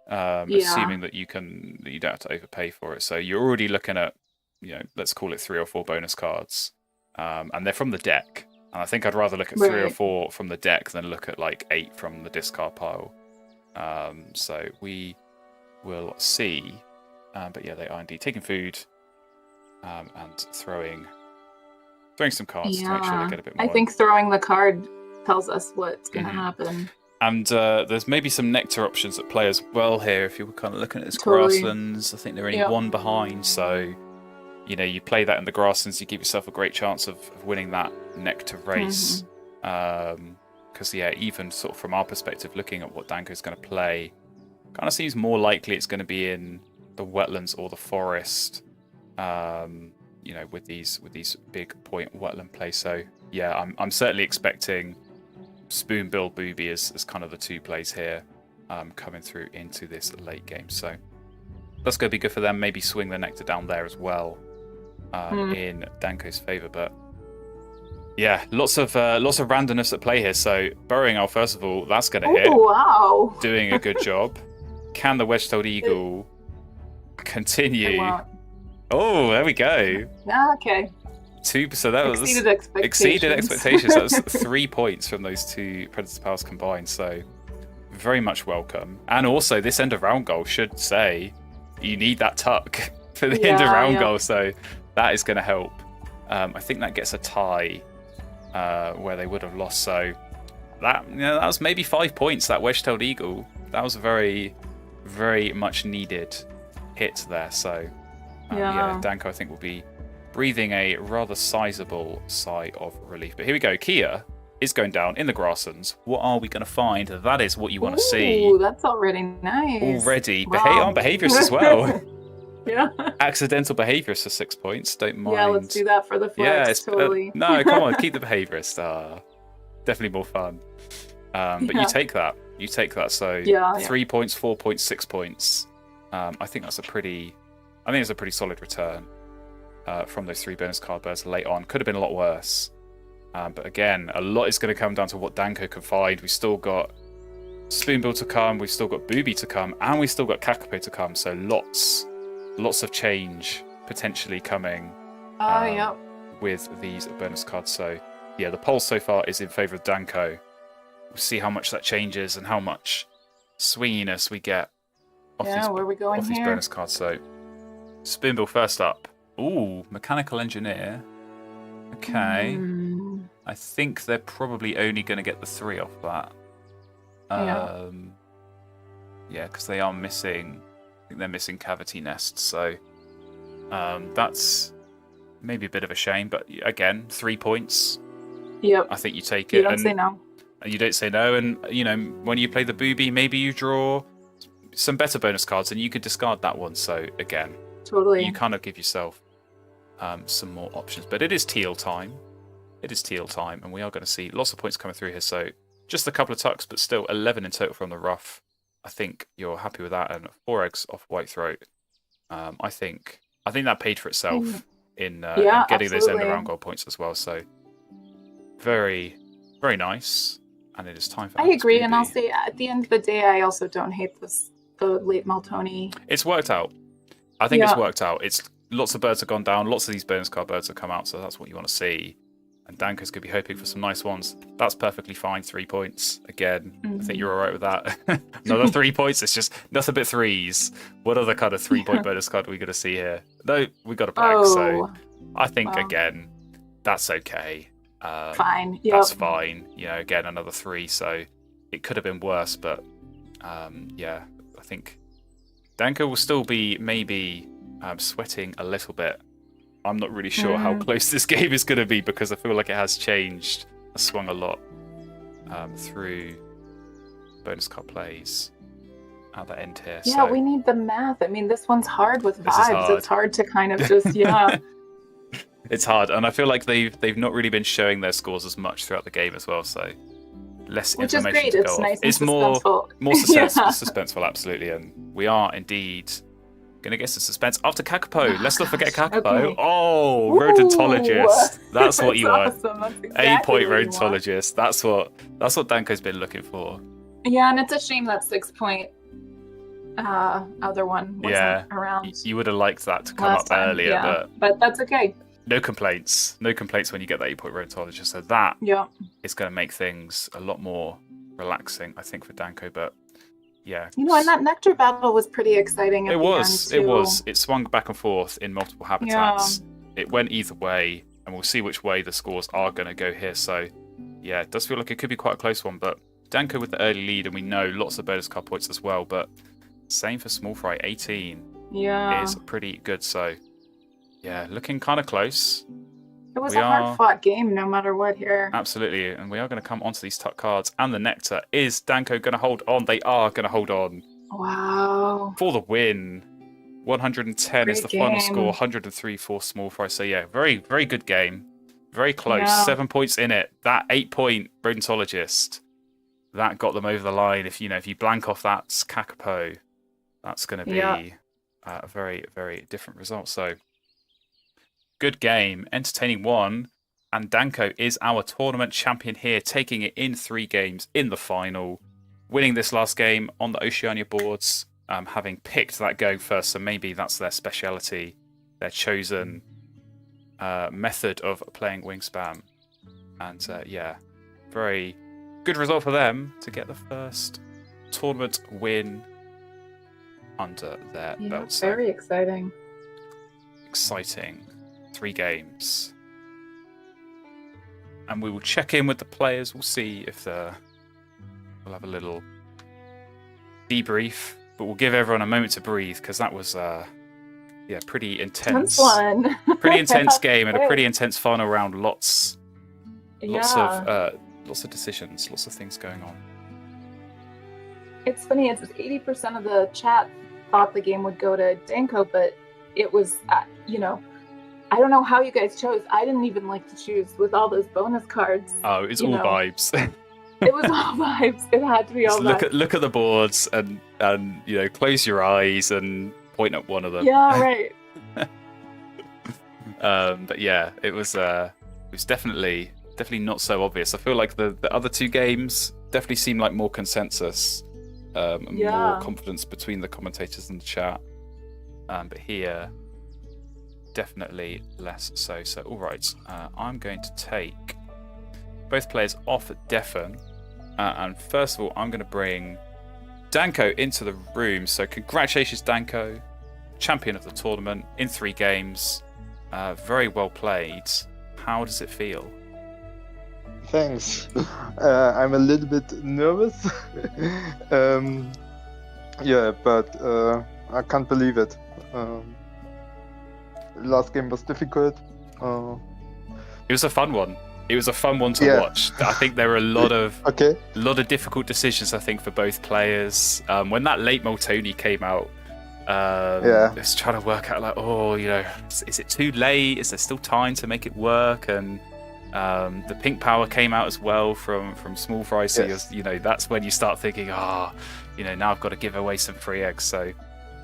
assuming that you don't have to overpay for it. So you're already looking at, let's call it 3 or 4 bonus cards, and they're from the deck. And I think I'd rather look at 3 or 4 from the deck than look at like 8 from the discard pile. So we will see. But yeah, they are indeed taking food and throwing some cards to make sure they get a bit more. I think throwing the card tells us what's going to happen. And there's maybe some nectar options at play as well here. If you were kind of looking at this grasslands, I think they're only 1 behind. So you play that in the grasslands, you give yourself a great chance of winning that nectar race. Because even sort of from our perspective, looking at what Danko's going to play, kind of seems more likely it's going to be in the wetlands or the forest. With these big point wetland plays. So yeah, I'm certainly expecting Spoonbill Booby as kind of the 2 plays here, coming through into this late game. So that's going to be good for them. Maybe swing the nectar down there as well. In Danko's favour, but yeah, lots of randomness at play here. So Burrowing Owl, first of all, that's going to hit. Wow, doing a good job. Can the Wedge-tailed Eagle continue. I won't. Oh, there we go. Okay. So that was exceeded expectations. That was 3 points from those two Predator powers combined. So very much welcome. And also, this end of round goal should say you need that tuck for the end of round goal. So that is going to help. I think that gets a tie where they would have lost. So that that was maybe 5 points. That wedge-tailed eagle. That was a very, very much needed hit there. So Danko I think will be breathing a rather sizable sigh of relief. But here we go. Kia is going down in the grasslands. What are we going to find? That is what you want to see. Ooh, that's already nice. Already. Behaviorist as well. Yeah. Accidental behaviorist for 6 points. Don't mind. Yeah, let's do that for the flex. Totally. No, come on. Keep the behaviorist. Definitely more fun. But you take that. You take that. So 3 points, 4 points, 6 points. I think that's a pretty solid return from those 3 bonus card birds late on. Could have been a lot worse. But again, a lot is going to come down to what Danko can find. We've still got Spoonbill to come, we've still got Booby to come, and we've still got Kakapo to come. So lots of change potentially coming with these bonus cards. So yeah, the poll so far is in favour of Danko. We'll see how much that changes and how much swinginess we get off these bonus cards. So Spoonbill first up. Ooh, Mechanical Engineer. Okay. I think they're probably only going to get the 3 off that. Yeah, because they are missing. I think they're missing Cavity Nest. So that's maybe a bit of a shame. But again, 3 points. Yep. I think you take it. You don't say no. You don't say no. And, you know, when you play the Booby, maybe you draw some better bonus cards and you could discard that one. So again, totally. You kind of give yourself some more options. But it is teal time. It is teal time, and we are going to see lots of points coming through here. So just a couple of tucks, but still 11 in total from the rough. I think you're happy with that, and 4 eggs off White Throat. I think that paid for itself in getting those end around goal points as well. So very, very nice. And it is time for. I agree, and I'll say at the end of the day, I also don't hate the late Maltoni. It's worked out. I think it's worked out. It's lots of birds have gone down. Lots of these bonus card birds have come out, so that's what you want to see. And Danko's going to be hoping for some nice ones. That's perfectly fine. 3 points. Again, I think you're all right with that. Another 3 points. It's just nothing but threes. What other kind of 3-point bonus card are we going to see here? No, we got a black. So I think, again, that's okay. Fine. Yep. That's fine. You know, again, another 3. So it could have been worse. But I think Danko will still be maybe sweating a little bit. I'm not really sure how close this game is going to be because I feel like it has changed. I swung a lot through bonus card plays at the end here. Yeah, we need the math. I mean, this one's hard with vibes. It's hard to kind of just, It's hard, and I feel like they've not really been showing their scores as much throughout the game as well, so less Which information is great. to go It's off. nice and It's suspenseful. more suspenseful, absolutely, and we are indeed going to get some suspense after Kakapo. Let's not forget Kakapo. Okay. Oh, Rodentologist. That's what you want. Awesome. That's exactly 8-point what you want. Rodentologist. That's what Danko's been looking for. Yeah, and it's a shame that 6-point other one wasn't around. You would have liked that to come up earlier, but that's okay. No complaints. No complaints when you get that 8-point Rodentologist. So that is going to make things a lot more relaxing, I think, for Danko. But yeah, and that nectar battle was pretty exciting. It was. It swung back and forth in multiple habitats. It went either way, and we'll see which way the scores are going to go here. So yeah, it does feel like it could be quite a close one. But Danko with the early lead, and we know lots of bonus card points as well. But same for SmallFRie, 18 is pretty good. So yeah, looking kind of close. It was a hard-fought game, no matter what here. Absolutely, and we are going to come onto these tuck cards. And the nectar. Is Danko going to hold on? They are going to hold on. Wow. For the win. 110 is the final score, 103 for SmallFRie. So yeah, very, very good game. Very close. 7 points in it. That 8-point Rodentologist, that got them over the line. If you blank off that Kakapo, that's going to be a very, very different result. So good game, entertaining one, and Danko is our tournament champion here, taking it in 3 games in the final, winning this last game on the Oceania boards. having picked that going first, so maybe that's their speciality, their chosen method of playing Wingspan. And very good result for them to get the first tournament win under their belt. So very exciting. Exciting. 3 games. And we will check in with the players. We'll see if we'll have a little debrief, but we'll give everyone a moment to breathe because that was pretty intense. One. Pretty intense game and a pretty intense final round. Lots of decisions, lots of things going on. It's funny, it's 80% of the chat thought the game would go to Danko, but it was, I don't know how you guys chose. I didn't even like to choose with all those bonus cards. Oh, it's all vibes. It was all vibes. It had to be all vibes. Look at the boards and close your eyes and point at one of them. Yeah, right. But yeah, it was definitely not so obvious. I feel like the other 2 games definitely seem like more consensus, and more confidence between the commentators and the chat. But here, definitely less so. So, all right, I'm going to take both players off at Defen, and first of all, I'm going to bring Danko into the room. So, congratulations, Danko, champion of the tournament in 3 games. Very well played. How does it feel? Thanks. I'm a little bit nervous. But I can't believe it. Last game was difficult. It was a fun one. It was a fun one to watch. I think there were a lot of difficult decisions, I think, for both players. When that late Moltoni came out, just trying to work out, is it too late? Is there still time to make it work? And the pink power came out as well from SmallFRie, so that's when you start thinking, now I've got to give away some free eggs. So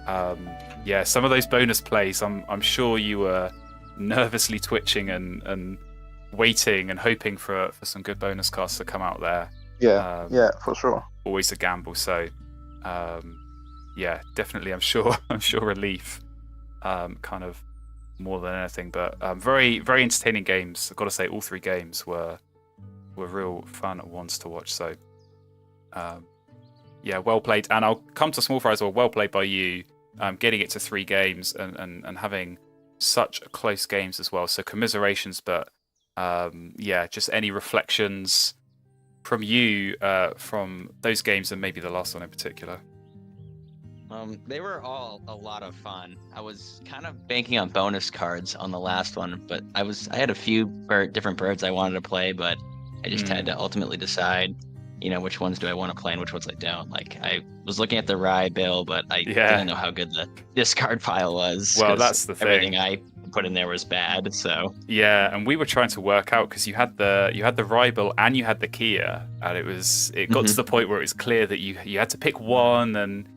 some of those bonus plays, I'm sure you were nervously twitching and waiting and hoping for some good bonus cards to come out there. For sure. Always a gamble. So definitely I'm sure relief, kind of more than anything. But very, very entertaining games. I've got to say, all 3 games were real fun ones to watch. So well played. And I'll come to SmallFRie as well. Well played by you, getting it to 3 games and having such close games as well. So commiserations, but just any reflections from you from those games and maybe the last one in particular. They were all a lot of fun. I was kind of banking on bonus cards on the last one, but I had a few different birds I wanted to play, but I just had to ultimately decide, which ones do I want to play and which ones I don't. Like, I was looking at the Rye bill, but I didn't know how good the discard pile was. Well, that's the thing. Everything I put in there was bad, so. Yeah, and we were trying to work out, because you had the Rye bill and you had the Kia, and it got to the point where it was clear that you had to pick one, and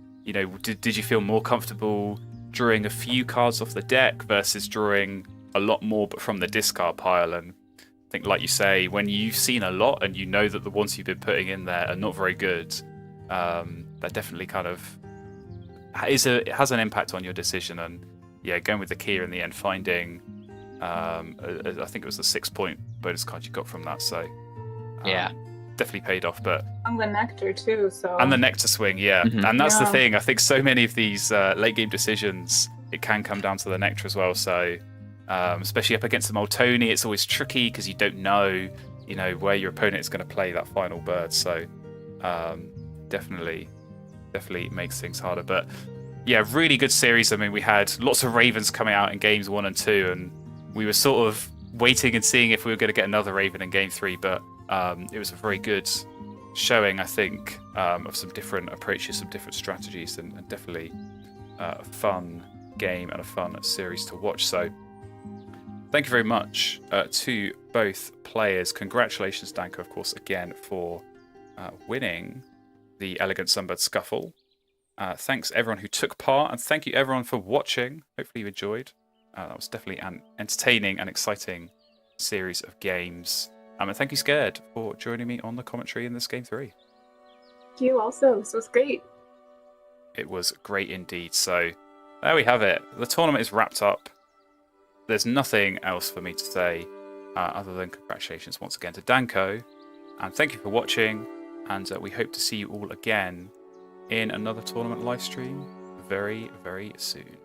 did you feel more comfortable drawing a few cards off the deck versus drawing a lot more but from the discard pile? And I think, like you say, when you've seen a lot and you know that the ones you've been putting in there are not very good, that definitely kind of it has an impact on your decision. And going with the Kia in the end, finding I think it was the 6-point bonus card you got from that. So definitely paid off. But and the nectar too. And the nectar swing, and that's the thing. I think so many of these late game decisions, it can come down to the nectar as well. So especially up against the Moltoni, it's always tricky because you don't know where your opponent is going to play that final bird. So definitely makes things harder. But really good series. I mean, we had lots of Ravens coming out in games 1 and 2, and we were sort of waiting and seeing if we were going to get another Raven in game 3, but it was a very good showing, I think, of some different approaches, some different strategies, and definitely a fun game and a fun series to watch. So thank you very much to both players. Congratulations, Danko, of course, again, for winning the Elegant Sunbird Scuffle. Thanks everyone who took part, and thank you everyone for watching. Hopefully you enjoyed. That was definitely an entertaining and exciting series of games. And thank you, Scared, for joining me on the commentary in this game 3. Thank you also. This was great. It was great indeed. So there we have it. The tournament is wrapped up. There's nothing else for me to say other than congratulations once again to Danko. And thank you for watching. And we hope to see you all again in another tournament live stream very, very soon.